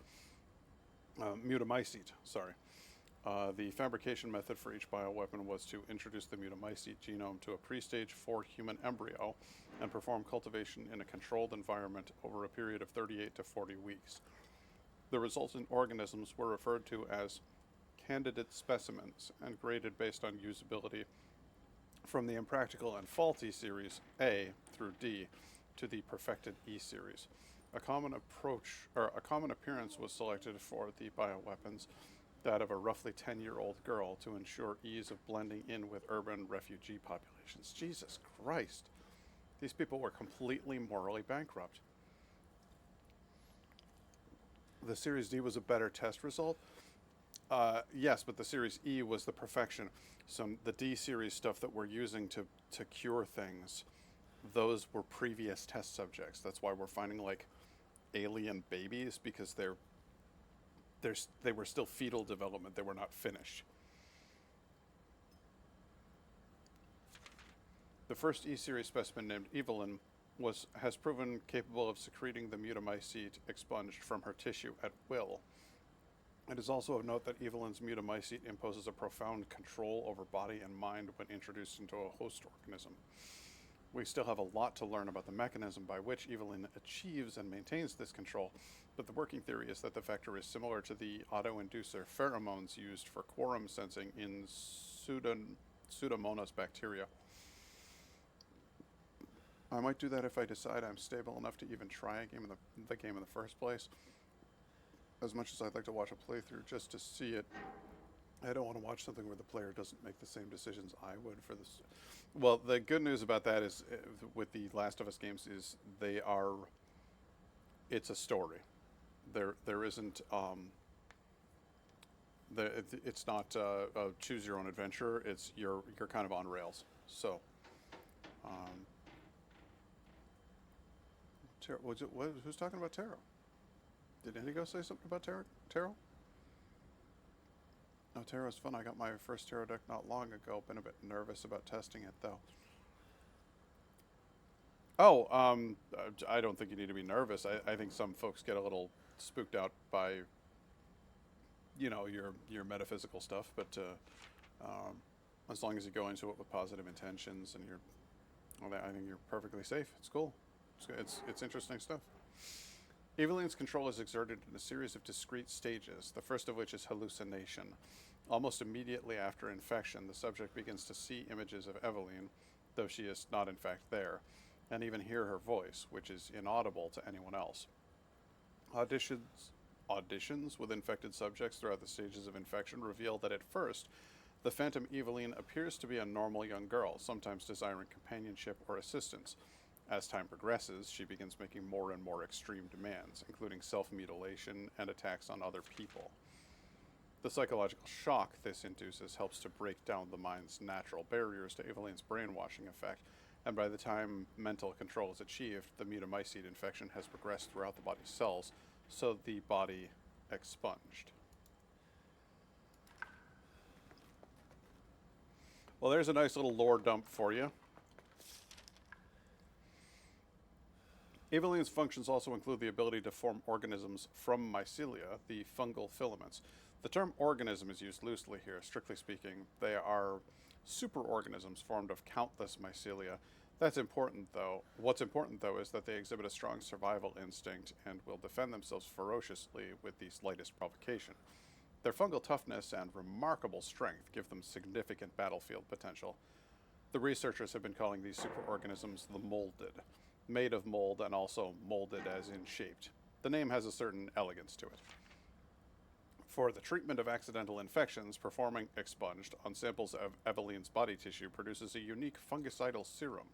The fabrication method for each bioweapon was to introduce the mutamycete genome to a pre-stage 4 human embryo and perform cultivation in a controlled environment over a period of 38 to 40 weeks. The resultant organisms were referred to as candidate specimens and graded based on usability from the impractical and faulty series A through D to the perfected E series. A common appearance was selected for the bioweapons, that of a roughly 10-year-old girl to ensure ease of blending in with urban refugee populations. Jesus Christ. These people were completely morally bankrupt. The Series D was a better test result. Yes, but the Series E was the perfection. The D series stuff that we're using to cure things, those were previous test subjects. That's why we're finding like alien babies, because they were still fetal development. They were not finished. The first E series specimen, named Evelyn, has proven capable of secreting the mutamycete expunged from her tissue at will. It is also of note that Evelyn's mutamycete imposes a profound control over body and mind when introduced into a host organism. We still have a lot to learn about the mechanism by which Evelyn achieves and maintains this control, but the working theory is that the vector is similar to the auto-inducer pheromones used for quorum sensing in Pseudomonas bacteria. I might do that if I decide I'm stable enough to even try the game in the first place. As much as I'd like to watch a playthrough just to see it, I don't want to watch something where the player doesn't make the same decisions I would for this. Well, the good news about that is, with the Last of Us games, is it's a story. There isn't, it's not a choose your own adventure. It's you're kind of on rails. So, who's talking about tarot? Did Indigo say something about tarot? No, tarot's fun. I got my first tarot deck not long ago. Been a bit nervous about testing it, though. Oh, I don't think you need to be nervous. I think some folks get a little spooked out by, your metaphysical stuff. But as long as you go into it with positive intentions and I think you're perfectly safe. It's cool. It's interesting stuff. Evelyn's control is exerted in a series of discrete stages, the first of which is hallucination. Almost immediately after infection, the subject begins to see images of Evelyn, though she is not in fact there, and even hear her voice, which is inaudible to anyone else. Auditions with infected subjects throughout the stages of infection reveal that at first, the Phantom Eveline appears to be a normal young girl, sometimes desiring companionship or assistance. As time progresses, she begins making more and more extreme demands, including self-mutilation and attacks on other people. The psychological shock this induces helps to break down the mind's natural barriers to Eveline's brainwashing effect, and by the time mental control is achieved, the mutamycete infection has progressed throughout the body's cells, so the body expunged. Well, there's a nice little lore dump for you. Eveline's functions also include the ability to form organisms from mycelia, the fungal filaments. The term organism is used loosely here. Strictly speaking, they are superorganisms formed of countless mycelia. That's important, though. What's important, though, is that they exhibit a strong survival instinct and will defend themselves ferociously with the slightest provocation. Their fungal toughness and remarkable strength give them significant battlefield potential. The researchers have been calling these superorganisms the molded, made of mold and also molded as in shaped. The name has a certain elegance to it. For the treatment of accidental infections, performing expunged on samples of Eveline's body tissue produces a unique fungicidal serum.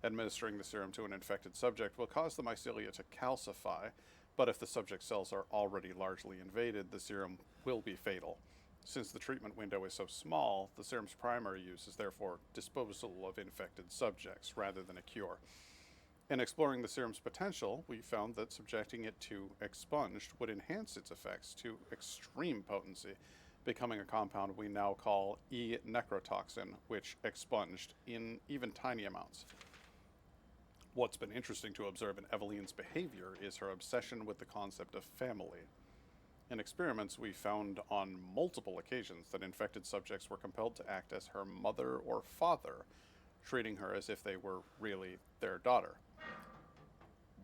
Administering the serum to an infected subject will cause the mycelia to calcify, but if the subject's cells are already largely invaded, the serum will be fatal. Since the treatment window is so small, the serum's primary use is therefore disposal of infected subjects rather than a cure. In exploring the serum's potential, we found that subjecting it to expunged would enhance its effects to extreme potency, becoming a compound we now call E-necrotoxin, which expunged in even tiny amounts. What's been interesting to observe in Eveline's behavior is her obsession with the concept of family. In experiments, we found on multiple occasions that infected subjects were compelled to act as her mother or father, treating her as if they were really their daughter.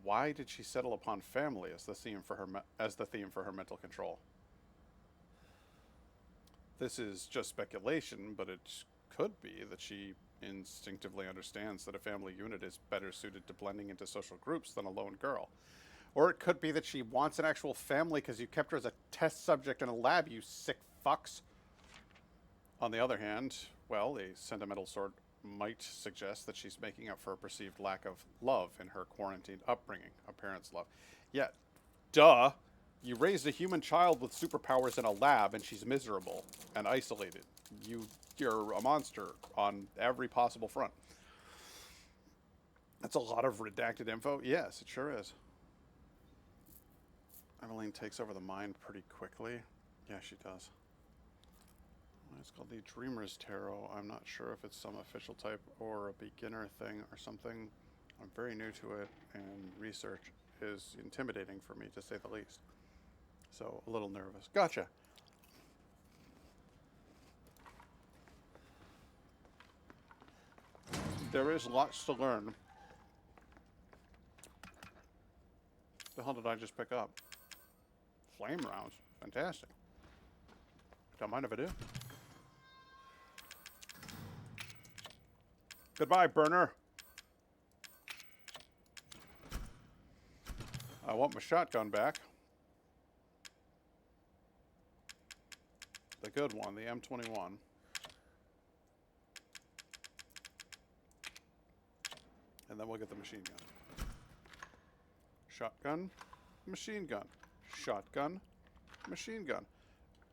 Why did she settle upon family as the theme for her mental control? This is just speculation, but it could be that she instinctively understands that a family unit is better suited to blending into social groups than a lone girl. Or it could be that she wants an actual family because you kept her as a test subject in a lab, you sick fucks. On the other hand, well, a sentimental sort might suggest that she's making up for a perceived lack of love in her quarantined upbringing, a parent's love. Yet, duh! You raised a human child with superpowers in a lab and she's miserable and isolated. You're a monster on every possible front. That's a lot of redacted info. Yes, it sure is. Eveline takes over the mind pretty quickly. Yeah, she does. It's called the Dreamer's Tarot. I'm not sure if it's some official type or a beginner thing or something. I'm very new to it, and research is intimidating for me, to say the least. So, a little nervous. Gotcha. There is lots to learn. The hell did I just pick up? Flame rounds. Fantastic. Don't mind if I do. Goodbye, burner. I want my shotgun back. The good one, the M21. And then we'll get the machine gun. Shotgun, machine gun. Shotgun, machine gun.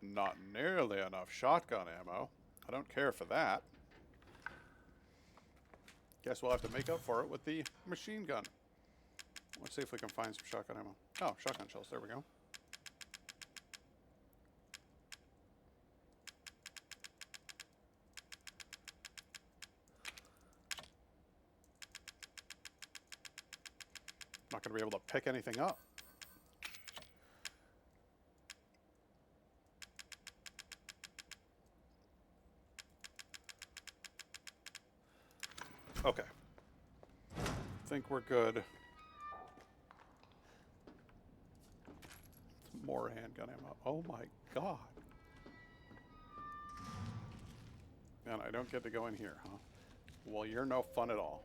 Not nearly enough shotgun ammo. I don't care for that. Guess we'll have to make up for it with the machine gun. Let's see if we can find some shotgun ammo. Oh, shotgun shells. There we go. Not going to be able to pick anything up. Okay. Think we're good. More handgun ammo. Oh my god. And I don't get to go in here, huh? Well, you're no fun at all.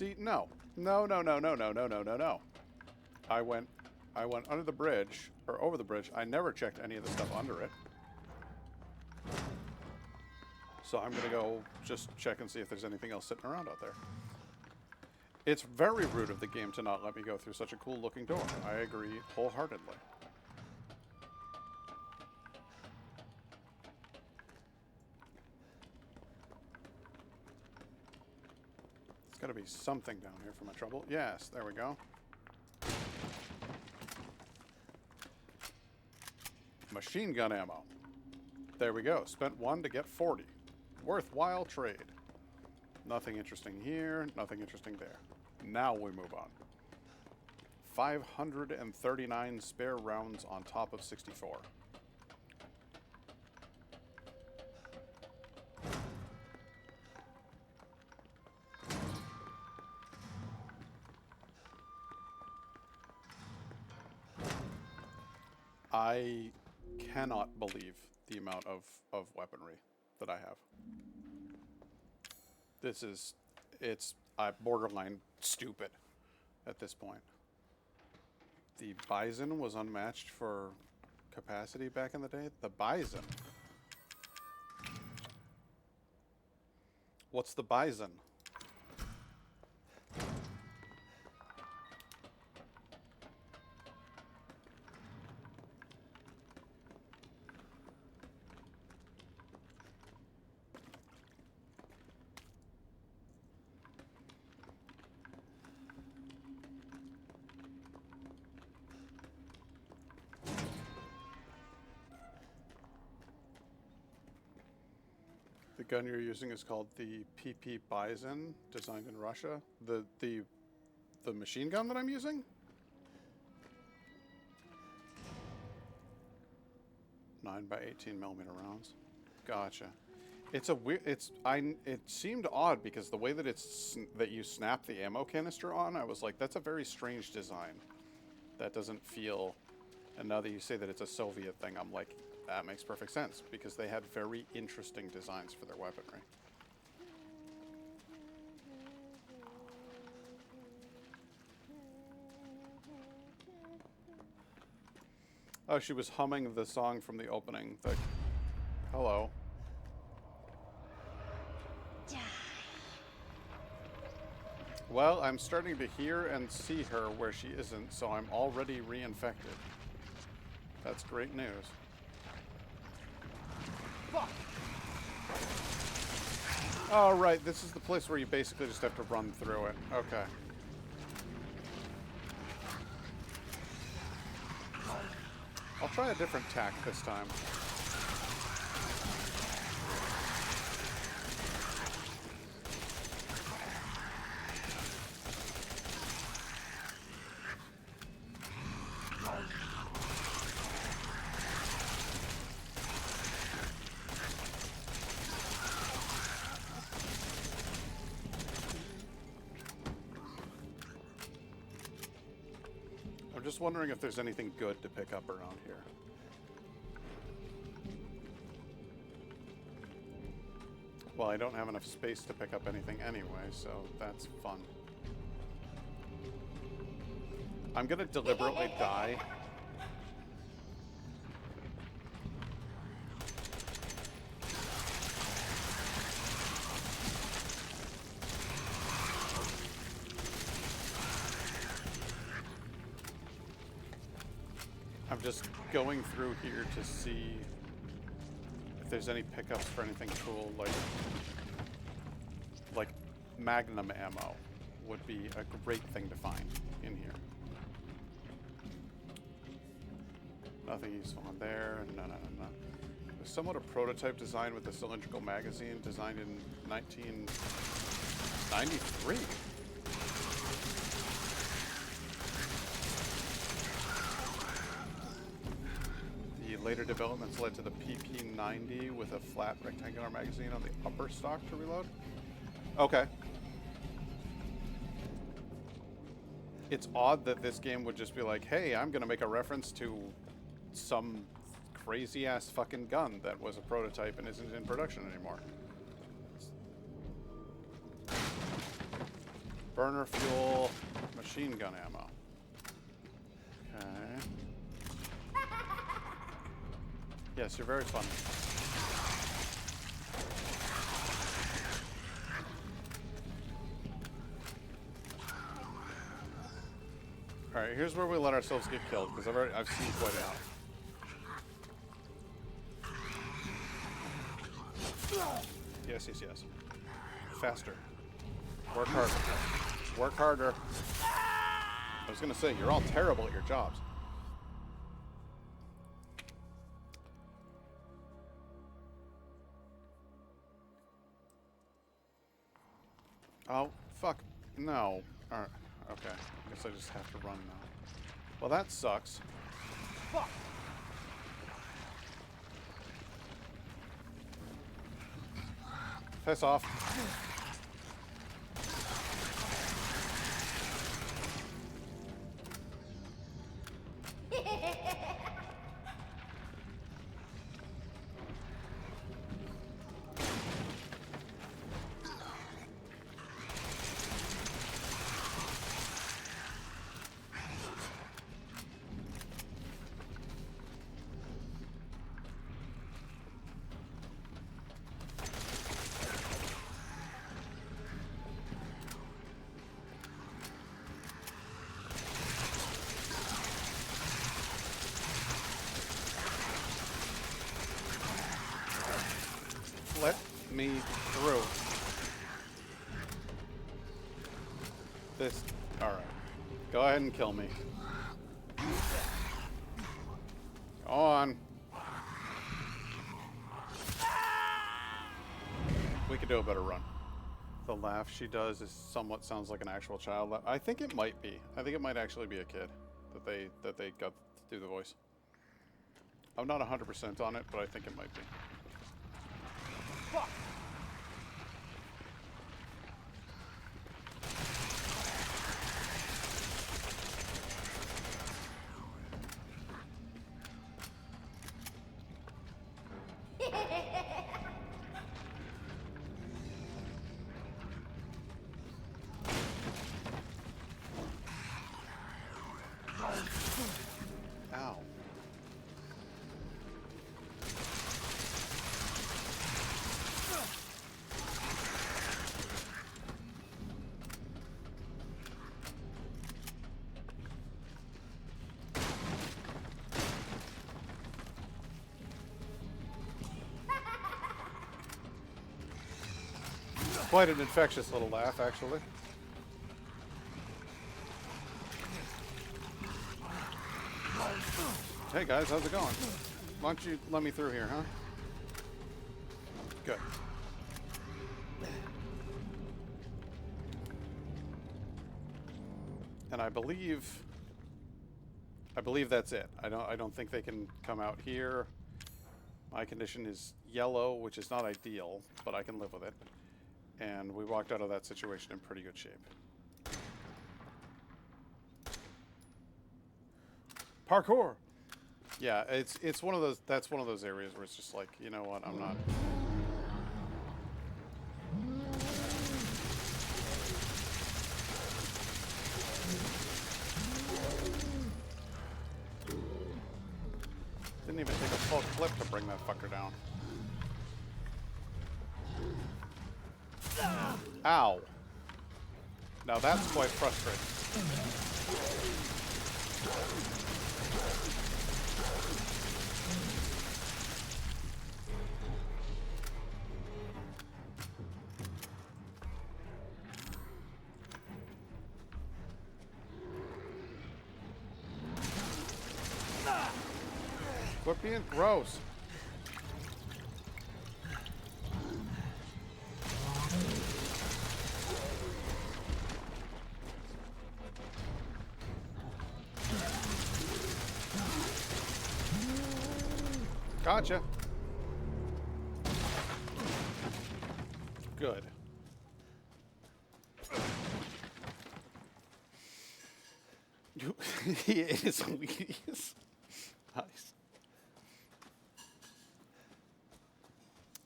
See, no. No, no, no, no, no, no, no, no, no. I went under the bridge, or over the bridge. I never checked any of the stuff under it. So I'm gonna go just check and see if there's anything else sitting around out there. It's very rude of the game to not let me go through such a cool looking door. I agree wholeheartedly. There's gotta be something down here for my trouble. Yes, there we go. Machine gun ammo. There we go. Spent 1 to get 40. Worthwhile trade. Nothing interesting here. Nothing interesting there. Now we move on. 539 spare rounds on top of 64. I cannot believe the amount of weaponry that I have. This is, it's borderline stupid at this point. The Bison was unmatched for capacity back in the day. The Bison. What's the Bison? The gun you're using is called the PP Bison, designed in Russia. The machine gun that I'm using? Nine by 18 millimeter rounds. Gotcha. It's a weird. It seemed odd because the way that that you snap the ammo canister on, I was like, that's a very strange design. That doesn't feel. And now that you say that it's a Soviet thing, I'm like, that makes perfect sense because they had very interesting designs for their weaponry. Oh, she was humming the song from the opening. The hello. Well, I'm starting to hear and see her where she isn't, so I'm already reinfected. That's great news. Fuck! Oh, right, this is the place where you basically just have to run through it. Okay. I'll try a different tack this time. I'm just wondering if there's anything good to pick up around here. Well, I don't have enough space to pick up anything anyway, so that's fun. I'm gonna deliberately die. I'm just going through here to see if there's any pickups for anything cool, like Magnum ammo would be a great thing to find in here. Nothing useful in there. No. It was somewhat a prototype design with a cylindrical magazine designed in 1993. Later developments led to the PP90 with a flat rectangular magazine on the upper stock to reload. Okay. It's odd that this game would just be like, hey, I'm gonna make a reference to some crazy ass fucking gun that was a prototype and isn't in production anymore. Burner fuel, machine gun ammo. Okay. Yes, you're very funny. Alright, here's where we let ourselves get killed, because I've seen quite enough. Yes, yes, yes. Faster. Work harder. Work harder. I was gonna say, you're all terrible at your jobs. Oh, fuck. No. Alright, okay. I guess I just have to run now. Well, that sucks. Fuck! Piss off. Let me through. This. Alright. Go ahead and kill me. Go on. We could do a better run. The laugh she does is somewhat sounds like an actual child laugh. I think it might be. I think it might actually be a kid that they got to do the voice. I'm not 100% on it, but I think it might be. Fuck. Ow. Quite an infectious little laugh, actually. Hey guys, how's it going? Why don't you let me through here, huh? Good. And I believe that's it. I don't think they can come out here. My condition is yellow, which is not ideal, but I can live with it. And we walked out of that situation in pretty good shape. Parkour. Yeah, it's one of those. That's one of those areas where it's just like, you know what? I'm not. Didn't even take a full clip to bring that fucker down. Ow. Now that's quite frustrating. Quit being gross. Gotcha. Good. It is Wheaties. Nice.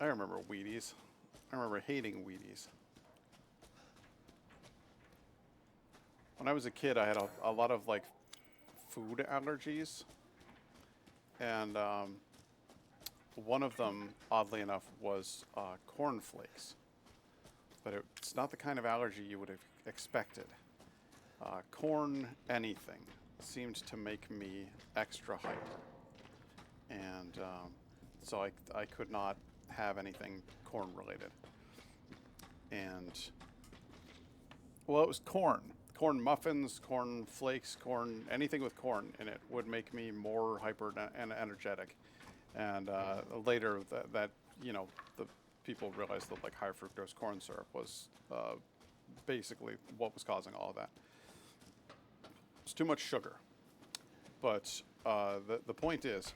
I remember Wheaties. I remember hating Wheaties. when I was a kid, I had a lot of like food allergies, and one of them, oddly enough, was cornflakes. But it's not the kind of allergy you would have expected. Corn anything seemed to make me extra hyper, and so I could not have anything corn related. And well, it was corn muffins, corn flakes, corn, anything with corn in it would make me more hyper and energetic. And later that you know, the people realized that like high fructose corn syrup was basically what was causing all of that. It's too much sugar. But the point is,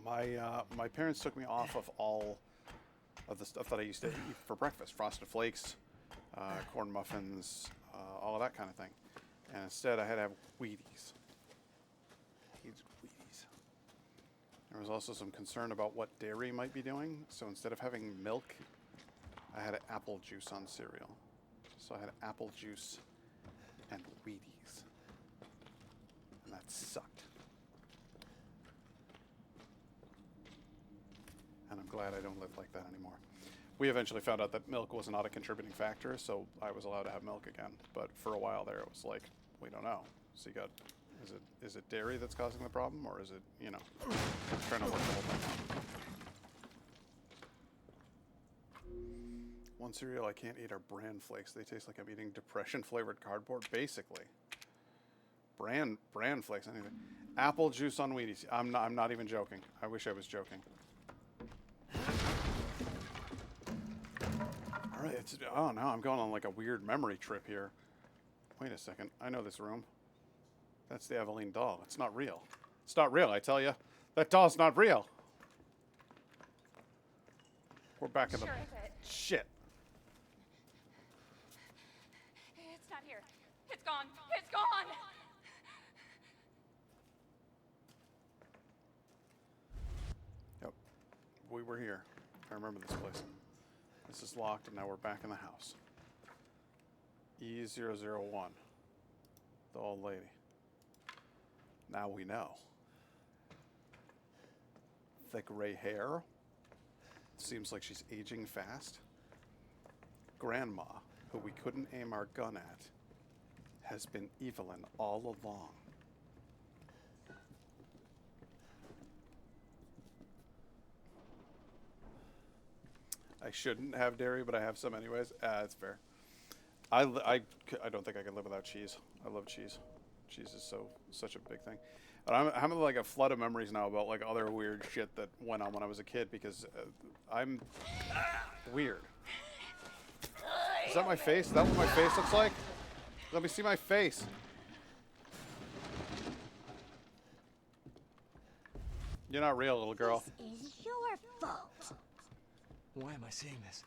my parents took me off of all of the stuff that I used to eat for breakfast: Frosted Flakes, corn muffins, all of that kind of thing. And instead, I had to have Wheaties. Wheaties. There was also some concern about what dairy might be doing, so instead of having milk, I had apple juice on cereal. So I had apple juice and Wheaties. And that sucked. And I'm glad I don't live like that anymore. We eventually found out that milk was not a contributing factor, so I was allowed to have milk again. But for a while there, it was like, we don't know. So you got, is it dairy that's causing the problem, or is it, you know, trying to work the whole thing out? One cereal I can't eat are bran flakes. They taste like I'm eating depression-flavored cardboard, basically. Bran flakes, anything. Apple juice on Wheaties. I'm not even joking. I wish I was joking. All right, oh no, I'm going on like a weird memory trip here. Wait a second, I know this room. That's the Eveline doll. It's not real. It's not real, I tell you. That doll's not real. We're back in the shit. It's not here. It's gone. It's gone. Yep, we were here. I remember this place. This is locked, and now we're back in the house. E001. The old lady. Now we know. The gray hair. Seems like she's aging fast. Grandma, who we couldn't aim our gun at, has been Evelyn all along. I shouldn't have dairy, but I have some anyways. It's fair. I don't think I can live without cheese. I love cheese. Cheese is such a big thing. But I'm having like a flood of memories now about like other weird shit that went on when I was a kid, because I'm weird. Is that my face? Is that what my face looks like? Let me see my face. You're not real, little girl. This is your fault. Why am I seeing this?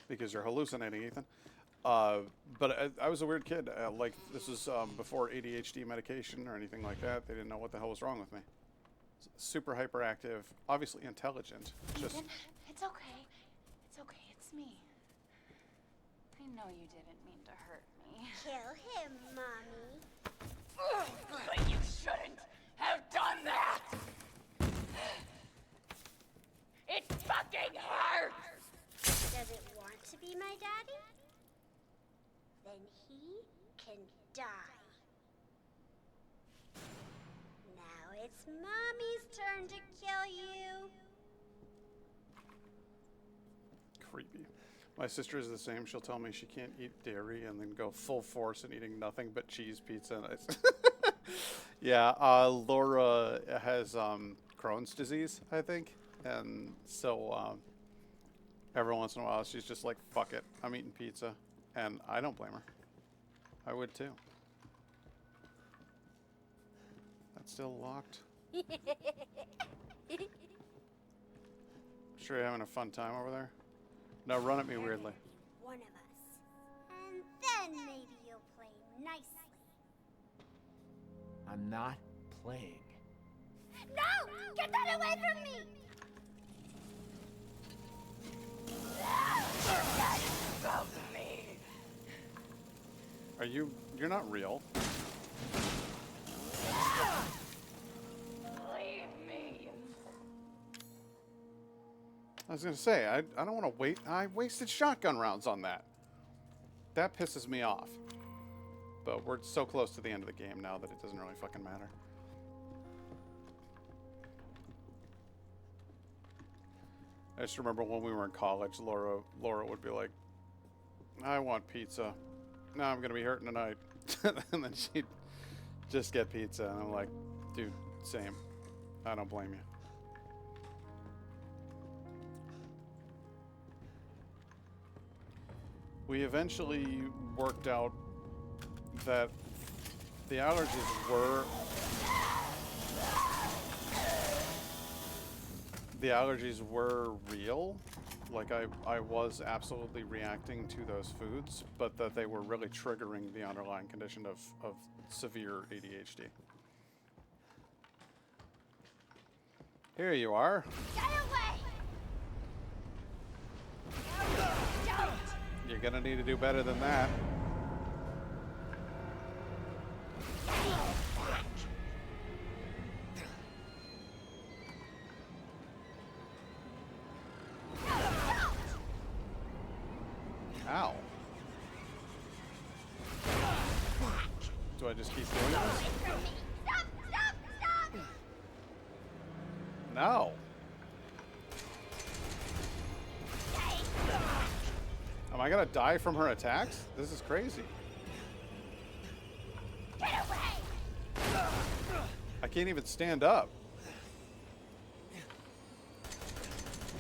Because you're hallucinating, Ethan. But I was a weird kid. Like, this was before ADHD medication or anything like that. They didn't know what the hell was wrong with me. Super hyperactive, obviously intelligent. Just Ethan, it's okay. It's okay. It's me. I know you didn't mean to hurt me. Kill him, Mommy. But you shouldn't have done that! It fucking hurts! Does it want to be my daddy? Then he can die. Now it's Mommy's turn to kill you. creepy. My sister is the same. She'll tell me she can't eat dairy and then go full force in eating nothing but cheese, pizza, and ice. Yeah, Laura has Crohn's disease, I think. And so every once in a while she's just like, fuck it, I'm eating pizza. And I don't blame her. I would too. That's still locked. Sure you're having a fun time over there? Now run at me weirdly. One of us. And then maybe you'll play nicely. I'm not playing. No! Get that away from me! You're not real. Leave me. I was gonna say, I don't want to wait. I wasted shotgun rounds on that. That pisses me off. But we're so close to the end of the game now that it doesn't really fucking matter. I just remember when we were in college, Laura would be like, I want pizza. No, I'm gonna be hurting tonight. And then she'd just get pizza. And I'm like, dude, same. I don't blame you. We eventually worked out that the allergies were real. Like I was absolutely reacting to those foods, but that they were really triggering the underlying condition of severe ADHD. Here you are. Get away! Don't! You're gonna need to do better than that. Ow. Do I just keep doing this? Stop! Stop! Stop! No. Am I gonna die from her attacks? This is crazy. Get away! I can't even stand up.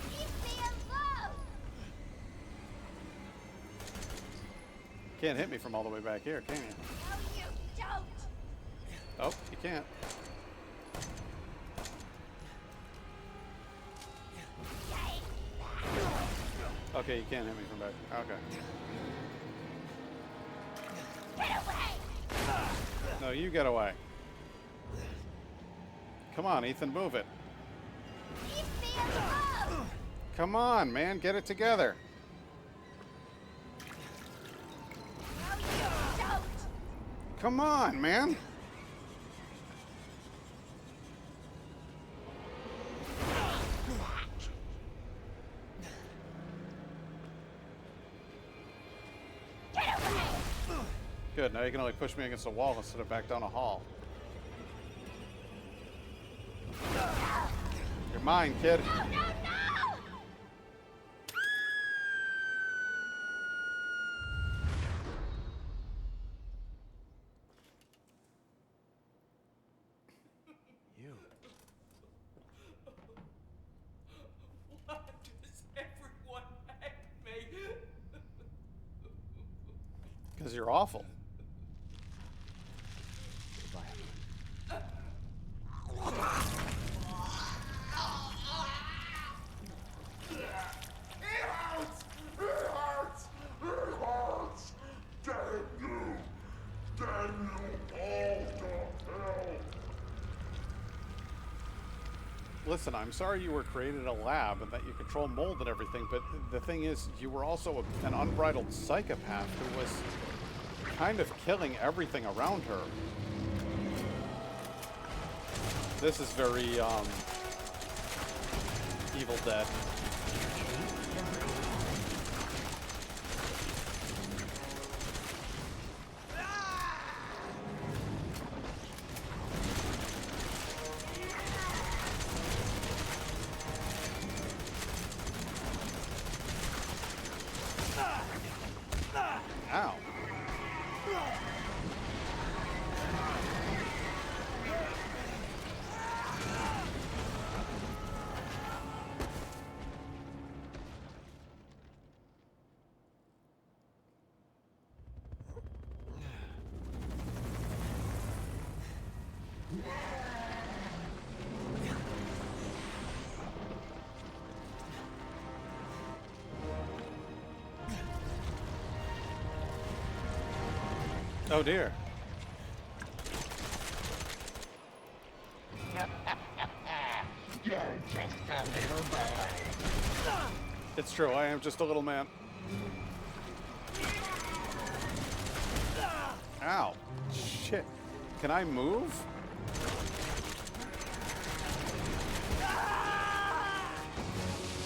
Leave me alone! Can't hit me from all the way back here, can you? No, you don't! Oh, you can't. Okay, you can't hit me from back. Okay. Get away! No, you get away. Come on, Ethan, move it. Leave me alone! Come on, man, get it together. No, you don't! Come on, man. Good, now you can only push me against a wall instead of back down a hall. You're mine, kid. No, no, no! You. Why does everyone hate me? Because you're awful. Listen, I'm sorry you were created in a lab and that you control mold and everything, but the thing is, you were also an unbridled psychopath who was kind of killing everything around her. This is very, Evil Dead. Ow. Oh dear. It's true, I am just a little man. Ow. Shit. Can I move?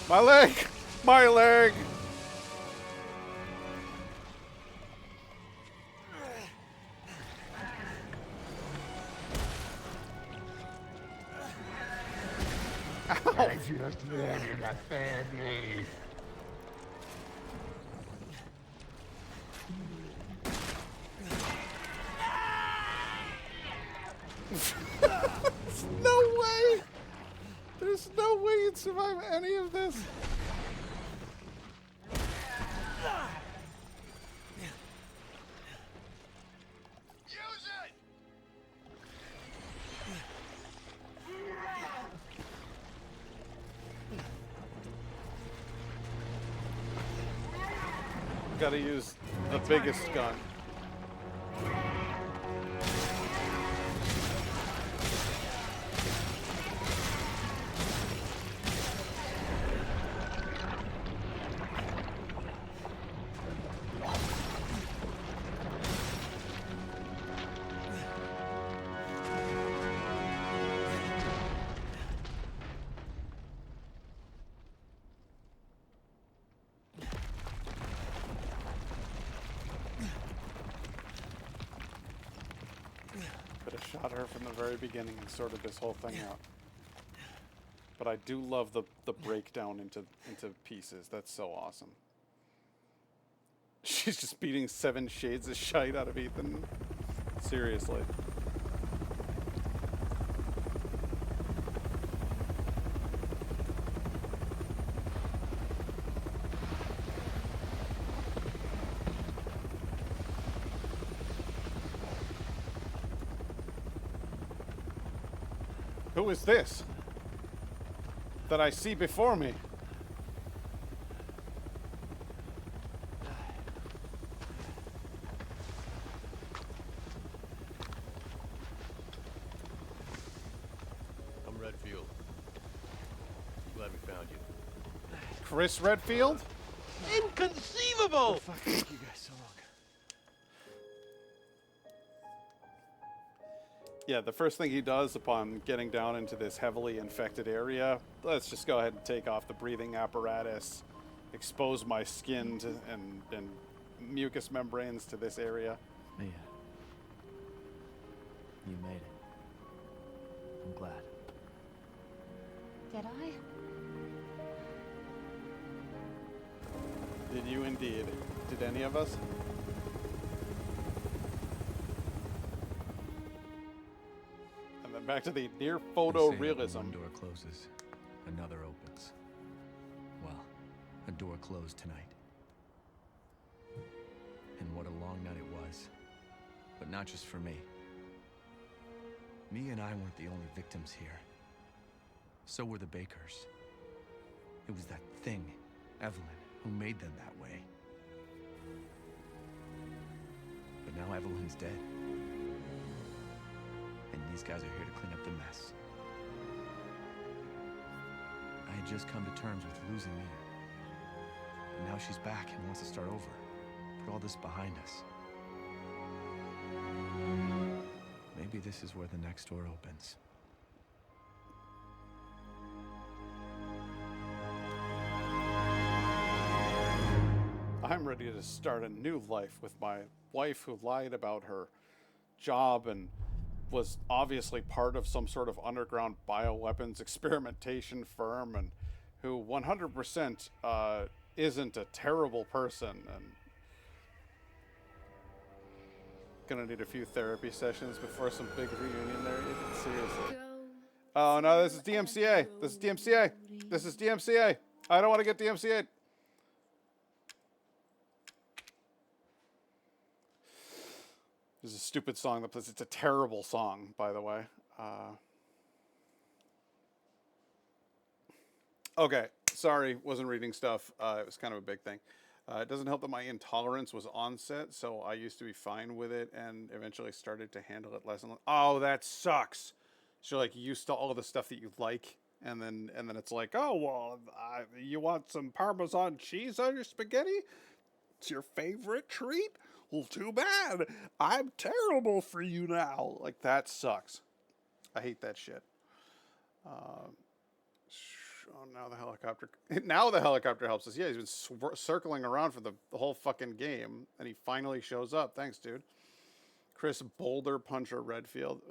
My leg! My leg! Ow! No way! There's no way you'd survive any of this. Use it! Gotta use the biggest gun. Could have shot her from the very beginning and sorted this whole thing out. But I do love the breakdown into pieces. That's so awesome. She's just beating 7 shades of shite out of Ethan. Seriously. Who is this that I see before me? I'm Redfield. Glad we found you. Chris Redfield? Inconceivable! Fuck, took you guys so long. Yeah, the first thing he does upon getting down into this heavily infected area, let's just go ahead and take off the breathing apparatus, expose my skin to, and mucous membranes to this area. Mia, you made it. I'm glad. Did I? Did you indeed? Did any of us? And then back to the near photorealism. One door closes, another opens. Well, a door closed tonight. And what a long night it was. But not just for me. Me and I weren't the only victims here. So were the Bakers. It was that thing, Evelyn, who made them that way. But now Evelyn's dead. And these guys are here to clean up the mess. I had just come to terms with losing Mia. But now she's back and wants to start over. Put all this behind us. Maybe this is where the next door opens. I'm ready to start a new life with my wife who lied about her job and was obviously part of some sort of underground bioweapons experimentation firm, and who 100% isn't a terrible person, and gonna need a few therapy sessions before some big reunion there. Seriously. Oh no, this is DMCA. This is DMCA. This is DMCA. I don't want to get DMCA'd. This is a stupid song that plays. It's a terrible song, by the way. Okay, sorry, wasn't reading stuff. It was kind of a big thing. It doesn't help that my intolerance was onset, so I used to be fine with it and eventually started to handle it less and less. Oh, that sucks. So you're like used to all the stuff that you like, and then it's like, oh, well, you want some Parmesan cheese on your spaghetti? It's your favorite treat? Well, too bad. I'm terrible for you now. Like, that sucks. I hate that shit. Oh, now the helicopter. Now the helicopter helps us. Yeah, he's been circling around for the whole fucking game, and he finally shows up. Thanks, dude. Chris Boulder Puncher Redfield.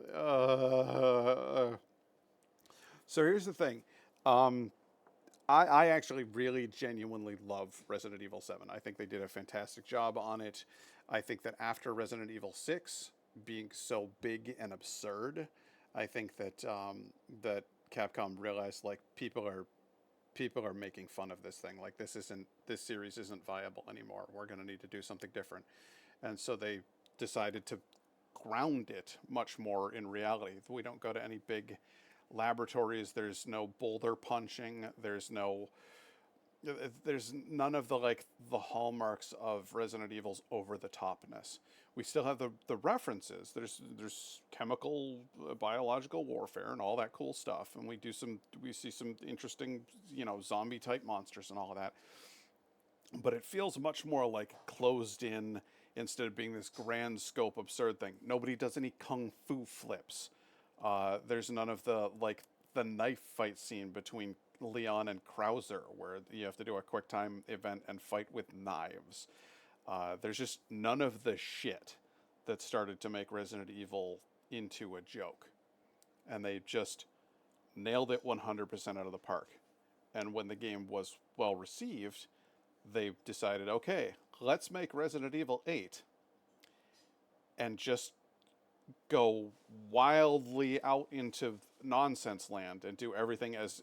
So here's the thing. I actually really genuinely love Resident Evil 7. I think they did a fantastic job on it. I think that after Resident Evil 6 being so big and absurd, I think that that Capcom realized like people are making fun of this thing. Like this series isn't viable anymore. We're going to need to do something different. And so they decided to ground it much more in reality. We don't go to any big laboratories. There's no boulder punching. There's none of the hallmarks of Resident Evil's over the topness. We still have the references. There's chemical, biological warfare and all that cool stuff, and we see some interesting, zombie type monsters and all of that. But it feels much more like closed in instead of being this grand scope absurd thing. Nobody does any kung fu flips. There's none of the knife fight scene between Leon and Krauser where you have to do a quick time event and fight with knives. There's just none of the shit that started to make Resident Evil into a joke. And they just nailed it 100% out of the park. And when the game was well received, they decided, okay, let's make Resident Evil 8 and just go wildly out into nonsense land and do everything as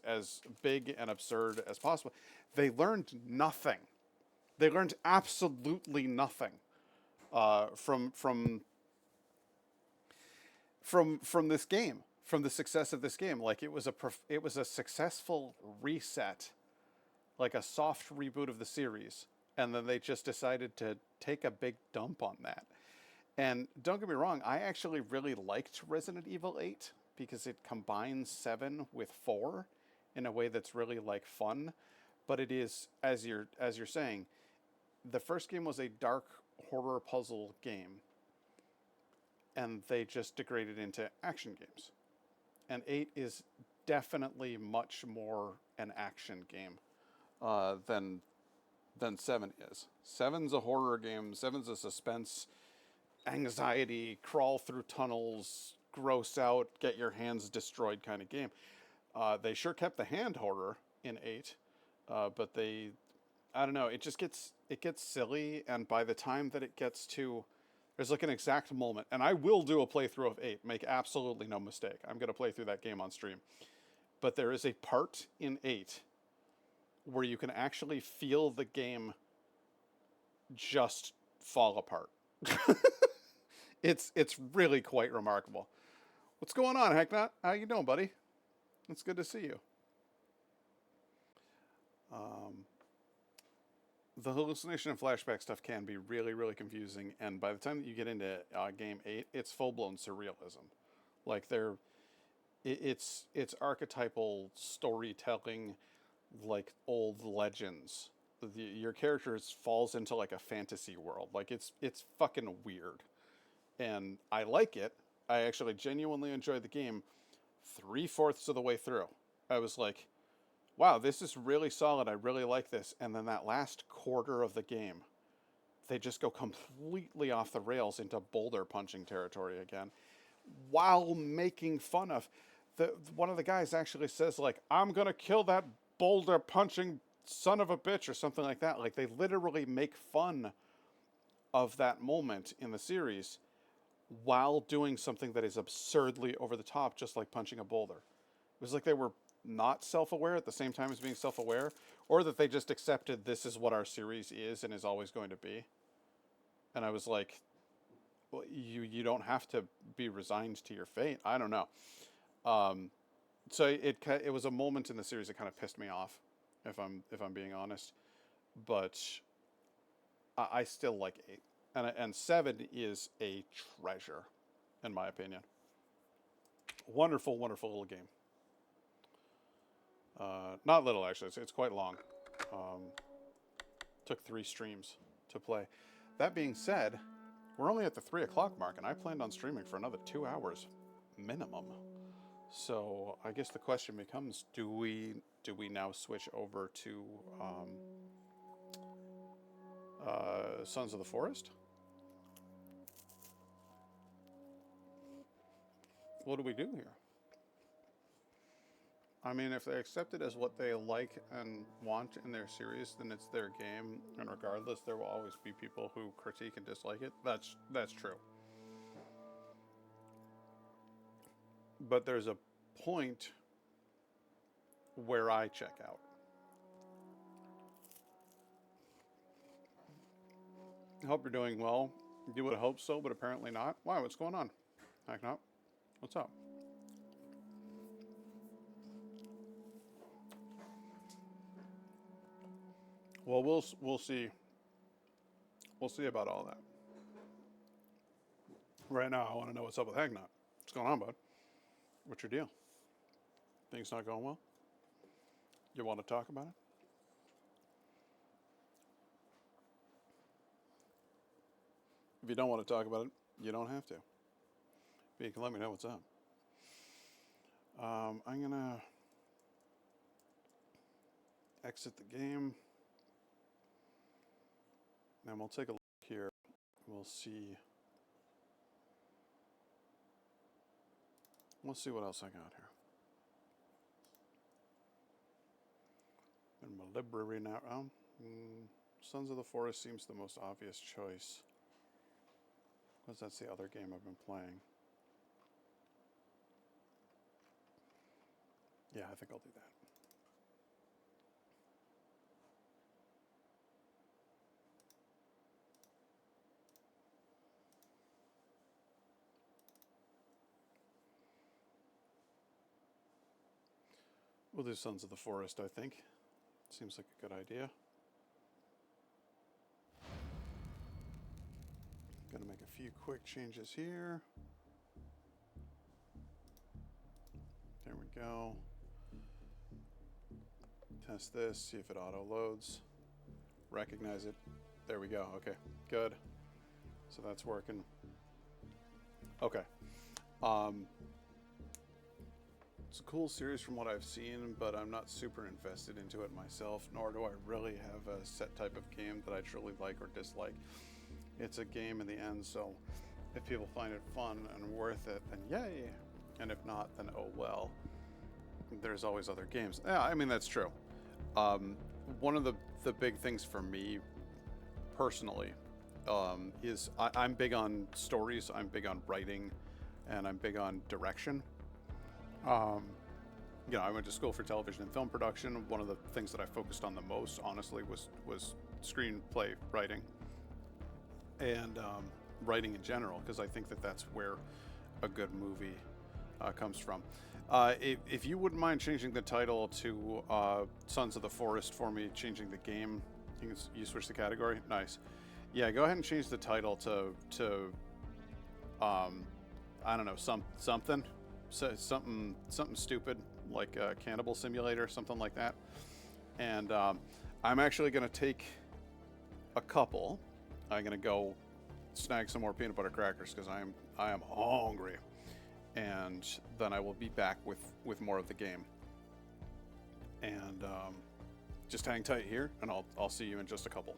big and absurd as possible. They learned nothing. They learned absolutely nothing from this game, from the success of this game. Like it was a successful reset, like a soft reboot of the series, and then they just decided to take a big dump on that. And don't get me wrong, I actually really liked Resident Evil 8 because it combines 7 with 4 in a way that's really fun. But it is, as you're saying, the first game was a dark horror puzzle game, and they just degraded into action games. And 8 is definitely much more an action game than 7 is. 7's a horror game. 7's a suspense, anxiety, crawl through tunnels, gross out, get your hands destroyed kind of game. They sure kept the hand horror in 8, but I don't know, it gets silly, and by the time that it gets to, there's an exact moment, and I will do a playthrough of 8, make absolutely no mistake. I'm going to play through that game on stream. But there is a part in 8 where you can actually feel the game just fall apart. It's really quite remarkable. What's going on, Hecknut? How you doing, buddy? It's good to see you. The hallucination and flashback stuff can be really, really confusing, and by the time that you get into game 8, it's full-blown surrealism. It's archetypal storytelling, like old legends. Your character falls into a fantasy world. It's fucking weird. And I like it. I actually genuinely enjoyed the game 3/4 of the way through. I was like, wow, this is really solid. I really like this. And then that last quarter of the game, they just go completely off the rails into boulder punching territory again, while making fun of one of the guys actually says I'm going to kill that boulder punching son of a bitch or something like that. They literally make fun of that moment in the series while doing something that is absurdly over the top, just like punching a boulder. It was like they were not self-aware at the same time as being self-aware, or that they just accepted this is what our series is and is always going to be. And I was like, well, you don't have to be resigned to your fate. I don't know. So it was a moment in the series that kind of pissed me off, if I'm being honest. But I still like 8. And 7 is a treasure, in my opinion. Wonderful, wonderful little game. Not little, actually. It's quite long. Took 3 streams to play. That being said, We're only at the 3 o'clock mark, and I planned on streaming for another 2 hours minimum. So I guess the question becomes: do we now switch over to Sons of the Forest? What do we do here? I mean, if they accept it as what they like and want in their series, then it's their game, and regardless, there will always be people who critique and dislike it. That's true. But there's a point where I check out. I hope you're doing well. You would hope so, but apparently not. Why? What's going on? Heck no. What's up? Well, we'll see. We'll see about all that. Right now, I want to know what's up with Hagnot. What's going on, bud? What's your deal? Things not going well? You want to talk about it? If you don't want to talk about it, you don't have to. But you can let me know what's up. I'm going to exit the game. And we'll take a look here. We'll see. We'll see what else I got here. In my library now. Sons of the Forest seems the most obvious choice. Because that's the other game I've been playing. Yeah, I think I'll do that. We'll do Sons of the Forest, I think. Seems like a good idea. Gonna make a few quick changes here. There we go. Test this, see if it auto loads. Recognize it. There we go. Okay, good. So that's working. Okay. It's a cool series from what I've seen, but I'm not super invested into it myself, nor do I really have a set type of game that I truly like or dislike. It's a game in the end, so if people find it fun and worth it, then yay. And if not, then oh well. There's always other games. Yeah, I mean, that's true. One of the big things for me, personally, is I'm big on stories, I'm big on writing, and I'm big on direction. You know, I went to school for television and film production. One of the things that I focused on the most, honestly, was screenplay writing and writing in general, because I think that that's where a good movie comes from. If you wouldn't mind changing the title to Sons of the Forest for me, changing the game, you switch the category? Nice. Yeah, go ahead and change the title to I don't know, something stupid, like Cannibal Simulator, something like that. And I'm actually going to take a couple. I'm going to go snag some more peanut butter crackers because I am hungry. And then I will be back with more of the game. And just hang tight here, and I'll see you in just a couple.